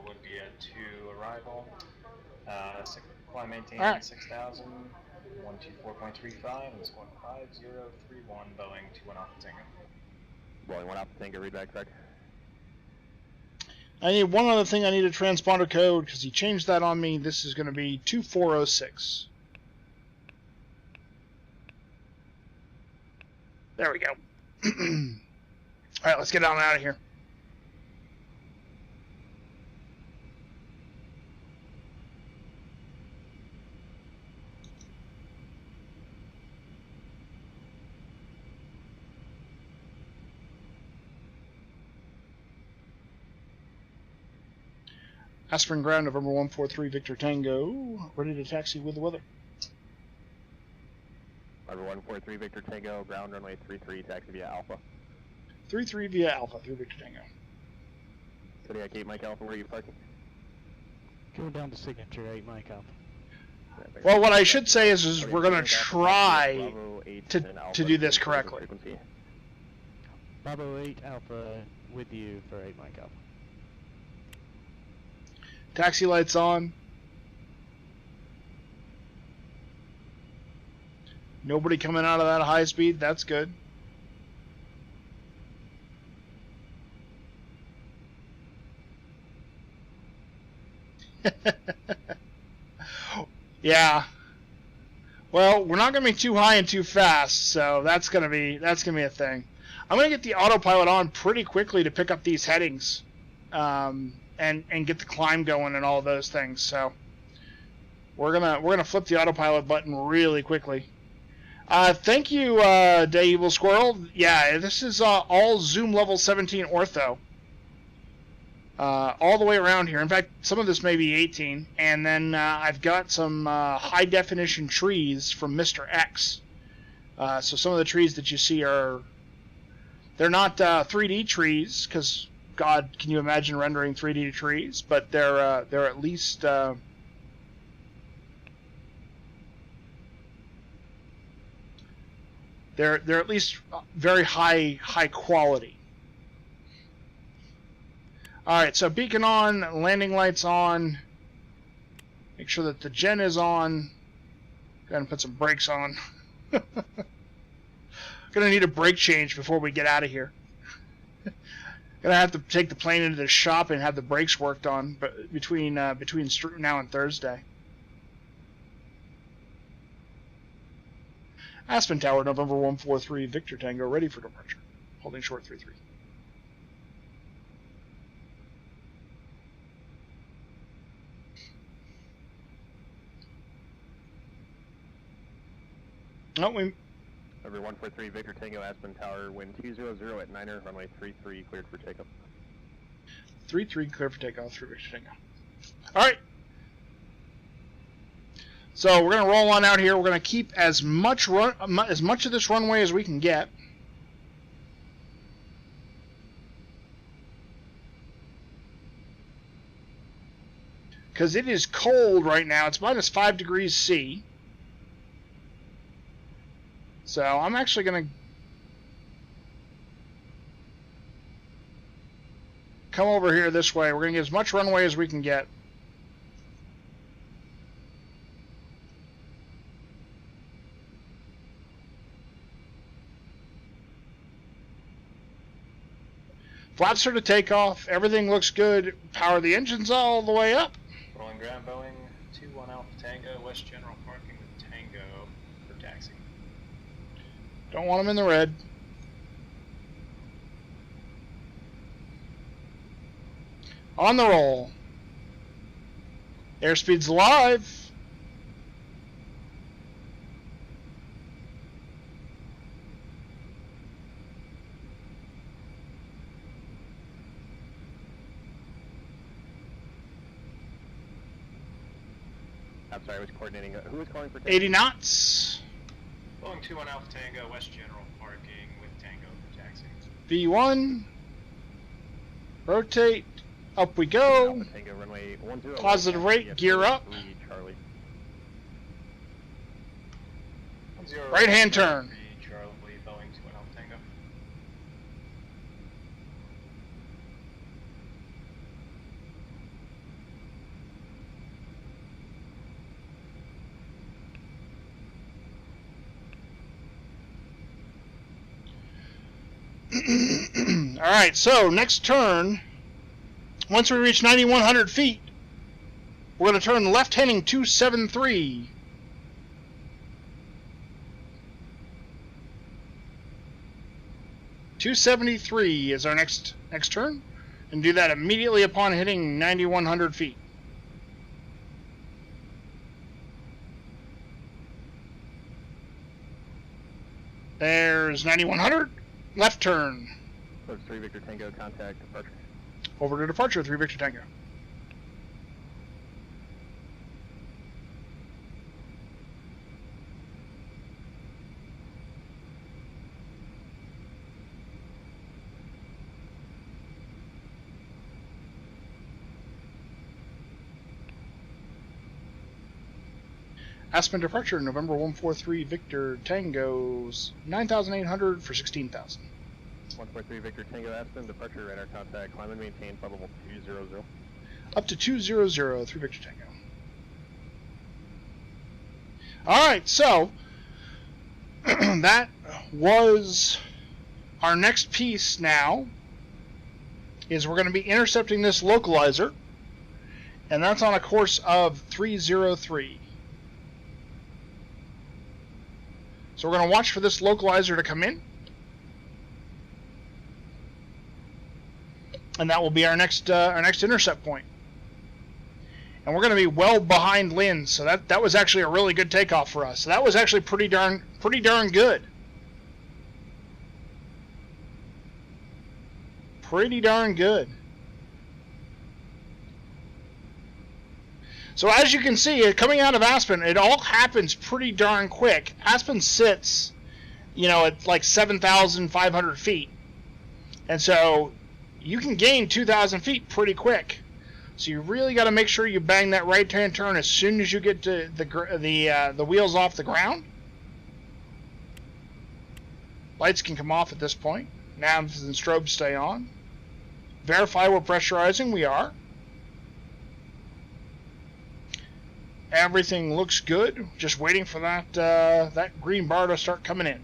Would be a 2 arrival. Climb maintain 6,000. 124.35 and squawk 5031, Boeing 21 Alpha Tango. Boeing 1 Alpha Tango, read back track. I need one other thing. I need a transponder code because he changed that on me. This is going to be 2406. There we go. All right, let's get on out of here. Aspirin ground, November 143 Victor Tango, ready to taxi with the weather. November 143 Victor Tango, ground runway 33, taxi via Alpha. 33 via Alpha, 3 Victor Tango. City at 8 Mike Alpha, where are you parking? Going down to signature 8 Mike Alpha. Well, what I should say is we're going to try to do this correctly. Bravo 8 Alpha with you for 8 Mike Alpha. Taxi lights on. Nobody coming out of that high speed. That's good. Yeah. Well, we're not going to be too high and too fast, so that's going to be a thing. I'm going to get the autopilot on pretty quickly to pick up these headings, and get the climb going and all those things. So we're gonna flip the autopilot button really quickly. Thank you, Day Evil Squirrel. Yeah, this is all Zoom level 17 ortho. All the way around here. In fact, some of this may be 18. And then I've got some high definition trees from Mr. X. So some of the trees that you see they're not 3D trees, because God, can you imagine rendering 3D trees? But they're at least they're at least very high quality. Alright, so beacon on, landing lights on. Make sure that the gen is on. Go ahead and put some brakes on. Gonna need a brake change before we get out of here. Gonna have to take the plane into the shop and have the brakes worked on between now and Thursday. Aspen Tower, November 143, Victor Tango, ready for departure. Holding short 33. Oh, we... Number 143 Victor Tango, Aspen Tower, wind 200 at 9er, runway 33, cleared for takeoff. 33, cleared for takeoff, 3 Victor Tango. Alright. So we're going to roll on out here. We're going to keep as much of this runway as we can get. Because it is cold right now. It's minus 5 degrees C. So I'm actually going to come over here this way. We're going to get as much runway as we can get. Flaps are to take off. Everything looks good. Power the engines all the way up. Rolling ground, Boeing 21 Alpha Tango, West General parking with Tango for taxi. Don't want them in the red. On the roll. Airspeed's live. I'm sorry, I was coordinating. Who was calling for 80 knots. Boeing 21 Alpha Tango, West General parking with Tango for taxi. V1. Rotate. Up we go. Alpha Tango, runway 10 Positive rate. Gear up. Charlie. Right hand turn. Charlie, Boeing 21 Alpha Tango. Alright, so next turn, once we reach 9,100 feet, we're going to turn left heading 273. .273 is our next turn, and do that immediately upon hitting 9,100 feet. There's 9,100. Left turn. Close 3 Victor Tango, contact departure. Over to departure, 3 Victor Tango. Aspen departure, November 143 Victor Tango's 9,800 for 16,000. 143 Victor Tango Aspen, departure radar contact, climb and maintain flight level 200. Up to 200 through Victor Tango. Alright, so that was our next piece now, is we're going to be intercepting this localizer, and that's on a course of 303. So we're going to watch for this localizer to come in, and that will be our next intercept point. And we're going to be well behind Lynn, so that was actually a really good takeoff for us. So that was actually pretty darn good. Pretty darn good. So as you can see, coming out of Aspen, it all happens pretty darn quick. Aspen sits, at like 7,500 feet. And so you can gain 2,000 feet pretty quick. So you really got to make sure you bang that right-hand turn as soon as you get to the wheels off the ground. Lights can come off at this point. Navs and strobes stay on. Verify we're pressurizing. We are. Everything looks good. Just waiting for that green bar to start coming in.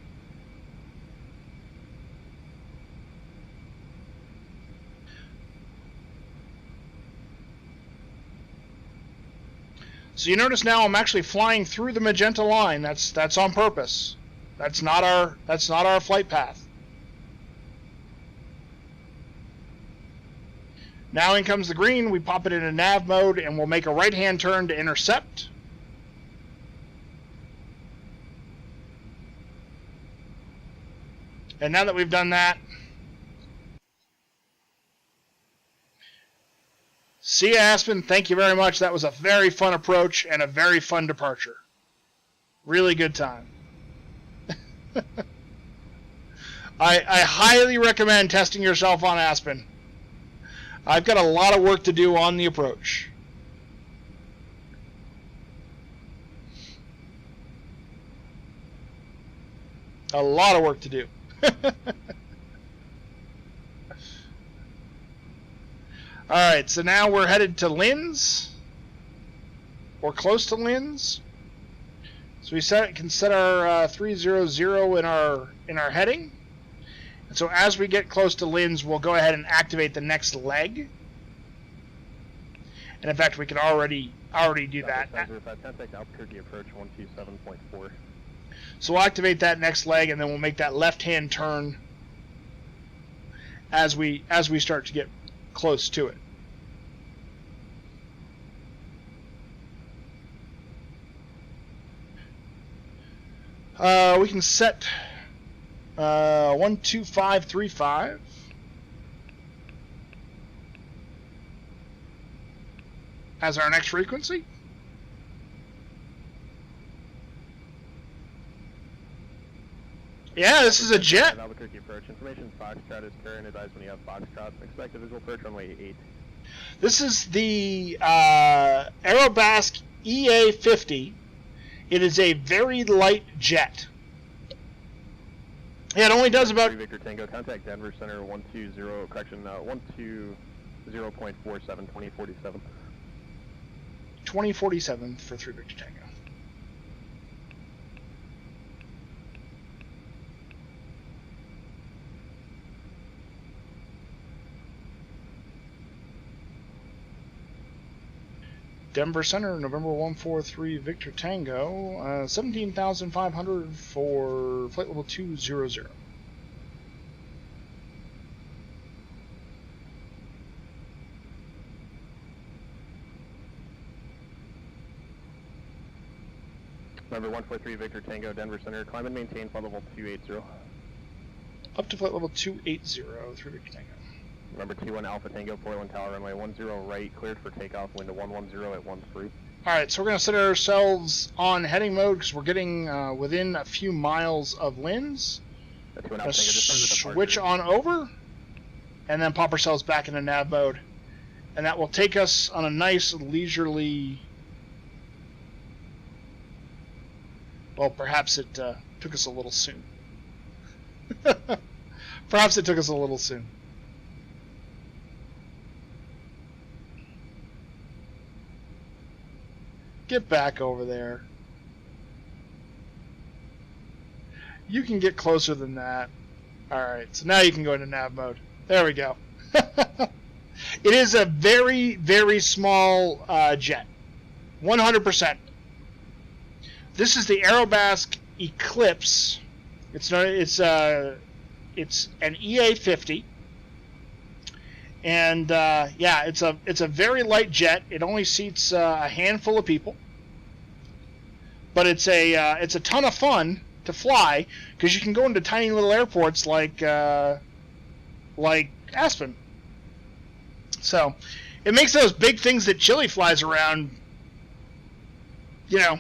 So you notice now I'm actually flying through the magenta line. That's on purpose. That's not our flight path. Now in comes the green. We pop it into nav mode and we'll make a right-hand turn to intercept. And now that we've done that, see ya, Aspen. Thank you very much. That was a very fun approach and a very fun departure. Really good time. I highly recommend testing yourself on Aspen. I've got a lot of work to do on the approach. A lot of work to do. Alright, so now we're headed to Linz, or close to Linz. So we can set our 300 in our heading. And so as we get close to Linz, we'll go ahead and activate the next leg. And in fact, we can already do that. Albuquerque approach 127.4. So we'll activate that next leg, and then we'll make that left-hand turn as we start to get close to it. We can set 12535 as our next frequency. Yeah, this is a jet. Albuquerque approach. Information Foxtrot is current. Advise when you have Foxtrot. Expect a visual approach runway 8. This is the Aerobask EA50. It is a very light jet. Yeah, it only does about... Victor Tango, contact Denver Center 120, correction, 120.47, 2047. 2047 for 3 Victor Tango. Denver Center, November 143 Victor Tango, 17,500 for flight level 200. Number 143 Victor Tango, Denver Center, climb and maintain flight level 280. Up to flight level 280 through Victor Tango. Number 21 Alpha Tango, Portland Tower, runway 10 right, cleared for takeoff, wind to 110 at 13. Alright, so we're going to set ourselves on heading mode because we're getting within a few miles of Linz. Switch on over, and then pop ourselves back into nav mode. And that will take us on a nice leisurely Well, perhaps it took us a little soon. Perhaps it took us a little soon. Get back over there. You can get closer than that. Alright, so now you can go into nav mode. There we go. It is a very, very small jet. 100%. This is the Aerobask Eclipse. It's an EA50. And yeah, it's a very light jet. It only seats a handful of people. But it's a ton of fun to fly because you can go into tiny little airports like Aspen. So it makes those big things that Chili flies around, you know,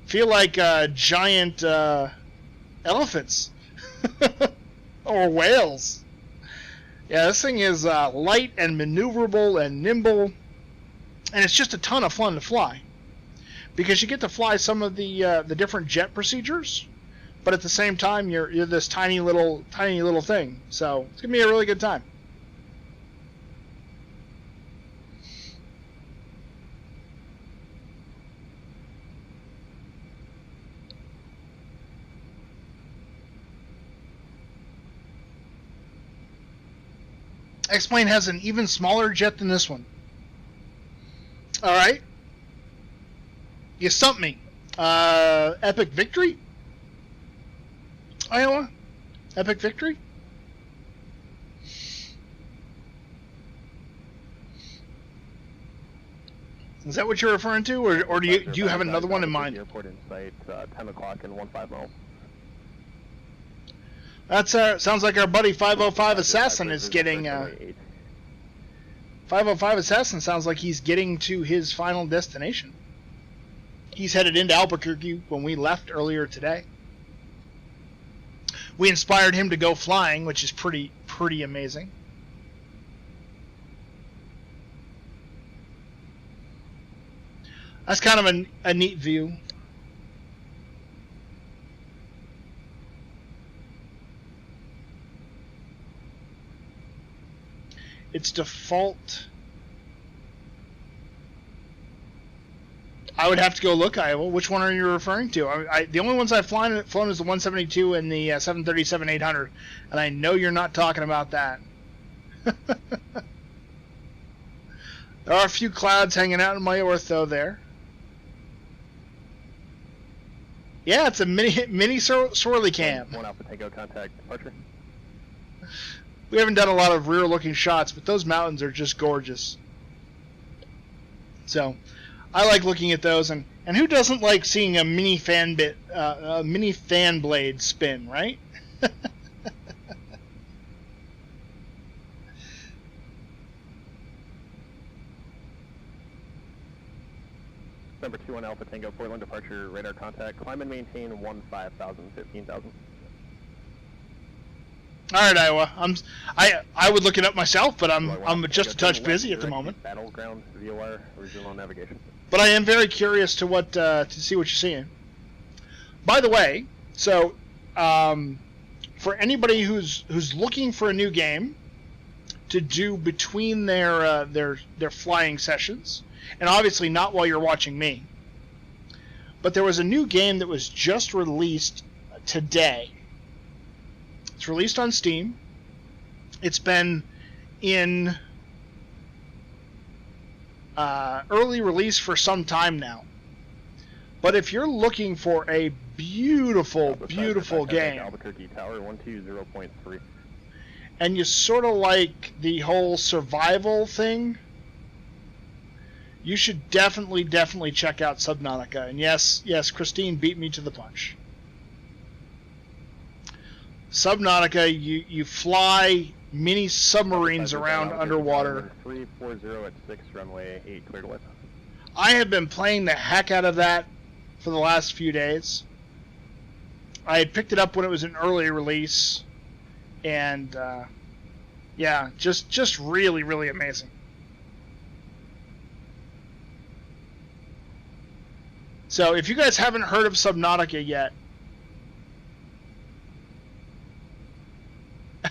feel like giant elephants or whales. Yeah, this thing is light and maneuverable and nimble, and it's just a ton of fun to fly because you get to fly some of the different jet procedures, but at the same time you're this tiny little thing. So it's gonna be a really good time. X-Plane has an even smaller jet than this one. Alright. You stumped me. Epic Victory? Iowa? Epic Victory? Is that what you're referring to, or do you have another one in mind? Airport in sight, 10 o'clock and 15 miles. That's sounds like our buddy 505 Assassin is getting. 505 Assassin sounds like he's getting to his final destination. He's headed into Albuquerque when we left earlier today. We inspired him to go flying, which is pretty amazing. That's kind of a neat view. Its default. I would have to go look, Iowa. Which one are you referring to? The only ones I've flown is the 172 and the 737-800, and I know you're not talking about that. There are a few clouds hanging out in my ortho there. Yeah, it's a mini swirly cam. One Alpha Tango, contact departure. We haven't done a lot of rear-looking shots, but those mountains are just gorgeous. So, I like looking at those, and who doesn't like seeing a mini fan blade spin, right? Number 21 Alpha Tango, Portland departure, radar contact, climb and maintain 15,000, 15,000. All right, Iowa. I would look it up myself, but I'm just a touch busy at the moment. Battleground VOR regional navigation. But I am very curious to see what you're seeing. By the way, so for anybody who's looking for a new game to do between their flying sessions, and obviously not while you're watching me, but there was a new game that was just released today. It's released on Steam. It's been in early release for some time now. But if you're looking for a beautiful game, Albuquerque Tower 120.3, and you sort of like the whole survival thing, you should definitely check out Subnautica. And yes, Christine beat me to the punch. Subnautica, you fly mini submarines around underwater. 340 at 6, runway 8, clear to lift. I have been playing the heck out of that for the last few days. I had picked it up when it was an early release, and yeah, just really amazing. So if you guys haven't heard of Subnautica yet,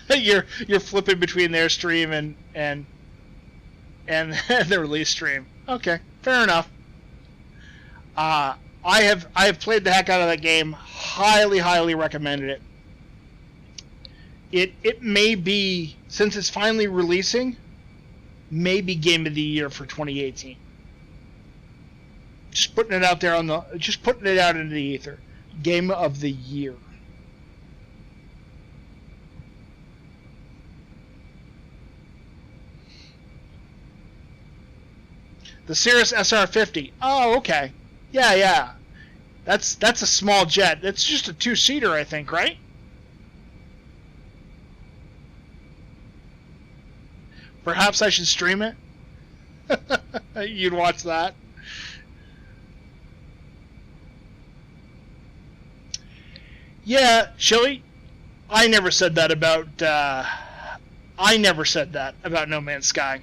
you're flipping between their stream and the release stream. Okay, fair enough. I have played the heck out of that game. Highly recommended it. It may be, since it's finally releasing, maybe game of the year for 2018. Just putting it out there just putting it out into the ether. Game of the year. The Cirrus SR-50. Oh, okay. Yeah. That's a small jet. That's just a 2-seater, I think, right? Perhaps I should stream it. You'd watch that. Yeah, Chili. I never said that about No Man's Sky.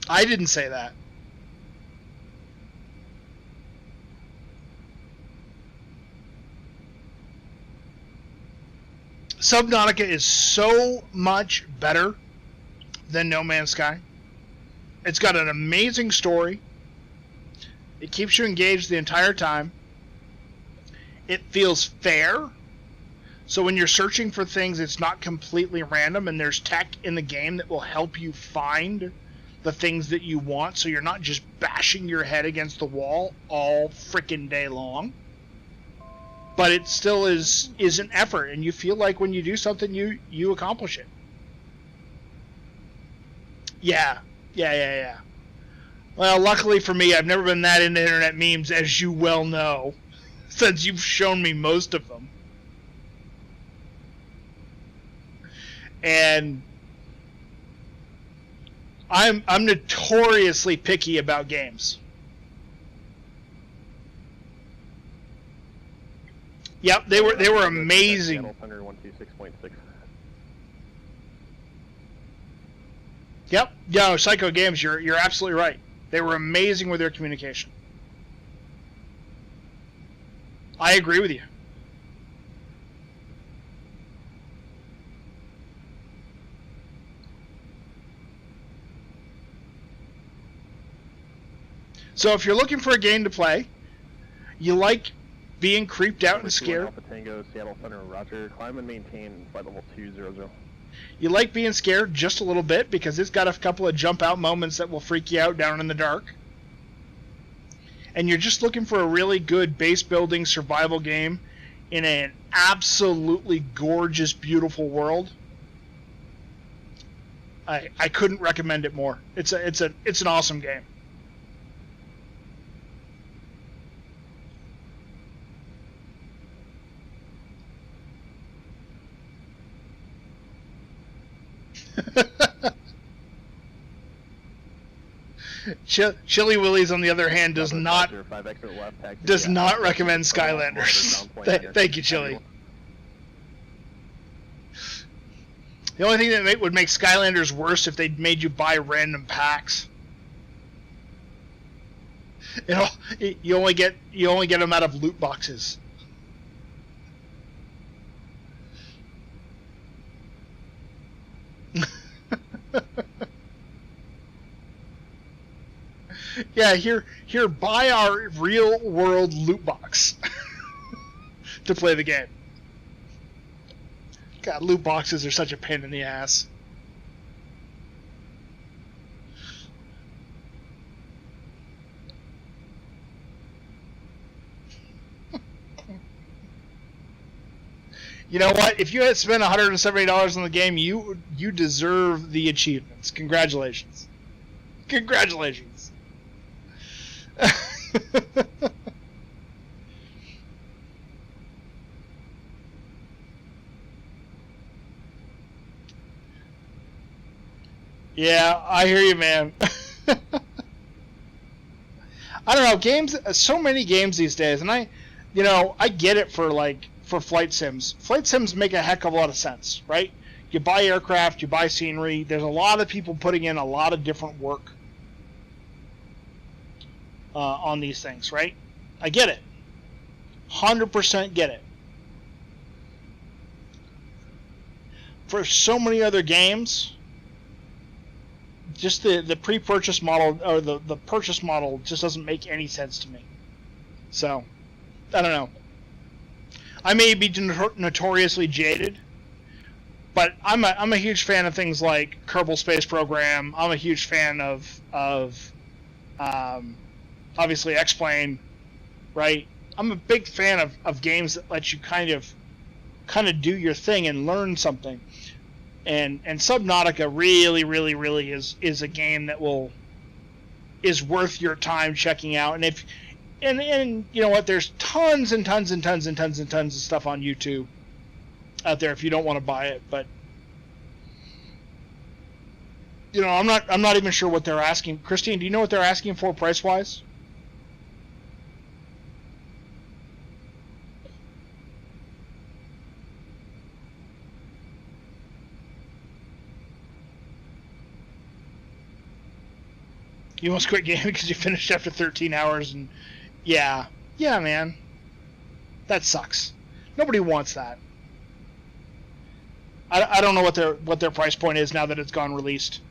I didn't say that. Subnautica is so much better than No Man's Sky. It's got an amazing story. It keeps you engaged the entire time. It feels fair. So when you're searching for things, it's not completely random, and there's tech in the game that will help you find the things that you want, so you're not just bashing your head against the wall all frickin' day long. But it still is an effort, and you feel like when you do something, you accomplish it. Yeah. Well, luckily for me, I've never been that into internet memes, as you well know, since you've shown me most of them. And I'm notoriously picky about games. Yep, they were amazing. Thunder 126.6. Yep, no, Psycho Games, you're absolutely right. They were amazing with their communication. I agree with you. So if you're looking for a game to play, you like being creeped out and scared. Alpha Tango, Seattle Thunder, Roger. Climb and maintain flight level 200. You like being scared just a little bit because it's got a couple of jump out moments that will freak you out down in the dark. And you're just looking for a really good base building survival game in an absolutely gorgeous, beautiful world. I couldn't recommend it more. It's an awesome game. Chili Willy's, on the other hand, does not recommend Skylanders. Thank you, Chili. The only thing that would make Skylanders worse if they made you buy random packs. You only get them out of loot boxes. Yeah, here, buy our real world loot box to play the game. God, loot boxes are such a pain in the ass. You know what? If you had spent $170 on the game, you deserve the achievements. Congratulations. Congratulations. Yeah, I hear you, man. I don't know, games, so many games these days, and I get it for flight sims. Flight sims make a heck of a lot of sense, right? You buy aircraft, you buy scenery, there's a lot of people putting in a lot of different work. on these things, right? I get it. 100% get it. For so many other games, just the pre-purchase model or the purchase model just doesn't make any sense to me. So, I don't know. I may be notoriously jaded, but I'm a huge fan of things like Kerbal Space Program. I'm a huge fan of obviously X-Plane, right? I'm a big fan of games that let you kind of do your thing and learn something. And Subnautica really is a game that is worth your time checking out. And you know what? There's tons and tons and tons and tons and tons of stuff on YouTube out there if you don't want to buy it. But you know, I'm not even sure what they're asking. Christine, do you know what they're asking for price wise? You almost quit gaming because you finished after 13 hours, and yeah, man, that sucks. Nobody wants that. I don't know what their price point is now that it's gone released.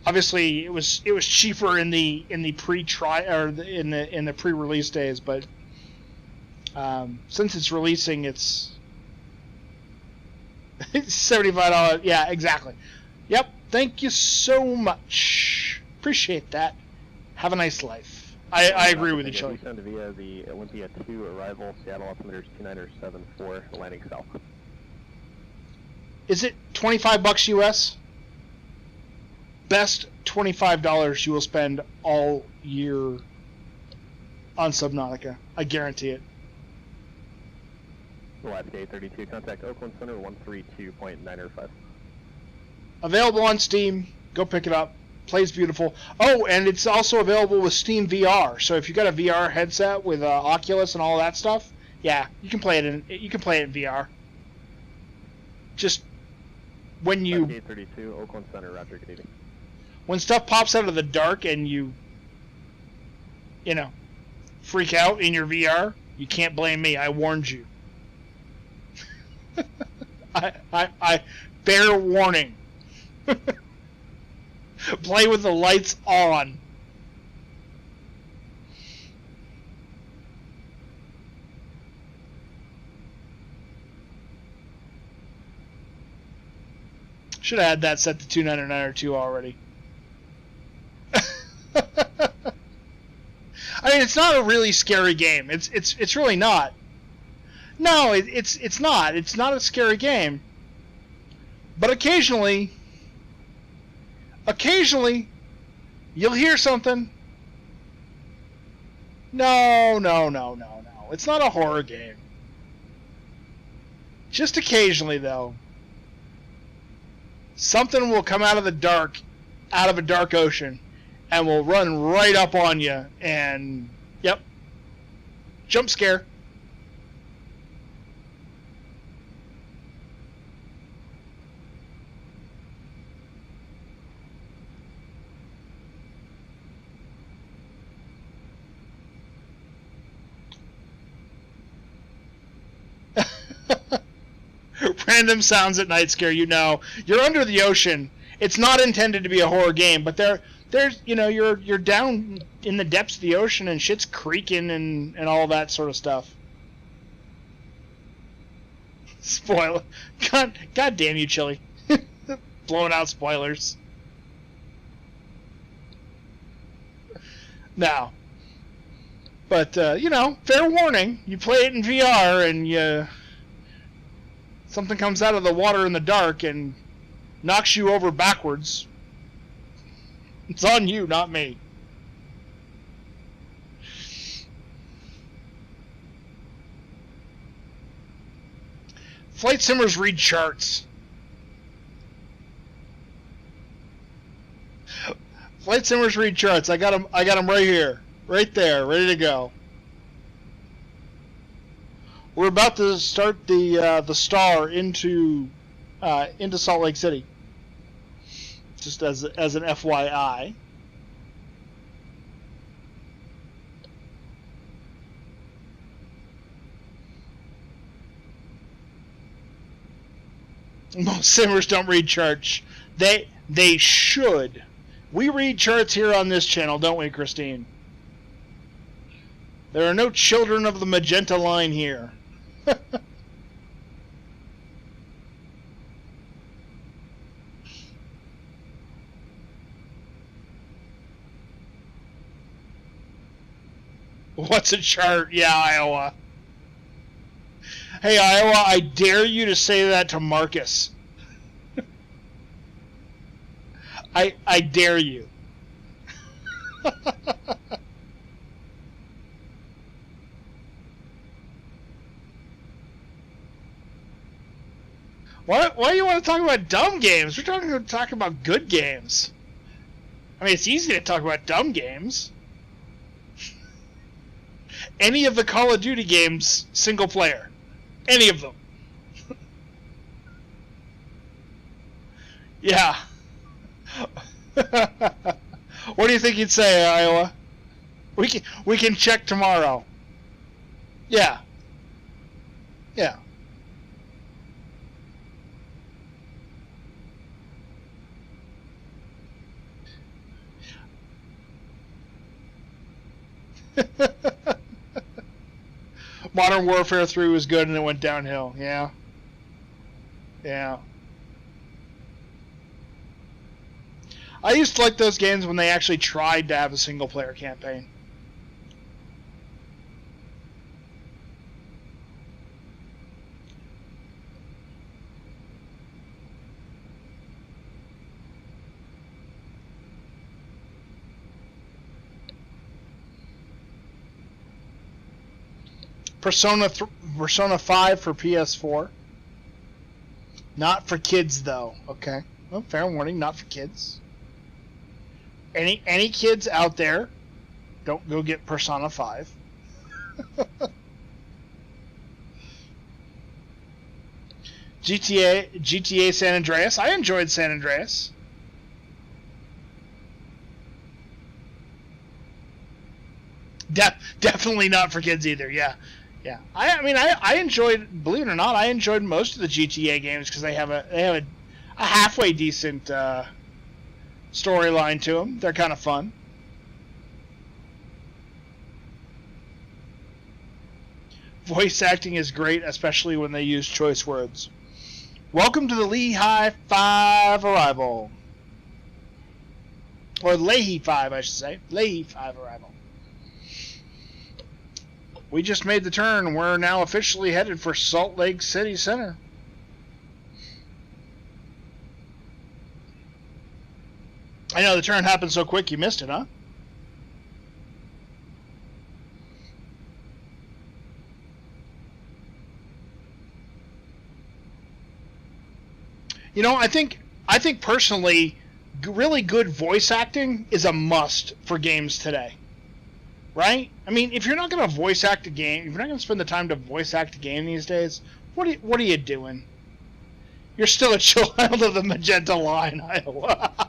Obviously, it was cheaper in the in the pre-release days, but since it's releasing, it's $75. Yeah, exactly. Yep. Thank you so much. Appreciate that. Have a nice life. I agree with you, Chili. Send via the Olympia 2 arrival, Seattle altimeters 2974, landing south. Is it $25 US? Best $25 you will spend all year on Subnautica. I guarantee it. Alaska 32, contact Oakland Center 132.905. Available on Steam. Go pick it up. Plays beautiful. Oh, and it's also available with Steam VR. So if you got a VR headset with Oculus and all that stuff, yeah, you can play it in VR. Just when you 32 Oakland Center, Roger, good evening. When stuff pops out of the dark and you know, freak out in your VR, you can't blame me. I warned you. I bear warning. Play with the lights on. Should have had that set to 299 or 2 already. I mean, it's not a really scary game. It's really not. No, it's not. It's not a scary game. But occasionally, you'll hear something. No. It's not a horror game. Just occasionally, though, something will come out of a dark ocean, and will run right up on you, and yep, jump scare. Random sounds at night scare you. Know you're under the ocean. It's not intended to be a horror game, but there's you're down in the depths of the ocean and shit's creaking and all that sort of stuff. Spoiler. God damn you, Chili. Blowing out spoilers. Now, but fair warning. You play it in VR and something comes out of the water in the dark and knocks you over backwards. It's on you, not me. Flight simmers read charts. Flight simmers read charts. I got them right here, right there, ready to go. We're about to start the star into Salt Lake City. Just as an FYI. Most simmers don't read charts. They should. We read charts here on this channel, don't we, Christine? There are no children of the magenta line here. What's a chart? Yeah, Iowa. Hey, Iowa, I dare you to say that to Marcus. I dare you. Why do you want to talk about dumb games? We're talking about good games. I mean, it's easy to talk about dumb games. Any of the Call of Duty games, single player. Any of them. Yeah. What do you think you'd say, Iowa? We can check tomorrow. Yeah. Yeah. Modern Warfare 3 was good and it went downhill. Yeah. Yeah. I used to like those games when they actually tried to have a single player campaign. Persona 5 for PS4. Not for kids, though. Okay. Well, fair warning, not for kids. Any kids out there, don't go get Persona 5. GTA San Andreas. I enjoyed San Andreas. Definitely not for kids either. Yeah. Yeah, I mean, I enjoyed, believe it or not, I enjoyed most of the GTA games because they have a halfway decent storyline to them. They're kind of fun. Voice acting is great, especially when they use choice words. Welcome to the Lehigh 5 arrival. Or Leahy 5, I should say. Leahy 5 arrival. We just made the turn. We're now officially headed for Salt Lake City Center. I know the turn happened so quick you missed it, huh? You know, I think personally, really good voice acting is a must for games today. Right? I mean, if you're not going to voice act a game, if you're not going to spend the time to voice act a game these days, what are you doing? You're still a child of the magenta line, Iowa.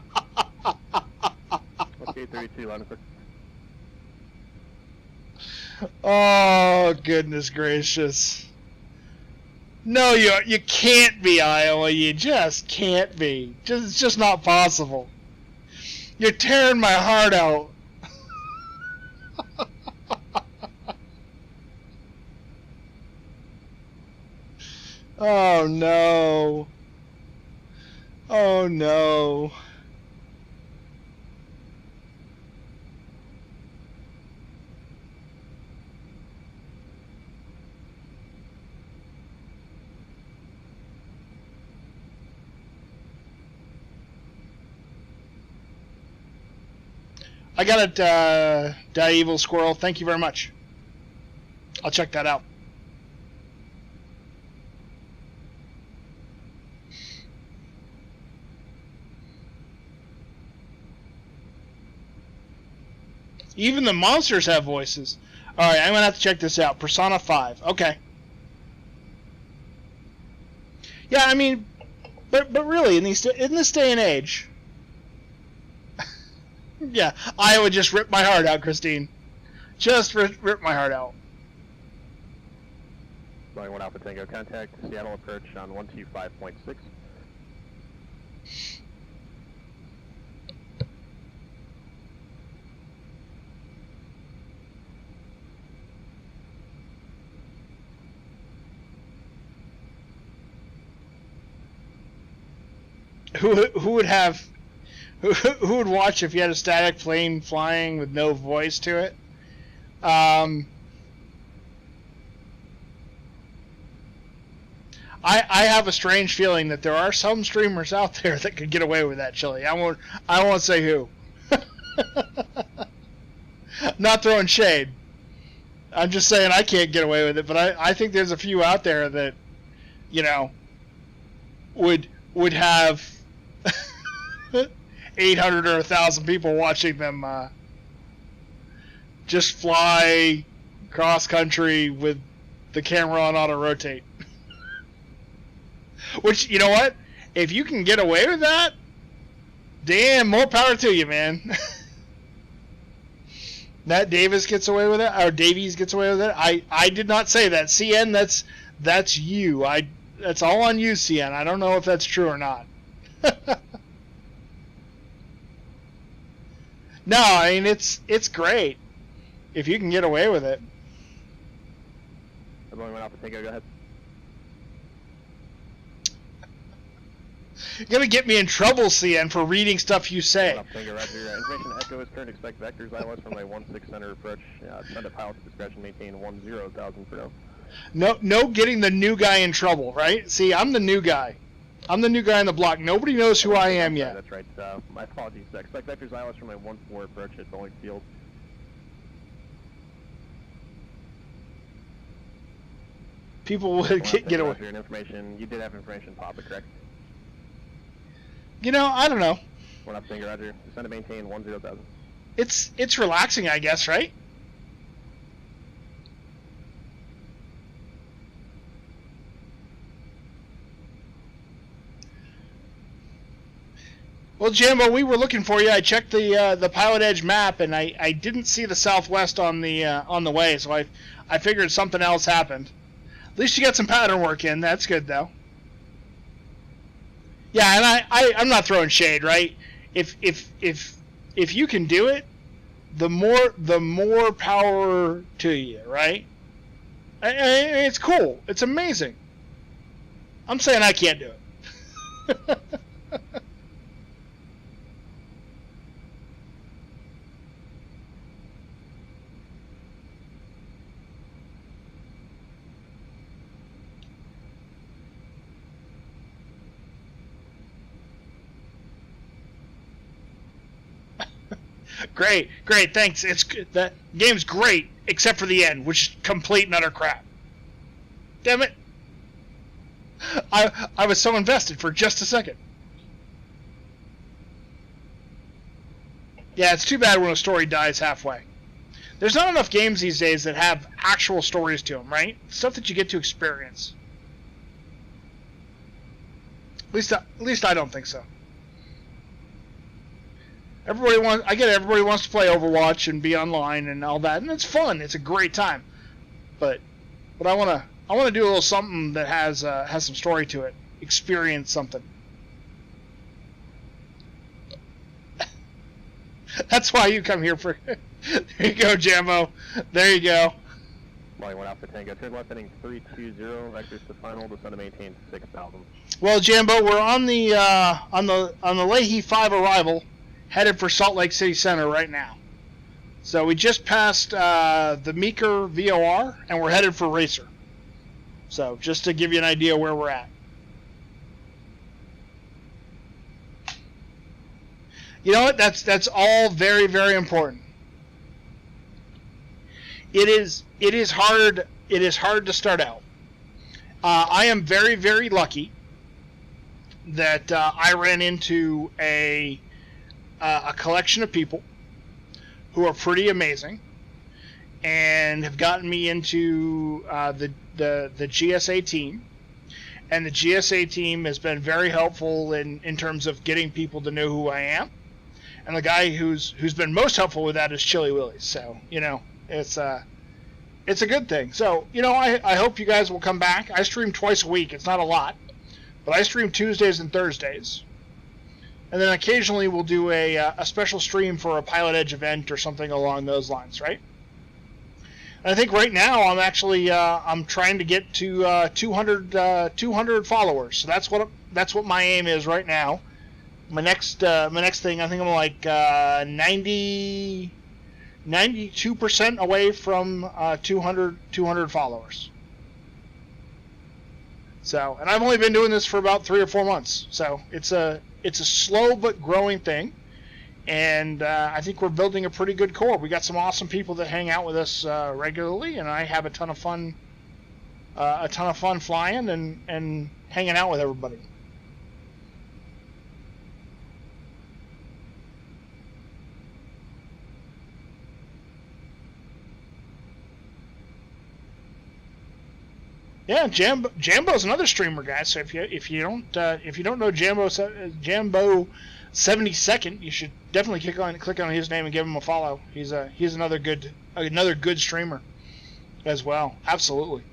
Okay, 32, line of Oh, goodness gracious. No, you can't be, Iowa. You just can't be. It's just not possible. You're tearing my heart out. Oh no. Oh no. I got it, Die-Evil Squirrel. Thank you very much. I'll check that out. Even the monsters have voices. Alright, I'm going to have to check this out. Persona 5. Okay. Yeah, I mean, but really, in this day and age... Yeah, Iowa just ripped my heart out, Christine. Just ripped my heart out. Flying 1 Alpha Tango, contact Seattle approach on 125.6. who would have who would watch if you had a static plane flying with no voice to it? I have a strange feeling that there are some streamers out there that could get away with that, Chili. I won't say who. Not throwing shade. I'm just saying I can't get away with it, but I think there's a few out there that, you know, would have 800 or 1,000 people watching them just fly cross country with the camera on auto rotate. Which, you know what? If you can get away with that, damn, more power to you, man. That Davis gets away with it, or Davies gets away with it. I did not say that. CN, that's you. That's all on you, CN. I don't know if that's true or not. No, I mean it's great if you can get away with it. Everyone went off the Tango. Go ahead. You're gonna get me in trouble, CN, for reading stuff you say. Tango, Roger. Information Echo is current. Expect vectors ILS from a 16 center approach. Send a pilot's discretion. Maintain 10,000 for now. No getting the new guy in trouble, right? See, I'm the new guy. I'm the new guy on the block. Nobody knows who I am yet. That's right. My apologies. Expect vectors ILS from a 1-4 approach at Bowling Field. People would get away. Information. You did have information pop, correct? You know, I don't know. One up, Tango, Roger. Descend to maintain 10,000. It's relaxing, I guess, right? Well, Jambo, we were looking for you. I checked the Pilot Edge map, and I didn't see the Southwest on the way, so I figured something else happened. At least you got some pattern work in. That's good, though. Yeah, and I'm not throwing shade, right? If you can do it, the more power to you, right? It's cool. It's amazing. I'm saying I can't do it. Great, thanks. The game's great, except for the end, which is complete and utter crap. Damn it! I was so invested for just a second. Yeah, it's too bad when a story dies halfway. There's not enough games these days that have actual stories to them, right? Stuff that you get to experience. At least I don't think so. Everybody wants to play Overwatch and be online and all that, and it's fun. It's a great time. But I want to do a little something that has some story to it. Experience something. That's why you come here for. There you go, Jambo. There you go. Molly went out for Tango. Turn left heading 320. Vectors to final. Descend to maintain 6,000. Well, Jambo, we're on the Leahy 5 arrival. Headed for Salt Lake City Center right now. So we just passed the Meeker VOR, and we're headed for Racer. So just to give you an idea where we're at. You know what? That's all very, very important. It is hard to start out. I am very, very lucky that I ran into a collection of people who are pretty amazing and have gotten me into the GSA team. And the GSA team has been very helpful in terms of getting people to know who I am. And the guy who's been most helpful with that is Chili Willies. So, you know, it's a good thing. So, you know, I hope you guys will come back. I stream twice a week. It's not a lot. But I stream Tuesdays and Thursdays. And then occasionally we'll do a special stream for a Pilot Edge event or something along those lines, right? And I think right now I'm actually I'm trying to get to 200 followers. So that's what my aim is right now, my next thing, I think I'm like 92% away from 200 followers. So, and I've only been doing this for about 3 or 4 months. So it's a slow but growing thing, and I think we're building a pretty good core. We got some awesome people that hang out with us regularly, and I have a ton of fun flying and hanging out with everybody. Yeah, Jambo's another streamer, guys. So if you don't know Jambo 72nd, you should definitely click on his name and give him a follow. He's another good streamer as well. Absolutely.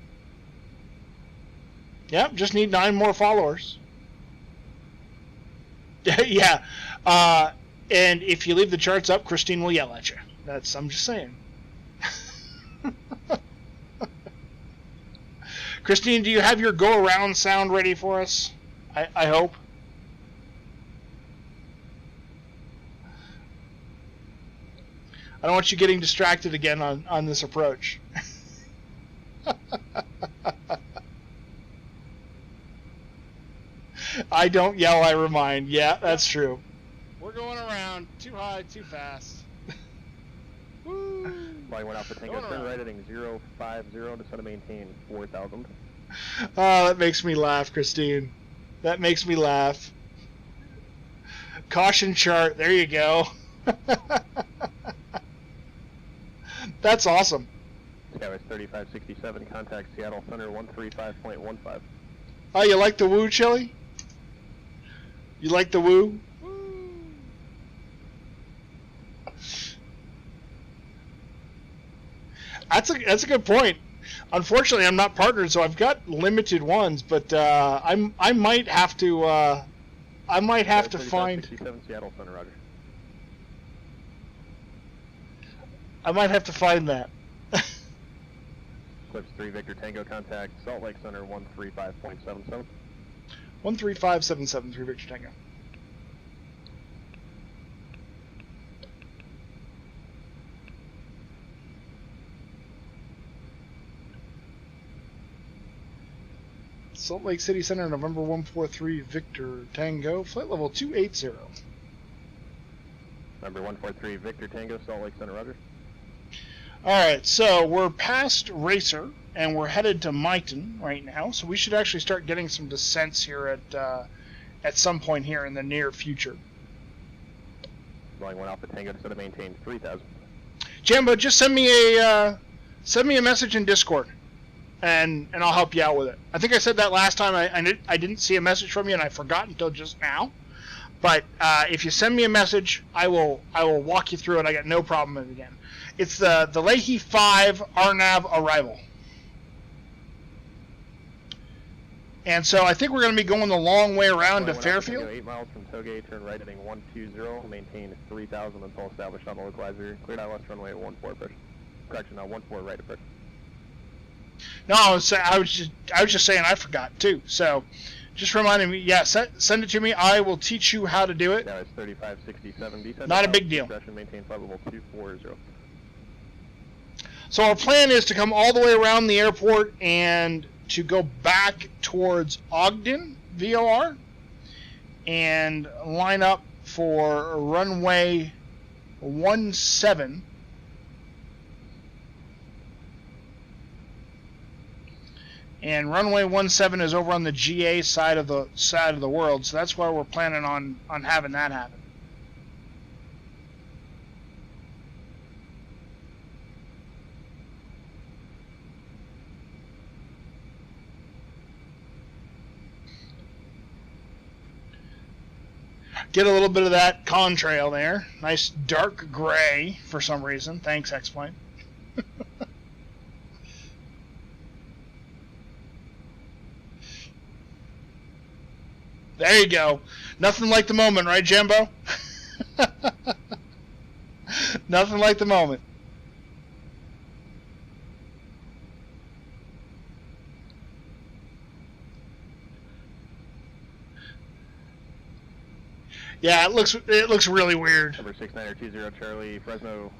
Yep, just need 9 more followers. Yeah, and if you leave the charts up, Christine will yell at you. I'm just saying. Christine, do you have your go-around sound ready for us? I hope. I don't want you getting distracted again on this approach. I don't yell, I remind. Yeah, that's true. We're going around. Too high, too fast. Woo! Flying 1 Alpha Tango, turn right heading 050 to set to maintain 4,000. Oh, that makes me laugh, Christine. That makes me laugh. Caution chart, there you go. That's awesome. Skyway 3567, contact Seattle Thunder 135.15. Oh, you like the woo, Chili? You like the woo? That's a good point. Unfortunately, I'm not partnered, so I've got limited ones. But I might have to find. Seattle Thunder, Roger. I might have to find that. Eclipse 3 Victor Tango, contact Salt Lake Center 135.77. 135.77 Victor Tango. Salt Lake City Center, November 143 Victor Tango, flight level 280. Number 143 Victor Tango, Salt Lake Center, Roger. Alright, so we're past Racer, and we're headed to Mighton right now, so we should actually start getting some descents here at some point here in the near future. Flying 1 Alpha Tango to set to maintain 3,000. Jambo, just send me a message in Discord, and I'll help you out with it. I think I said that last time. I didn't see a message from you, and I forgot until just now. But if you send me a message, I will walk you through it. I got no problem with it again. It's the Leahy 5 RNAV arrival. And so I think we're going to be going the long way around to Fairfield. 8 miles from Togate, turn right heading 120, maintain 3,000 until established on the localizer. Cleared out west runway 14 approach. Correction, 14 right approach. No, I was just saying I forgot too. So just reminding me, yeah, send it to me. I will teach you how to do it. Yeah, it's 3567. Descend not a big deal. Maintain flight level 240. So our plan is to come all the way around the airport and to go back towards Ogden, VOR, and line up for runway 17. And runway 17 is over on the GA side of the world, so that's why we're planning on having that happen. Get a little bit of that contrail there. Nice dark gray for some reason. Thanks, X-Plane. There you go. Nothing like the moment, right, Jambo? Nothing like the moment. Yeah, it looks really weird. Number 6920 Charlie, Fresno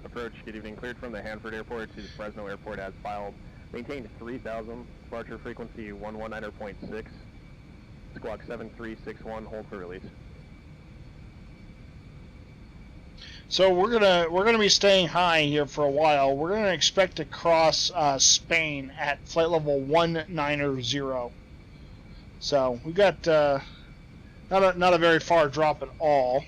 approach. Good evening. Cleared from the Hanford Airport to the Fresno Airport as filed. Maintained 3000. Departure frequency 119.6. Squawk 7361. Hold for release. So we're gonna be staying high here for a while. We're gonna expect to cross Spain at flight level 190. So we got not a very far drop at all.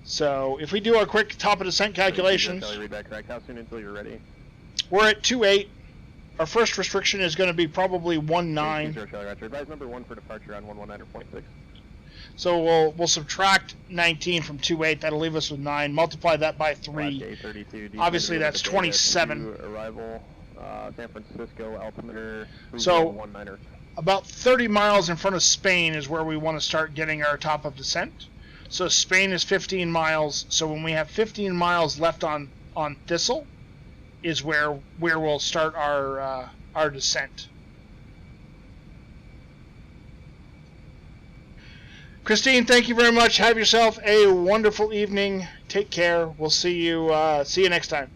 So if we do our quick top of descent calculations, Read that correct. How soon until you're ready? we're at 28. Our first restriction is going to be probably 19. Advise number 1 for departure on 119.6. So we'll subtract 19 from 28. That'll leave us with 9. Multiply that by 3. Obviously, that's 27. Arrival, San Francisco, altimeter 3019. So about 30 miles in front of Spain is where we want to start getting our top of descent. So Spain is 15 miles. So when we have 15 miles left on Thistle, is where we'll start our descent. Christine, thank you very much. Have yourself a wonderful evening. Take care. We'll see you next time.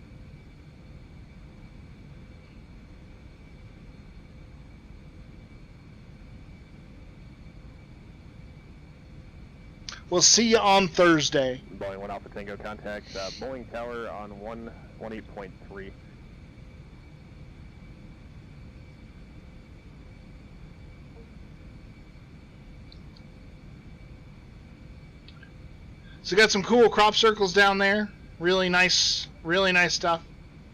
We'll see you on Thursday. Boeing 1 Alpha Tango contact Boeing Tower on 118.3. So got some cool crop circles down there. Really nice stuff.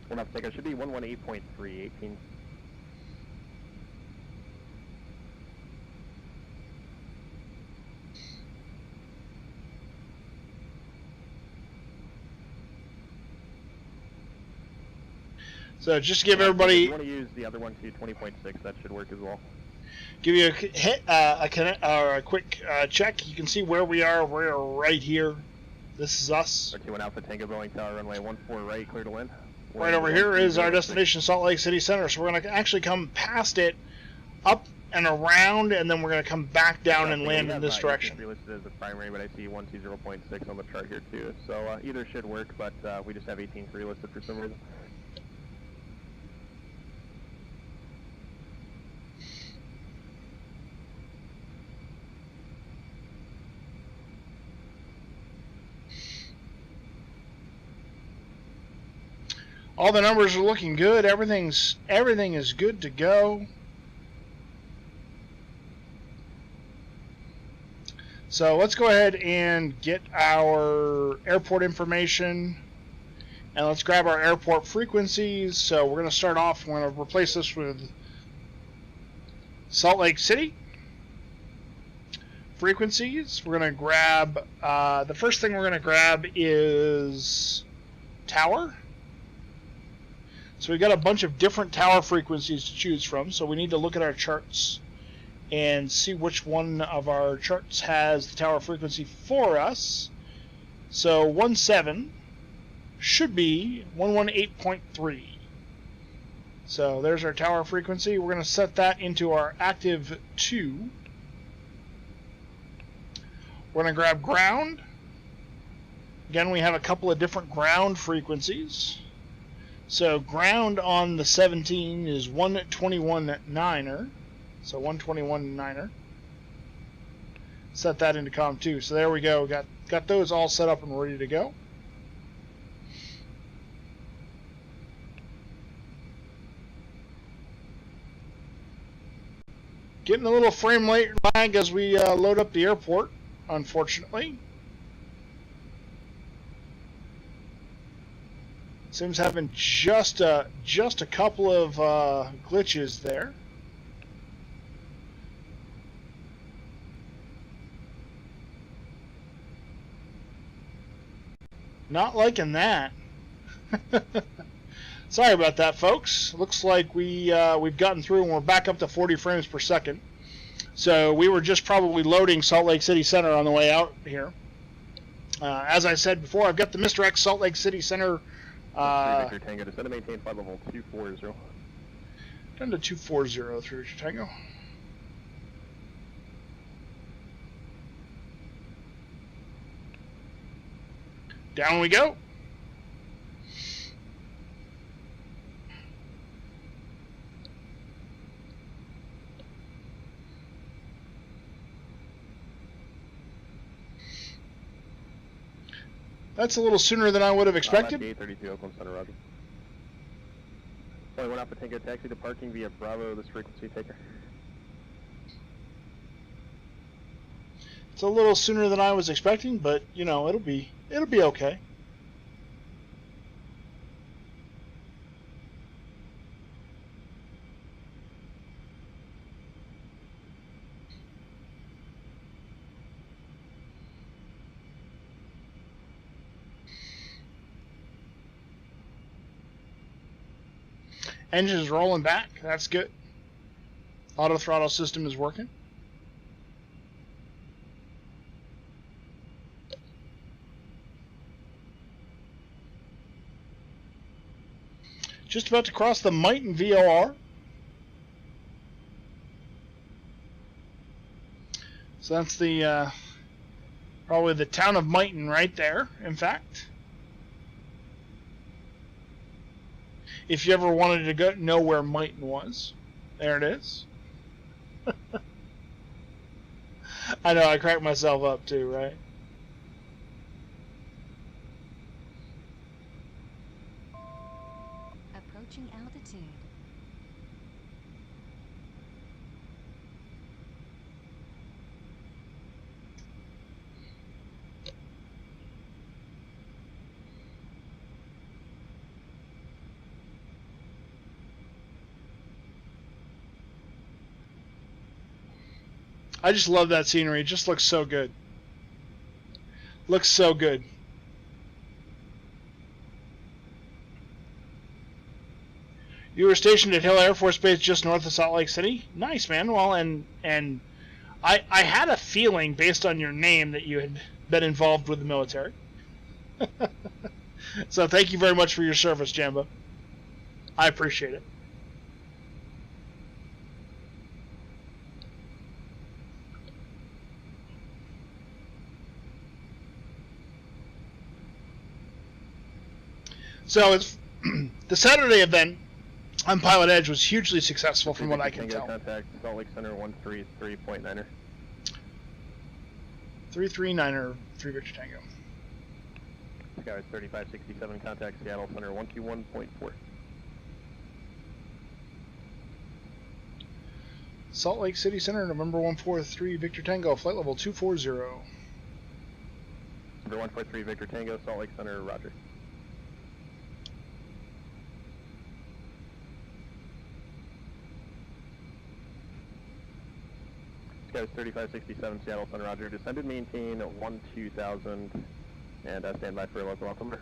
1 Alpha Tango should be 118.3, 18. So just to give everybody, If you want to use the other one to 20.6, that should work as well. give you a quick check. You can see where we are. We're right here. This is us. 1 Alpha Tango Boeing Tower runway 14 right, clear to land. Right over here is our destination, Salt Lake City Center. So we're going to actually come past it, up and around, and then we're going to come back down and land in this direction. Listed as the primary, but I see 120.6 on the chart here too. So either should work, but we just have 18.3 listed for some reason. All the numbers are looking good. Everything is good to go. So let's go ahead and get our airport information, and let's grab our airport frequencies. So we're going to start off. We're going to replace this with Salt Lake City frequencies. We're going to grab the first thing we're going to grab is tower. So we've got a bunch of different tower frequencies to choose from, so we need to look at our charts and see which one of our charts has the tower frequency for us. So 17 should be 118.3. So there's our tower frequency. We're going to set that into our active 2. We're going to grab ground. Again, we have a couple of different ground frequencies. So ground on the 17 is 121.9er. So 121.9er. Set that into COM 2. So there we go. Got those all set up and ready to go. Getting a little frame lag as we load up the airport, unfortunately. Seems having just a couple of glitches there. Not liking that. Sorry about that, folks. Looks like we've gotten through and we're back up to 40 frames per second. So we were just probably loading Salt Lake City Center on the way out here. As I said before, I've got the Mr. X Salt Lake City Center. Victor Tango, descend to maintain flight level 240. Down to 240 through Victor Tango. Down we go. That's a little sooner than I would have expected. EA32 Oakland Center, Roger. Flight 1 Alpha Tango taxi to parking via Bravo, this frequency taker. It's a little sooner than I was expecting, but you know, it'll be okay. Engine's rolling back. That's good. Auto throttle system is working. Just about to cross the Mighton VOR. So that's the probably the town of Mighton right there, in fact. If you ever wanted to know where Mighton was, there it is. I know, I cracked myself up too, right? Approaching altitude. I just love that scenery. It just looks so good. Looks so good. You were stationed at Hill Air Force Base just north of Salt Lake City? Nice, man. Well, and I had a feeling based on your name that you had been involved with the military. So thank you very much for your service, Jambo. I appreciate it. So it's the Saturday event on Pilot Edge was hugely successful from what I can tell. Contact Salt Lake Center 133.9er. 339er, 3 Victor Tango. Skywise 3567, contact Seattle Center 121.4. Salt Lake City Center, November 143 Victor Tango, flight level 240. Number 143 Victor Tango, Salt Lake Center, roger. Skywise 3567, Seattle Center, roger. Descended, maintain 12000, and stand by for a local altimeter.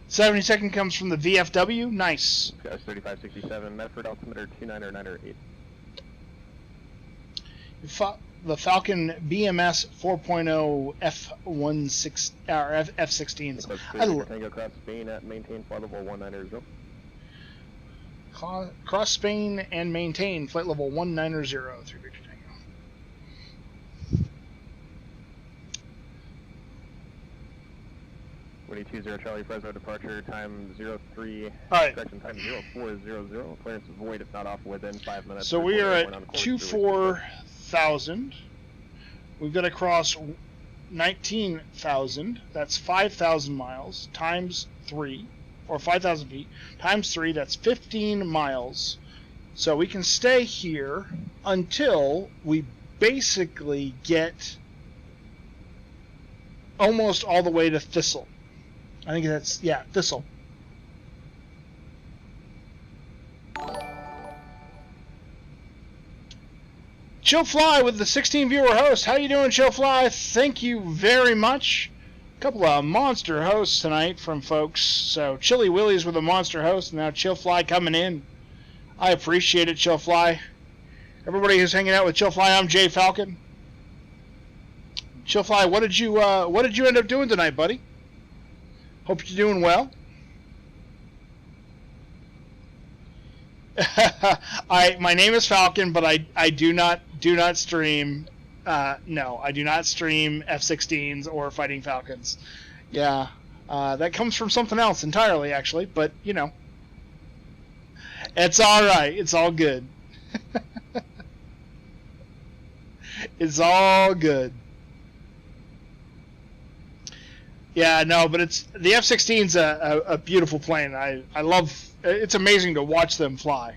'72nd comes from the VFW. Nice. Skywise 3567, Medford altimeter 29908. The Falcon BMS 4.0 F16 or F16s. Tango cross Spain at maintain flight level 190. Cross Spain and maintain flight level 190 through Victor Tango. 2020 Charlie Fresno departure time 03. Alright. Correction time 0400. Clearance is void if not off within 5 minutes. So we are at 24,000. We've got to cross 19,000. That's 5,000 miles times 3, or 5,000 feet times 3. That's 15 miles. So we can stay here until we basically get almost all the way to Thistle. I think that's, yeah, Thistle. Chill Fly with the 16 viewer host. How you doing, Chill Fly? Thank you very much. A couple of monster hosts tonight from folks. So Chili Willy's with a monster host, and now Chill Fly coming in. I appreciate it, Chill Fly. Everybody who's hanging out with Chill Fly, I'm Jay Falcon. Chill Fly, what did you end up doing tonight, buddy? Hope you're doing well. My name is Falcon, but I do not stream. No, I do not stream F-16s or Fighting Falcons. Yeah, that comes from something else entirely, actually. But you know, it's all right. It's all good. It's all good. Yeah, no, but it's the F-16's a beautiful plane. I love. It's amazing to watch them fly.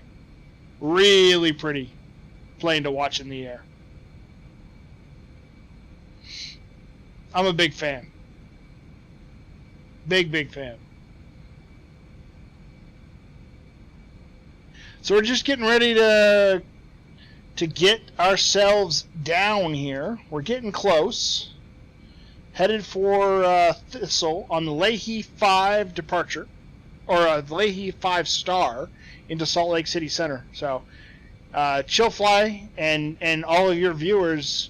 Really pretty plane to watch in the air. I'm a big fan. Big fan. So we're just getting ready to get ourselves down here. We're getting close. Headed for Thistle on the Leahy 5 departure, or the Leahy 5 star into Salt Lake City Center. So, Chillfly and all of your viewers,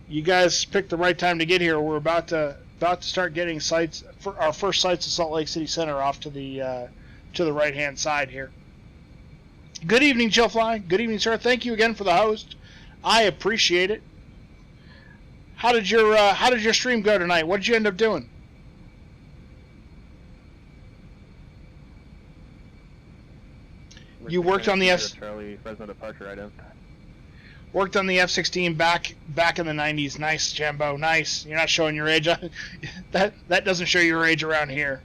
you guys picked the right time to get here. We're about to start getting sites for our first sites of Salt Lake City Center off to the right hand side here. Good evening, Chillfly. Good evening, sir. Thank you again for the host. I appreciate it. How did your stream go tonight? What did you end up doing? You worked on the Charlie Fresno departure item. Worked on the F-16 back in the 90s. Nice, Jambo. Nice. You're not showing your age. that doesn't show your age around here.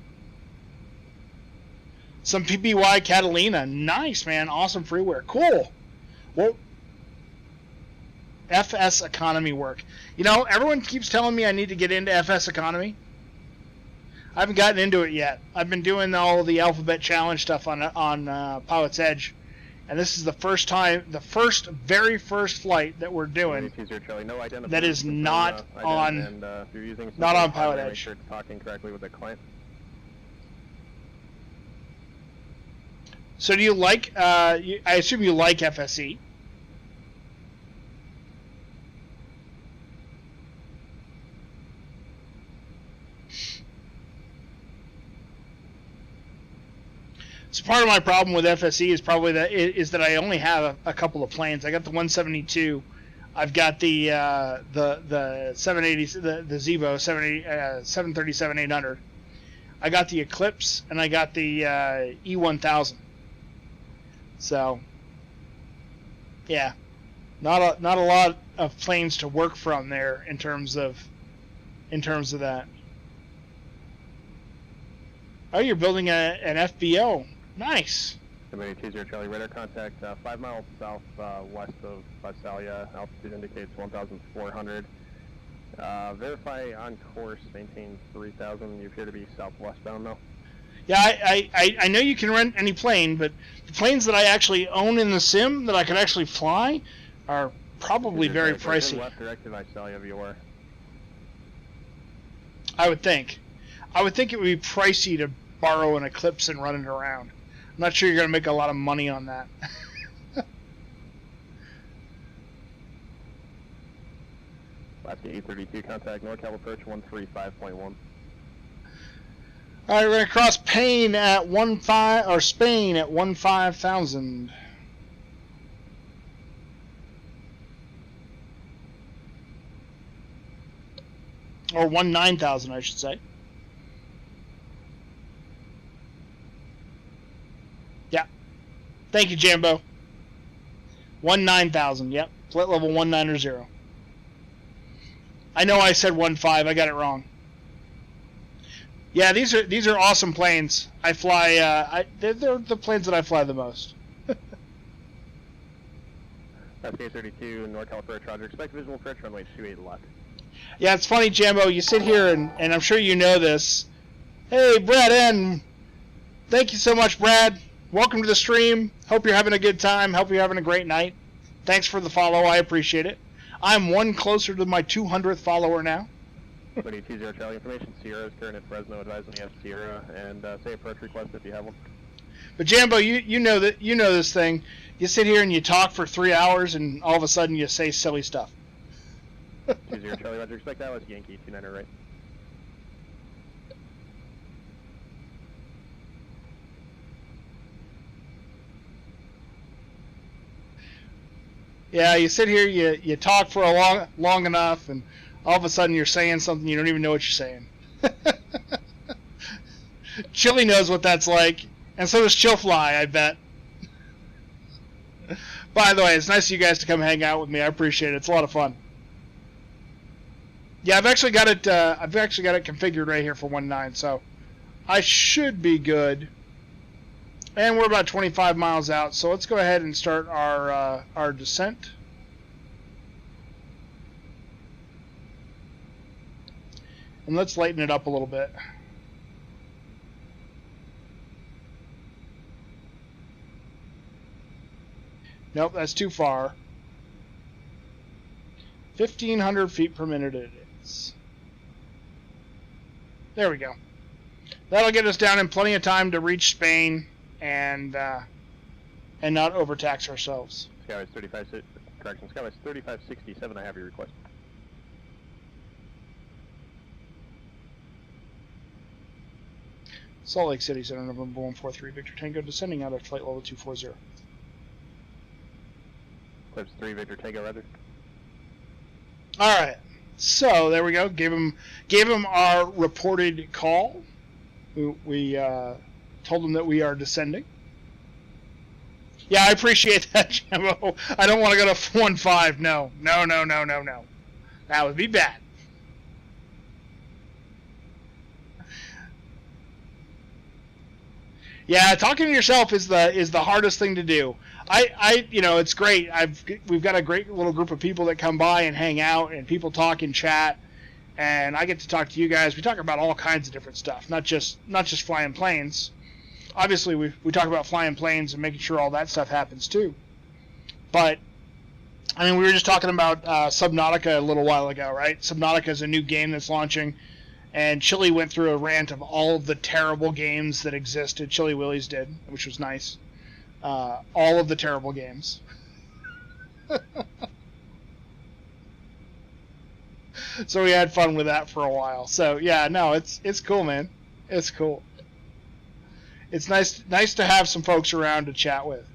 Some PBY Catalina. Nice, man. Awesome freeware. Cool. Well, FS economy work. You know, everyone keeps telling me I need to get into FS economy. I haven't gotten into it yet. I've been doing all the alphabet challenge stuff on Pilot's Edge, and this is the very first flight that we're doing that is not on Pilot Edge. Make sure it's talking correctly with the client. So do you like? I assume you like FSE. So part of my problem with FSE is probably that I only have a couple of planes. I got the 172. I've got the 780, the Zevo 737-800. I got the Eclipse, and I got the E1000. So yeah, not a lot of planes to work from there in terms of that. Oh, you're building an FBO. Nice. 780 Charlie radar contact 5 miles southwest of Visalia. Altitude indicates 1,400. Verify on course, maintain 3,000. You appear to be southwestbound now. Yeah, I know you can rent any plane, but the planes that I actually own in the sim that I could actually fly are probably very pricey. Left directed Visalia VOR. I would think it would be pricey to borrow an Eclipse and run it around. I'm not sure you're going to make a lot of money on that. Alaska 832 contact NorCal approach 135.1. All right, we're going to cross Spain at 15,000. Or 19,000, I should say. Yeah. Thank you, Jambo. 19,000, yep. Flight level 190. I know I said 15, I got it wrong. Yeah, these are awesome planes. I fly, they're the planes that I fly the most. That's K32, NorCal approach, Roger. Expect visual approach, runway 28 left. Yeah, it's funny, Jambo, you sit here and I'm sure you know this. Hey, Brad N. Thank you so much, Brad. Welcome to the stream. Hope you're having a good time. Hope you're having a great night. Thanks for the follow. I appreciate it. I'm one closer to my 200th follower now. 2020 Charlie information. Sierra is current at Fresno. Advising you have Sierra and say approach request if you have one. But Jambo, you know this thing. You sit here and you talk for 3 hours, and all of a sudden you say silly stuff. 20 Charlie, Roger. Expect that was Yankee 29 right. Yeah, you sit here, you talk for long enough, and all of a sudden you're saying something you don't even know what you're saying. Chili knows what that's like, and so does Chillfly, I bet. By the way, it's nice of you guys to come hang out with me. I appreciate it. It's a lot of fun. Yeah, I've actually got it. I've actually got it configured right here for 1.9, so I should be good. And we're about 25 miles out, so let's go ahead and start our descent. And let's lighten it up a little bit. Nope, that's too far. 1,500 feet per minute it is. There we go. That'll get us down in plenty of time to reach Spain and not overtax ourselves. Skyway's 35. Correction. Skyway's 3567. I have your request. Salt Lake City Center, November 143, Victor Tango, descending out at flight level 240. Clips 3, Victor Tango, rather. All right, so there we go. Gave him our reported call. We told him that we are descending. Yeah, I appreciate that, Jimbo. I don't want to go to 1.5. No. That would be bad. Yeah, talking to yourself is the hardest thing to do. It's great. We've got a great little group of people that come by and hang out, and people talk and chat, and I get to talk to you guys. We talk about all kinds of different stuff, not just flying planes. Obviously, we talk about flying planes and making sure all that stuff happens too. But I mean, we were just talking about Subnautica a little while ago, right? Subnautica is a new game that's launching. And Chili went through a rant of all of the terrible games that existed. Chili Willy's did, which was nice. All of the terrible games. So we had fun with that for a while. So yeah, no, it's cool, man. It's cool. It's nice to have some folks around to chat with.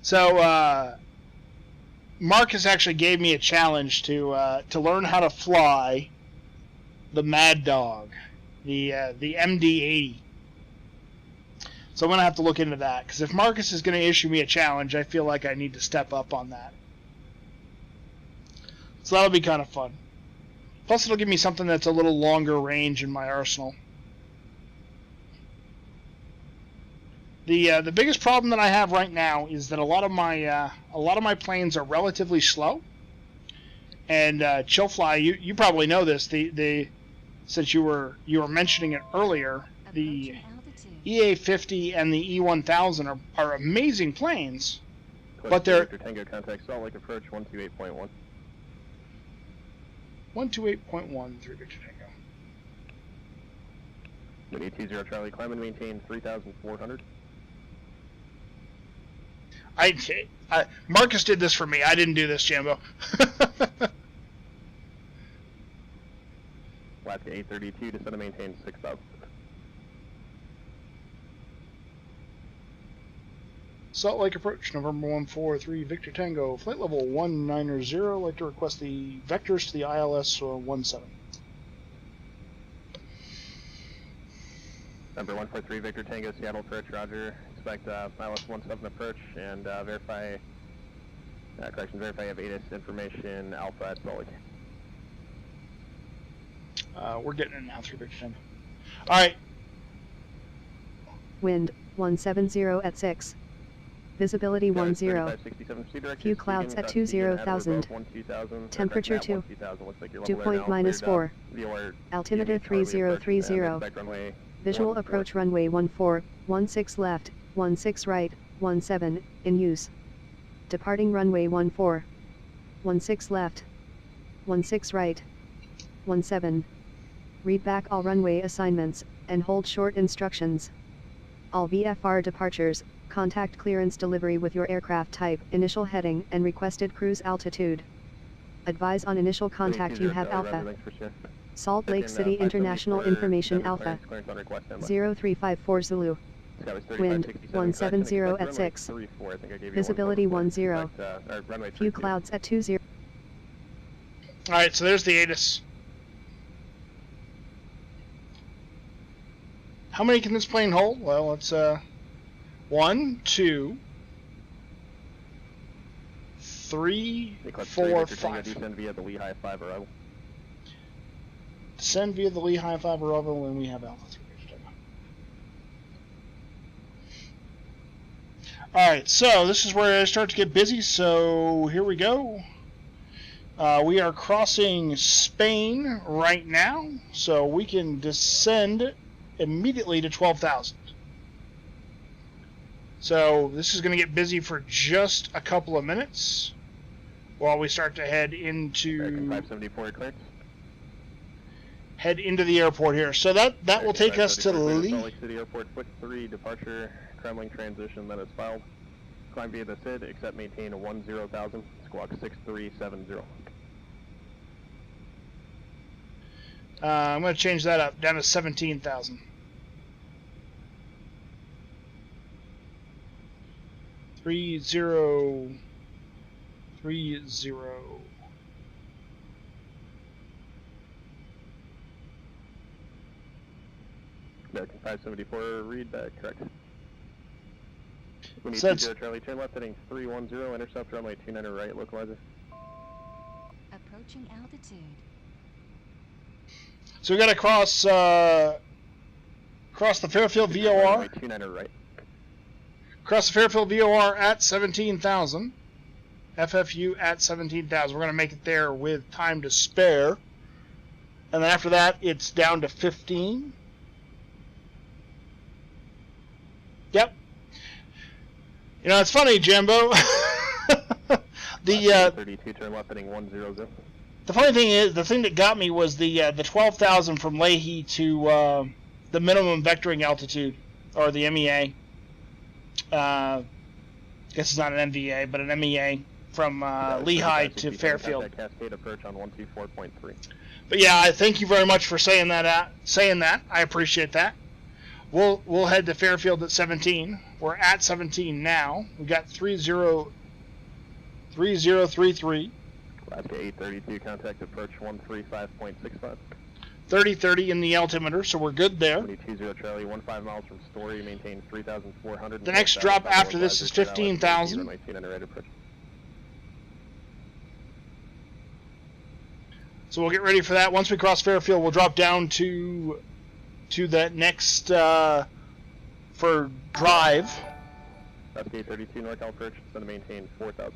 So Marcus actually gave me a challenge to learn how to fly the Mad Dog, the MD-80. So I'm going to have to look into that, because if Marcus is going to issue me a challenge, I feel like I need to step up on that. So that'll be kind of fun. Plus it'll give me something that's a little longer range in my arsenal. The biggest problem that I have right now is that a lot of my planes are relatively slow. And Chillfly, you probably know this. Since you were mentioning it earlier, the EA50 and the E1000 are amazing planes, but they're Tango contact Salt Lake approach 128.1. 128.1 through Victor Tango. Windy 20 Charlie, climb and maintain 3,400. Marcus did this for me. I didn't do this, Jambo. Alaska 832, descend and maintain 6,000. Salt Lake approach, November 143, Victor Tango, flight level 190. I'd like to request the vectors to the ILS 17. Number 143, Victor Tango, Seattle approach, roger. Expect ILS 17 approach, and verify you have ATIS information, Alpha at Salt Lake. We're getting it now through Victor Tango. Alright. Wind, 170 at 6. Visibility 10. Few clouds at 20,000. Temperature 2. Dew point -4. Altimeter 3030. Visual approach runway 14, 16 left, 16 right, 17, in use. Departing runway 14, 16 left, 16 right, 17. Read back all runway assignments, and hold short instructions. All VFR departures, contact clearance delivery with your aircraft type, initial heading, and requested cruise altitude. Advise on initial contact you have Alpha. Salt Lake City International Information Alpha. 0354 Zulu. Wind 170 at 6. Visibility 10. Few clouds at 20. Alright, so there's the ATIS. How many can this plane hold? Well, it's 1, 2, 3, 4, 5. Descend via the Lehigh 5 arrival. Descend via the Lehigh 5 arrival when we have Alpha 3. Alright, so this is where I start to get busy, so here we go. We are crossing Spain right now, so we can descend immediately to 12,000. So this is going to get busy for just a couple of minutes while we start to head into 574 clearance. Head into the airport here. So that will take us to Salt Lee. Lake City Airport, Quick 3 departure, Kremlin transition that is filed. Climb via the SID, except maintain 10,000, squawk 6370. I'm going to change that up down to 17,000. 3030. American 574, read that correct. We need So 20 Charlie, turn left heading 310, intercept runway 29 right, localizer. Approaching altitude. So we got to cross the Fairfield VOR. Runway 29 right. Cross the Fairfield VOR at 17,000. FFU at 17,000. We're going to make it there with time to spare. And then after that, it's down to 15. Yep. You know, it's funny, Jimbo. The 32, turn left heading 100. The funny thing is, the thing that got me was the 12,000 from Leahy to the minimum vectoring altitude, or the MEA. I guess it's not an MVA, but an MEA from Lehigh to Fairfield. Cascade approach on 124.3. But yeah, I thank you very much for saying that. I appreciate that. We'll head to Fairfield at 17. We're at 17 now. We got 3033. Alaska 832, contact approach 135.65. 3030 in the altimeter, so we're good there. 20 Charlie, 15 miles from Story, maintain 3,400. The next drop after this is 15,000. So we'll get ready for that. Once we cross Fairfield, we'll drop down to that next for drive. Alaska 832, NorCal approach, it's going to maintain 4,000.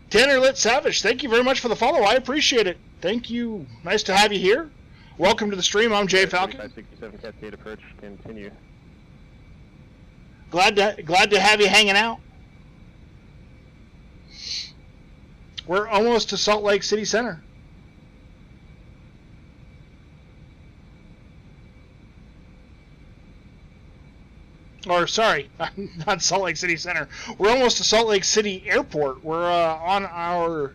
Tanner Lit Savage, thank you very much for the follow. I appreciate it. Thank you. Nice to have you here. Welcome to the stream. I'm Jay Falcon. 567 Cascade approach, continue. Glad to have you hanging out. We're almost to Salt Lake City Center. Or sorry, not Salt Lake City Center. We're almost to Salt Lake City Airport. We're on our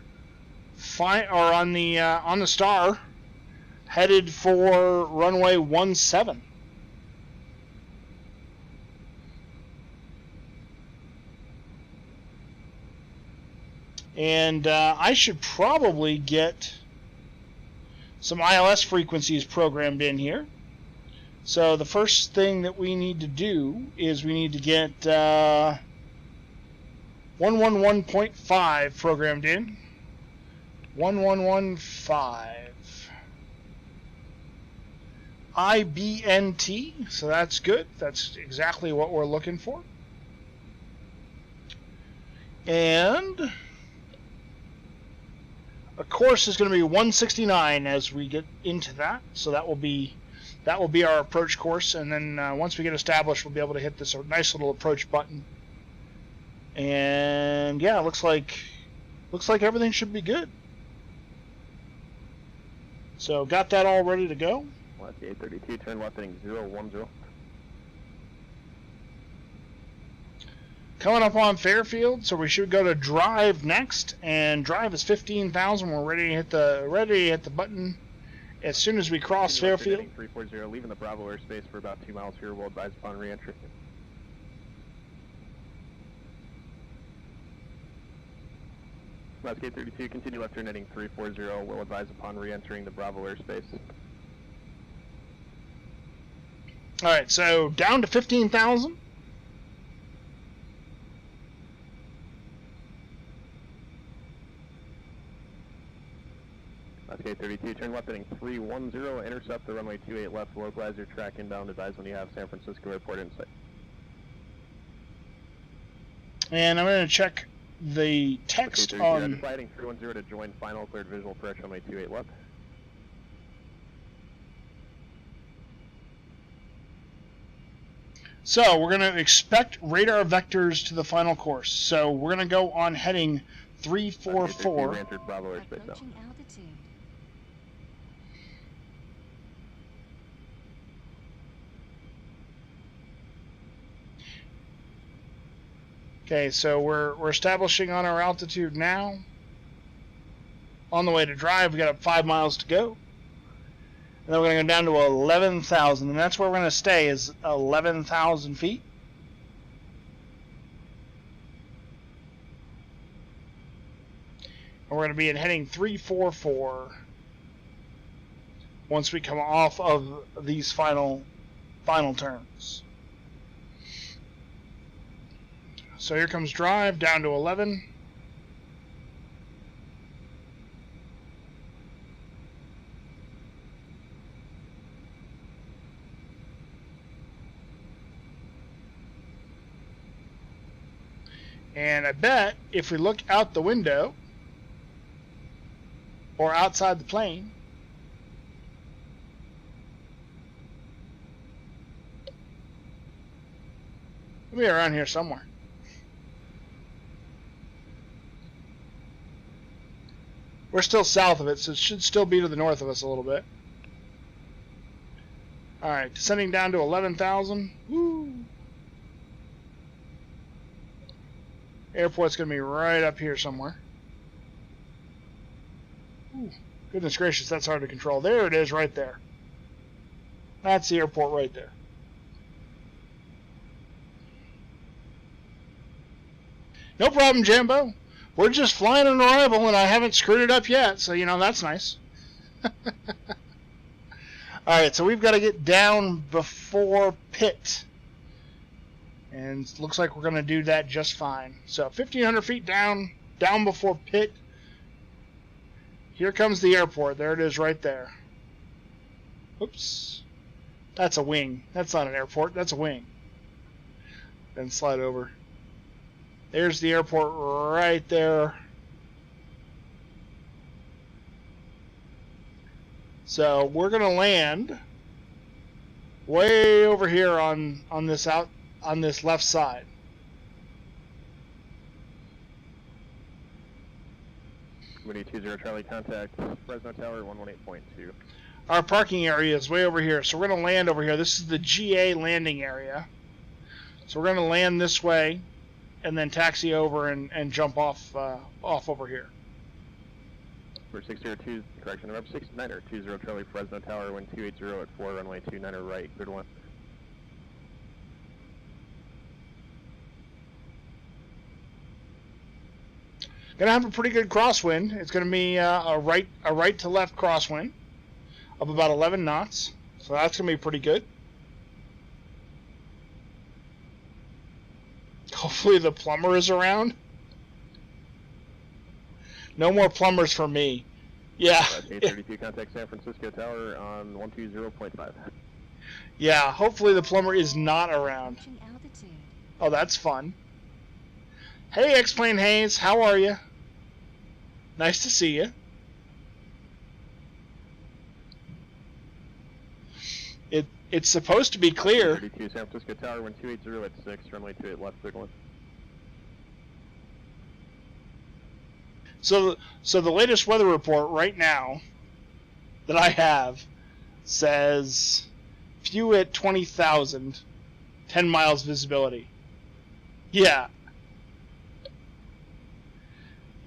on the Star, headed for runway 17. And I should probably get some ILS frequencies programmed in here. So the first thing that we need to do is we need to get 111.5 programmed in. 1115. IBNT, so that's good. That's exactly what we're looking for. And a course is going to be 169 as we get into that. So that will be our approach course, and then once we get established, we'll be able to hit this nice little approach button. And yeah, looks like everything should be good. So got that all ready to go. Left 832, turn left heading 010. Coming up on Fairfield, so we should go to drive next, and drive is 15,000. We're ready to hit the button as soon as we cross Fairfield. 340, leaving the Bravo airspace for about 2 miles here. We'll advise upon re-entry. Last gate 32, continue left turn heading 340, will advise upon re-entering the Bravo airspace. Alright, so down to 15,000. Last gate 32, turn left heading 310, intercept the runway 28 left, localize your track inbound, advise when you have San Francisco Airport in sight. And I'm going to check the text on... Heading 310 to join final, cleared visual approach runway 28 left. So we're going to expect radar vectors to the final course. So we're going to go on heading 344. Entered Bravo airspace now. Approaching altitude. Okay, so we're establishing on our altitude now. On the way to drive, we got 5 miles to go. And then we're going to go down to 11,000, and that's where we're going to stay, is 11,000 feet. And we're going to be in heading 344 once we come off of these final turns. So here comes drive, down to 11. And I bet if we look out the window or outside the plane, we'll be around here somewhere. We're still south of it, so it should still be to the north of us a little bit. Alright, descending down to 11,000. Woo! Airport's going to be right up here somewhere. Ooh, goodness gracious, that's hard to control. There it is, right there. That's the airport right there. No problem, Jambo. We're just flying on arrival, and I haven't screwed it up yet, so, you know, that's nice. Alright, so we've got to get down before pit. And it looks like we're going to do that just fine. So 1,500 feet down before pit. Here comes the airport. There it is right there. Oops. That's a wing. That's not an airport. That's a wing. Then slide over. There's the airport right there. So we're going to land way over here on this left side. Moody 20 Charlie, contact Fresno Tower 118.2. Our parking area is way over here, so we're going to land over here. This is the GA landing area. So we're going to land this way and then taxi over and jump off over here. Number 602, correction, number 69er 20 Charlie, Fresno Tower 1280 at 4, runway 29er right, cleared 1. Gonna have a pretty good crosswind. It's gonna be a right to left crosswind of about 11 knots. So that's gonna be pretty good. Hopefully the plumber is around. No more plumbers for me. Yeah. 832, contact San Francisco Tower on 120.5. Yeah, hopefully the plumber is not around. Approaching altitude. Oh, that's fun. Hey, X-Plane Hayes, how are you? Nice to see you. It's supposed to be clear. 32, San Francisco Tower 1280 at 6, runway 28 left, cleared 1. So the latest weather report right now that I have says view at 20,000, 10 miles visibility. Yeah.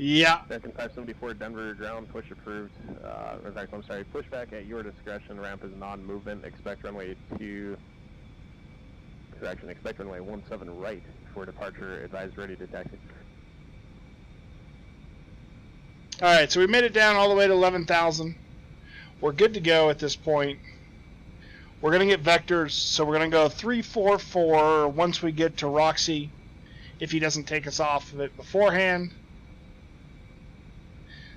Yeah. Second 574 Denver ground push approved. In fact, I'm sorry, pushback at your discretion. Ramp is non-movement. Expect runway 2. Correction. Expect runway 17 right for departure. Advise ready to taxi. Alright, so we made it down all the way to 11,000. We're good to go at this point. We're going to get vectors, so we're going to go 344 once we get to Roxy, if he doesn't take us off of it beforehand.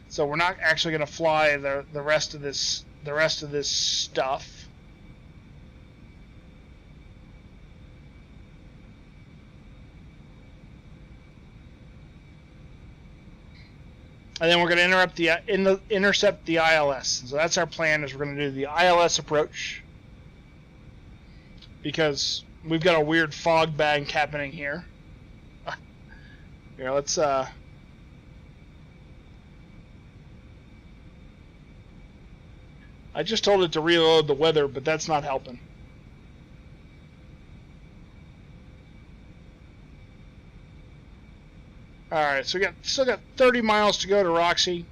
So we're not actually going to fly the rest of this stuff. And then we're going to intercept the ILS. So that's our plan, is we're going to do the ILS approach. Because we've got a weird fog bank happening here. Here, let's I just told it to reload the weather, but that's not helping. Alright, so we still got 30 miles to go to Roxy.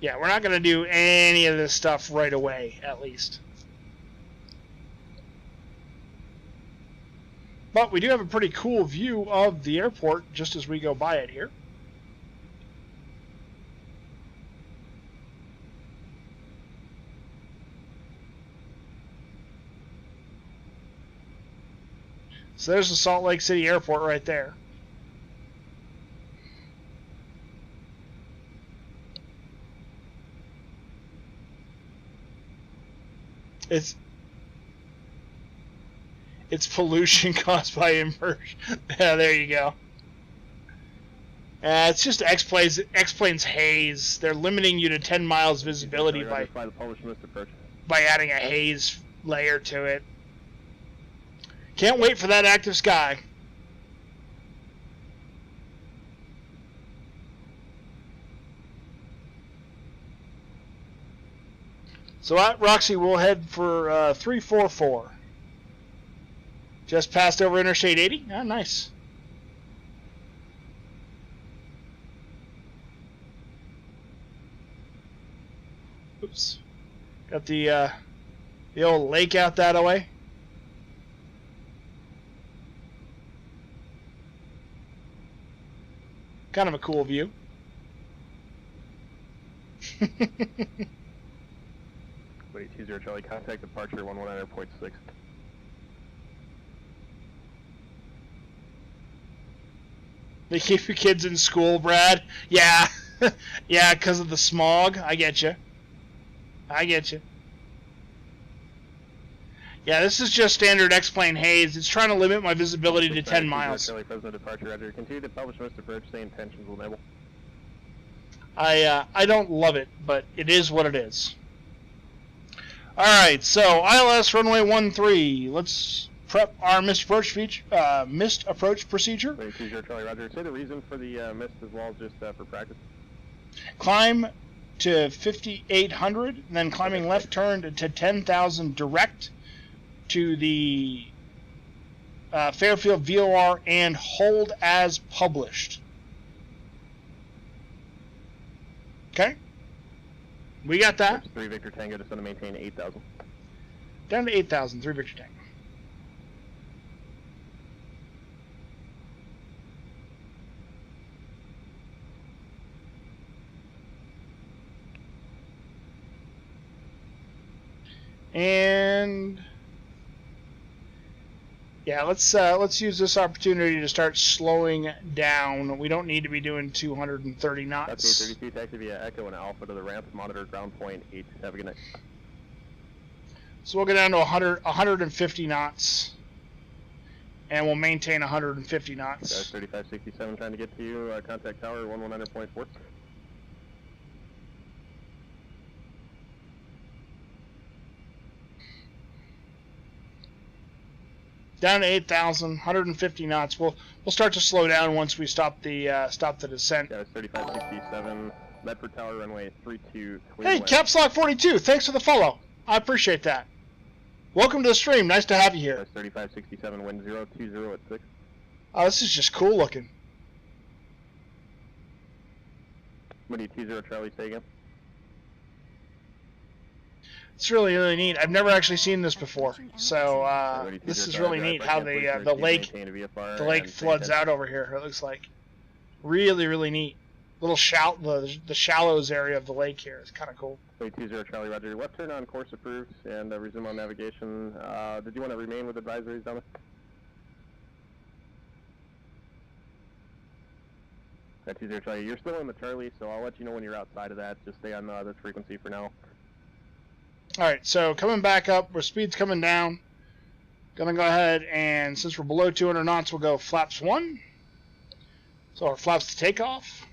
Yeah, we're not going to do any of this stuff right away, at least. But we do have a pretty cool view of the airport just as we go by it here. So there's the Salt Lake City Airport right there. It's pollution caused by immersion. Yeah, there you go. It's just X-Plane's haze. They're limiting you to 10 miles visibility by adding a haze layer to it. Can't wait for that active sky. So at Roxy, we'll head for 344. Just passed over Interstate 80. Ah, nice. Oops. Got the old lake out that way. Kind of a cool view. Wait, 20 Charlie, contact departure 119.6. They keep your kids in school, Brad? Yeah. Yeah, because of the smog. I get you. I get you. Yeah, this is just standard X-Plane haze. It's trying to limit my visibility to 10 miles. Charlie, President departure, Roger. Continue to publish most approach, say intentions will enable. I don't love it, but it is what it is. Alright, so ILS runway 13. Let's prep our missed approach procedure. Wait, 20 Charlie, Roger. Say the reason for the missed as well, just for practice. Climb to 5,800, then climbing left turn to 10,000 direct to the Fairfield VOR and hold as published. Okay? We got that. 3 Victor Tango, just going to maintain 8,000. Down to 8,000, 3 Victor Tango. And yeah, let's use this opportunity to start slowing down. We don't need to be doing 230 knots. That's 32, taxi via Echo and Alpha to the ramp, monitor ground point 8. Have a good night. So we'll go down to 150 knots, and we'll maintain 150 knots. Guys, 3567 trying to get to you. Contact tower 119.4. Down to 8,000, 150 knots. We'll start to slow down once we stop the descent. Guys, 3567, Medford Tower, runway 32. Hey, Caps Lock 42, thanks for the follow. I appreciate that. Welcome to the stream. Nice to have you here. Guys, 3567, wind 020 at 6. Oh, this is just cool looking. What do you 20 Charlie say again? It's really, really neat. I've never actually seen this before, so this is really neat how the lake floods out over here. It looks like really, really neat. Little the shallows area of the lake here is kind of cool. 20 Charlie Roger, left turn on course approved and resume on navigation. Did you want to remain with advisories down there? 20 Charlie, you're still in the Charlie, so I'll let you know when you're outside of that. Just stay on this frequency for now. Alright, so coming back up, where speed's coming down. Gonna go ahead and, since we're below 200 knots, we'll go flaps 1. So our flaps to takeoff.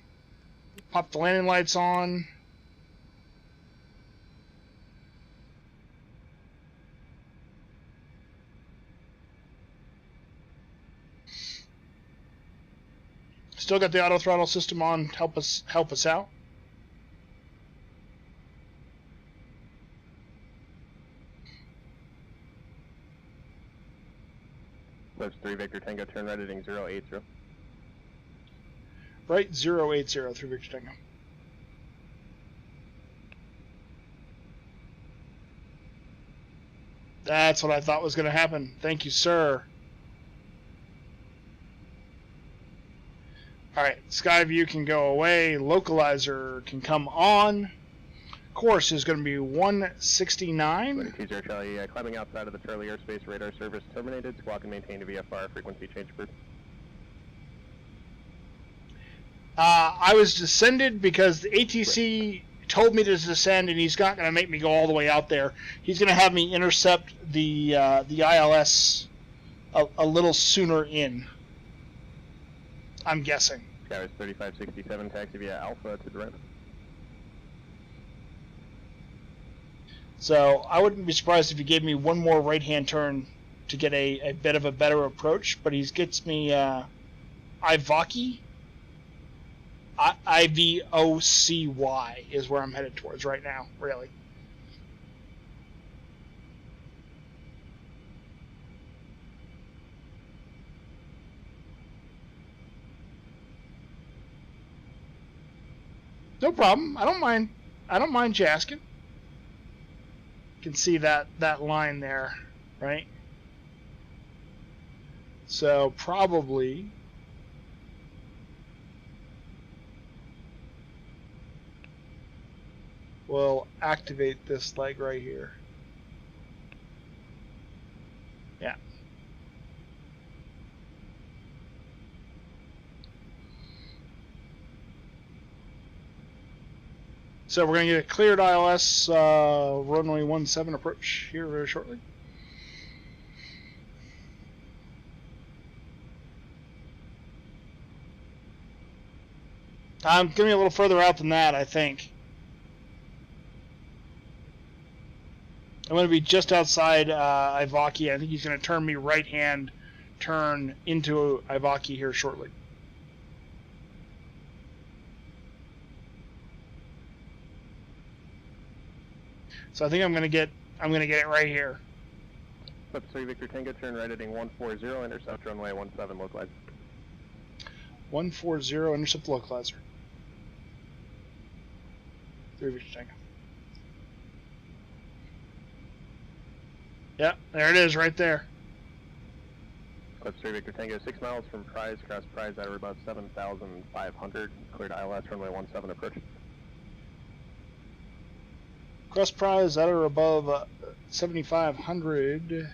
Pop the landing lights on. Still got the auto throttle system on to help us out. Lips 3 Victor Tango, turn right heading 080. Right, 080 through Victor Tango. That's what I thought was going to happen. Thank you, sir. Alright, Skyview can go away. Localizer can come on. Course is going to be 169. 20 Charlie, climbing outside of the Charlie airspace, radar service terminated. Squawk and maintain to VFR, frequency change approved. I was descended because the ATC told me to descend, and he's not going to make me go all the way out there. He's going to have me intercept the ILS a little sooner in. I'm guessing. Skywest 3567, taxi via Alpha to direct. So I wouldn't be surprised if he gave me one more right-hand turn to get a bit of a better approach, but he gets me Ivocy. IVOCY is where I'm headed towards right now, really. No problem. I don't mind you asking. You can see that line there, right? So probably we'll activate this leg right here. Yeah. So we're going to get a cleared ILS runway 17 approach here very shortly. I'm going to be a little further out than that, I think. I'm going to be just outside Ivocy. I think he's going to turn me right-hand turn into Ivocy here shortly. So I think I'm going to get it right here. Flip 3 Victor Tango, turn right heading 140, intercept runway 17 localizer. 140, intercept localizer. 3 Victor Tango. Yep, there it is right there. Clip 3 Victor Tango, 6 miles from Prize, cross Prize at or above 7,500, cleared ILS runway 17 approach. Cross Prize at or above 7,500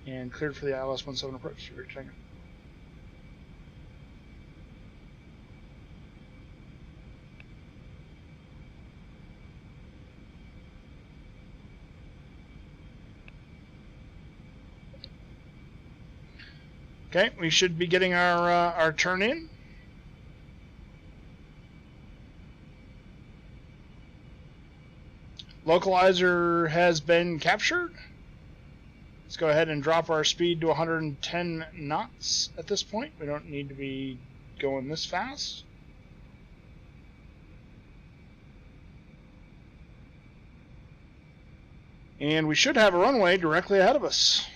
and cleared for the ILS 17 approach. Victor Tango. Okay, we should be getting our turn in. Localizer has been captured. Let's go ahead and drop our speed to 110 knots at this point. We don't need to be going this fast. And we should have a runway directly ahead of us.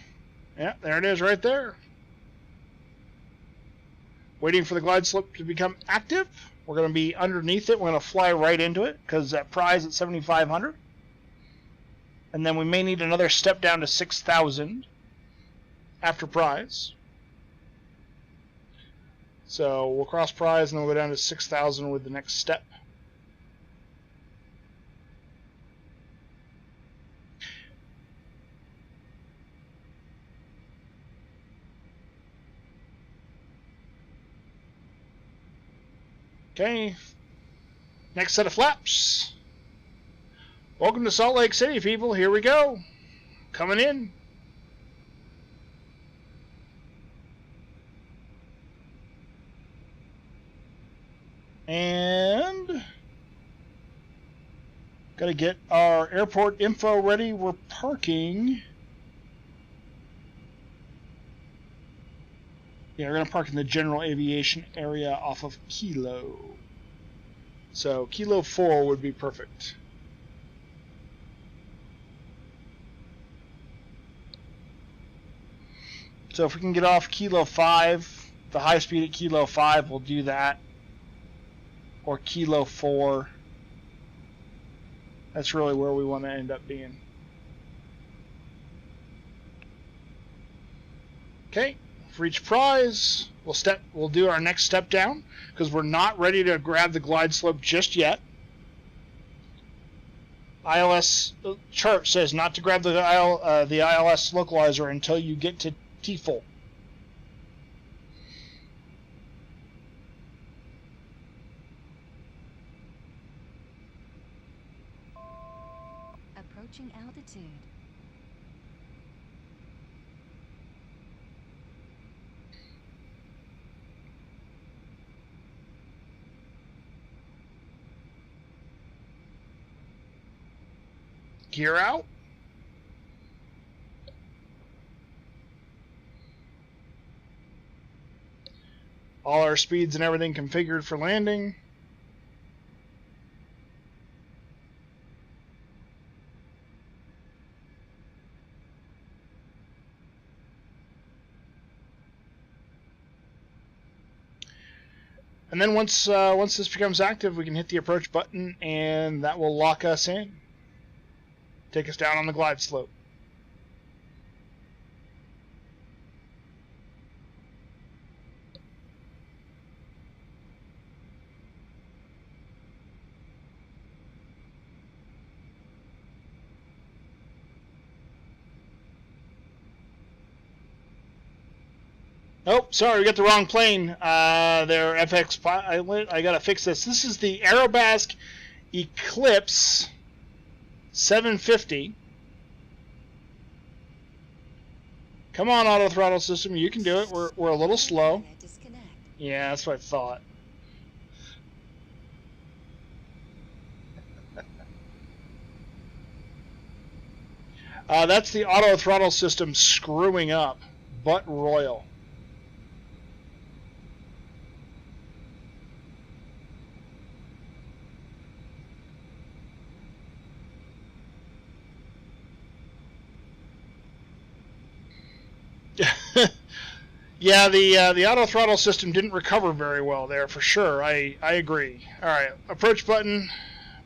Yeah, there it is right there. Waiting for the glide slope to become active. We're going to be underneath it. We're going to fly right into it because that prize at 7,500. And then we may need another step down to 6,000 after prize. So we'll cross prize and then we'll go down to 6,000 with the next step. Okay, next set of flaps. Welcome to Salt Lake City, people. Here we go. Coming in. And gotta get our airport info ready. We're parking. Yeah, we're gonna park in the general aviation area off of Kilo. So Kilo 4 would be perfect. So if we can get off Kilo 5, the high speed at Kilo 5, we'll do that. Or Kilo 4. That's really where we want to end up being. Okay, for each prize, we'll do our next step down because we're not ready to grab the glide slope just yet. ILS chart says not to grab the ILS localizer until you get to T-full. Approaching altitude. Gear out. All our speeds and everything configured for landing. And then once this becomes active, we can hit the approach button, and that will lock us in. Take us down on the glide slope. Oh, sorry, we got the wrong plane. Their FX pilot. I gotta fix this. This is the Aerobask Eclipse 750. Come on, auto throttle system, you can do it. We're a little slow. Yeah, that's what I thought. That's the auto throttle system screwing up. Butt royal. Yeah, the auto throttle system didn't recover very well there for sure. I agree. All right, approach button.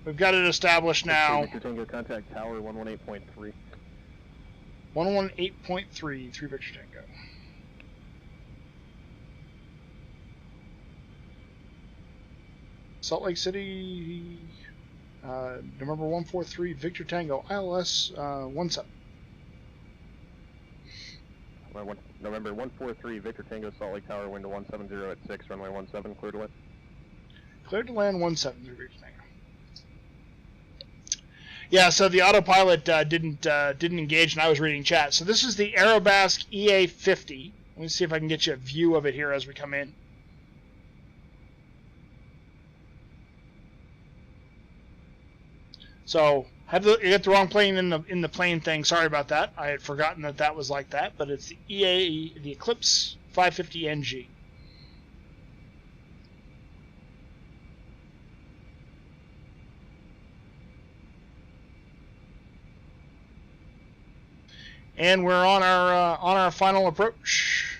We've got it established now. Victor Tango, contact tower 118.3. 118.3, 3 Victor Tango. Salt Lake City, November 143 Victor Tango, ILS 17. November 143 Victor Tango, Salt Lake Tower, wind to 170 at 6, runway 17, clear to land. Clear to land 17 Victor Tango. Yeah, so the autopilot didn't engage, and I was reading chat. So this is the Aerobask EA50. Let me see if I can get you a view of it here as we come in. So you got the wrong plane in the plane thing. Sorry about that. I had forgotten that was like that. But it's the Eclipse 550 NG. And we're on our final approach.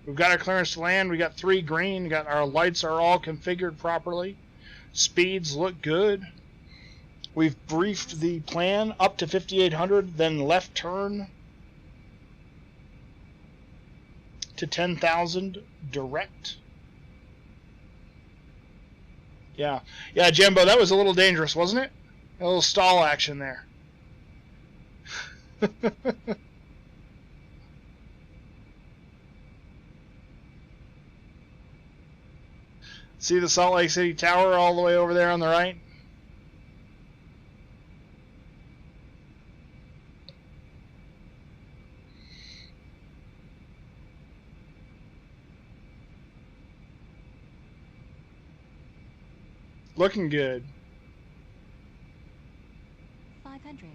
We've got our clearance to land. We got 3 green. Our lights are all configured properly. Speeds look good. We've briefed the plan up to 5,800, then left turn to 10,000 direct. Yeah, Jimbo, that was a little dangerous, wasn't it? A little stall action there. See the Salt Lake City Tower all the way over there on the right? Looking good. 500.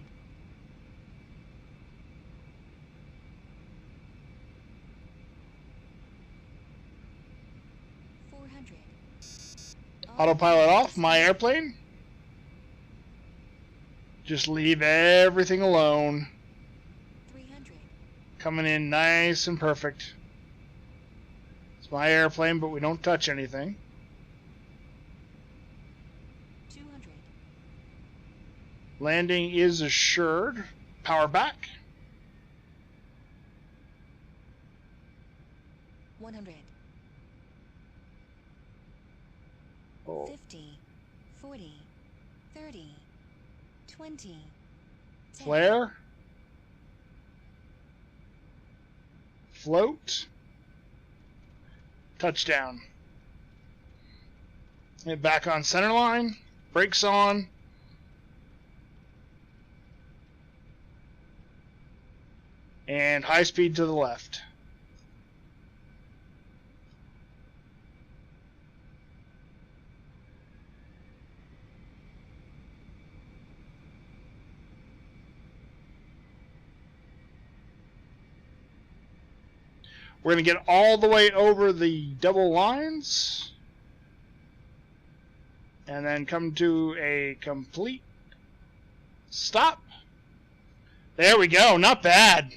400. Autopilot off, my airplane. Just leave everything alone. 300. Coming in nice and perfect. It's my airplane, but we don't touch anything. 200. Landing is assured. Power back. 100. Oh. 50. 40. 30. 20. 10. Flare. Float. Touchdown. Get back on center line. Brakes on. And high speed to the left. We're going to get all the way over the double lines and then come to a complete stop. There we go. Not bad.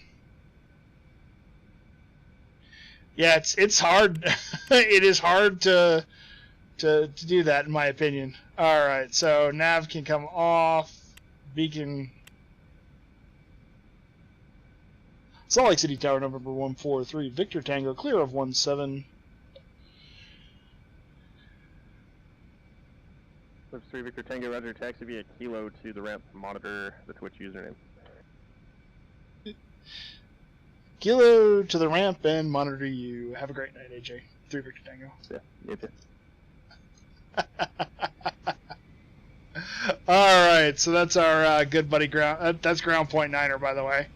Yeah, it's hard. It is hard to do that, in my opinion. All right, so nav can come off. Beacon. Salt Lake City Tower, November 143, Victor Tango, clear of 17. Lips 3 Victor Tango, roger, taxi via Kilo to the ramp, monitor the Twitch username. Kilo to the ramp and monitor you. Have a great night, AJ. 3 Victor Tango. Yeah, you too. Alright, so that's our good buddy ground. That's ground point niner, by the way.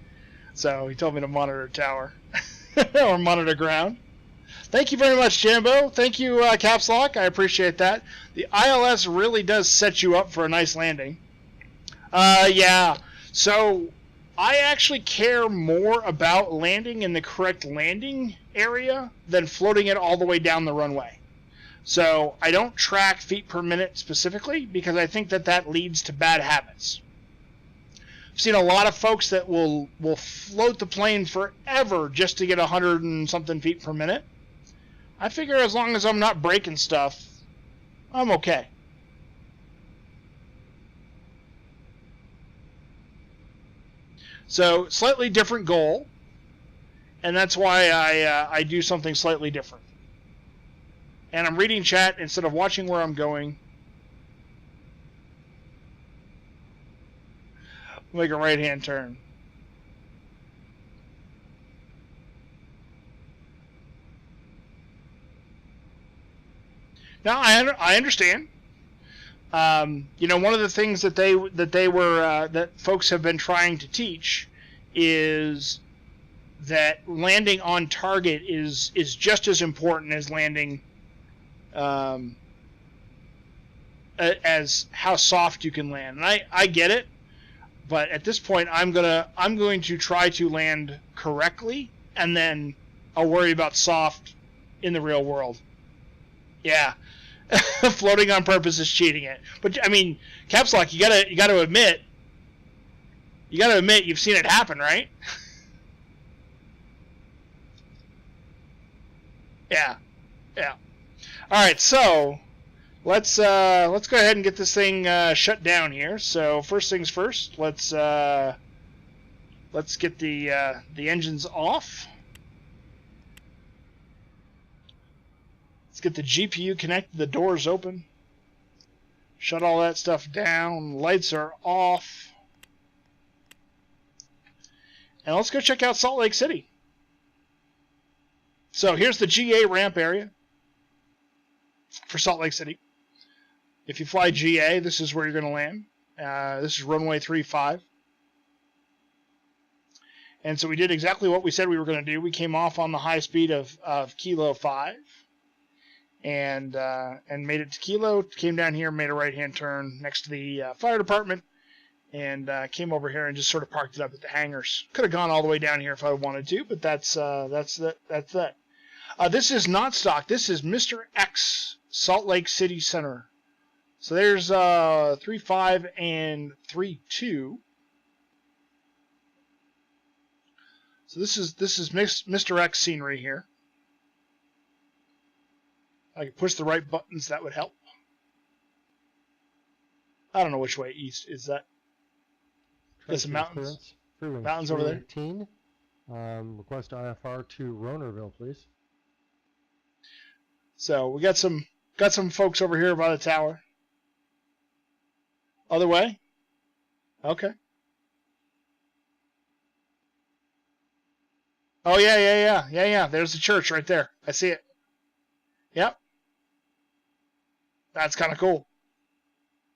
So he told me to monitor tower. Or monitor ground. Thank you very much, Jambo. Thank you, Caps Lock. I appreciate that. The ILS really does set you up for a nice landing. Yeah. So I actually care more about landing in the correct landing area than floating it all the way down the runway. So I don't track feet per minute specifically because I think that leads to bad habits. I've seen a lot of folks that will float the plane forever just to get 100 and something feet per minute. I figure as long as I'm not breaking stuff, I'm okay. So, slightly different goal, and that's why I do something slightly different. And I'm reading chat instead of watching where I'm going. Make a right-hand turn. Now I understand. You know, one of the things that folks have been trying to teach is that landing on target is just as important as landing as how soft you can land. And I get it, but at this point I'm going to try to land correctly, and then I'll worry about soft in the real world. Yeah. Floating on purpose is cheating it. But I mean, Caps Lock, you gotta admit you've seen it happen, right? Yeah. Alright, so let's go ahead and get this thing shut down here. So first things first, let's get the engines off. Let's get the GPU connected, the doors open. Shut all that stuff down. Lights are off. And let's go check out Salt Lake City. So here's the GA ramp area for Salt Lake City. If you fly GA, this is where you're going to land. This is runway 35. And so we did exactly what we said we were going to do. We came off on the high speed of Kilo 5 and made it to Kilo, came down here, made a right-hand turn next to the fire department, and came over here and just sort of parked it up at the hangars. Could have gone all the way down here if I wanted to, but that's that. This is not stock. This is Mr. X Salt Lake City Center. So there's 3.5 and 3.2. So this is Mr. X scenery here. I could push the right buttons, that would help. I don't know which way east is that. There's some mountains. Mountains over there. Request IFR to Ronerville, please. So we got some folks over here by the tower. Other way? Okay. Oh yeah. There's the church right there. I see it. Yep. That's kind of cool.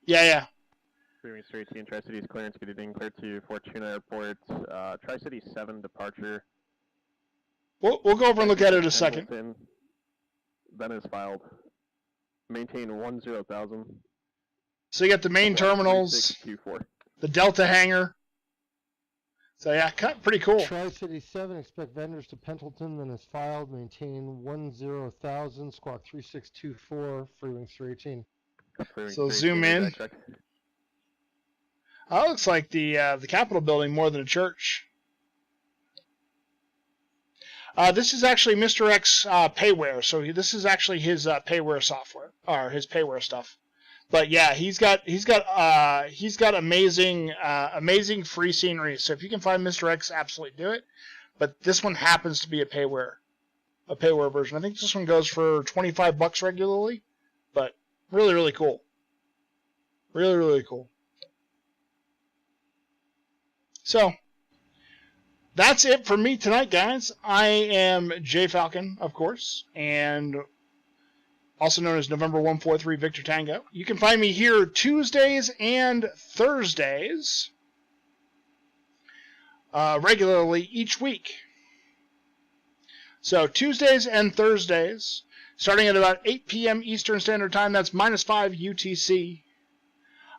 Yeah. Freeway 318, Tri-City's clearance, good evening, clear to Fortuna Airport, Tri-City 7 departure. We'll go over and look at it in a second. Then is filed. Maintain 10,000. So you got the main terminals, the Delta hangar. So yeah, pretty cool. Tri-City 7, expect vendors to Pendleton, then is filed, maintain 10,000, squawk 3624, Freeway 318. So zoom in. Oh, looks like the Capitol building more than a church. This is actually Mr. X payware, so this is actually his payware software or his payware stuff. But yeah, he's got amazing free scenery. So if you can find Mr. X, absolutely do it. But this one happens to be a payware version. I think this one goes for $25 regularly, but really cool. Really cool. So that's it for me tonight, guys. I am Jay Falcon, of course, and also known as November 143 Victor Tango. You can find me here Tuesdays and Thursdays regularly each week. So Tuesdays and Thursdays, starting at about 8 p.m. Eastern Standard Time. That's -5 UTC.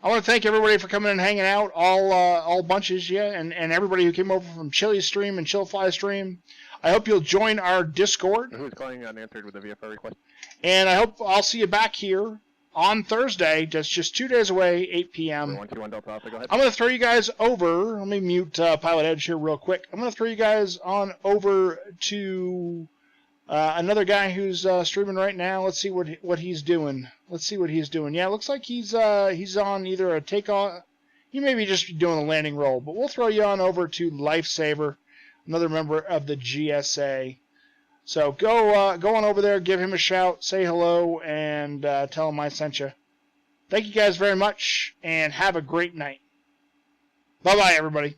I want to thank everybody for coming and hanging out, all bunches, yeah, and everybody who came over from Chili Stream and Chillfly Stream. I hope you'll join our Discord. Who's calling unanswered with a VFR request? And I hope I'll see you back here on Thursday. That's just 2 days away, 8 p.m. 121 Delta Alpha, go ahead. I'm going to throw you guys over. Let me mute Pilot Edge here real quick. I'm going to throw you guys on over to another guy who's streaming right now. Let's see what he's doing. Yeah, it looks like he's on either a takeoff. He may be just doing a landing roll, but we'll throw you on over to Lifesaver, another member of the GSA. So go on over there, give him a shout, say hello, and tell him I sent you. Thank you guys very much, and have a great night. Bye-bye, everybody.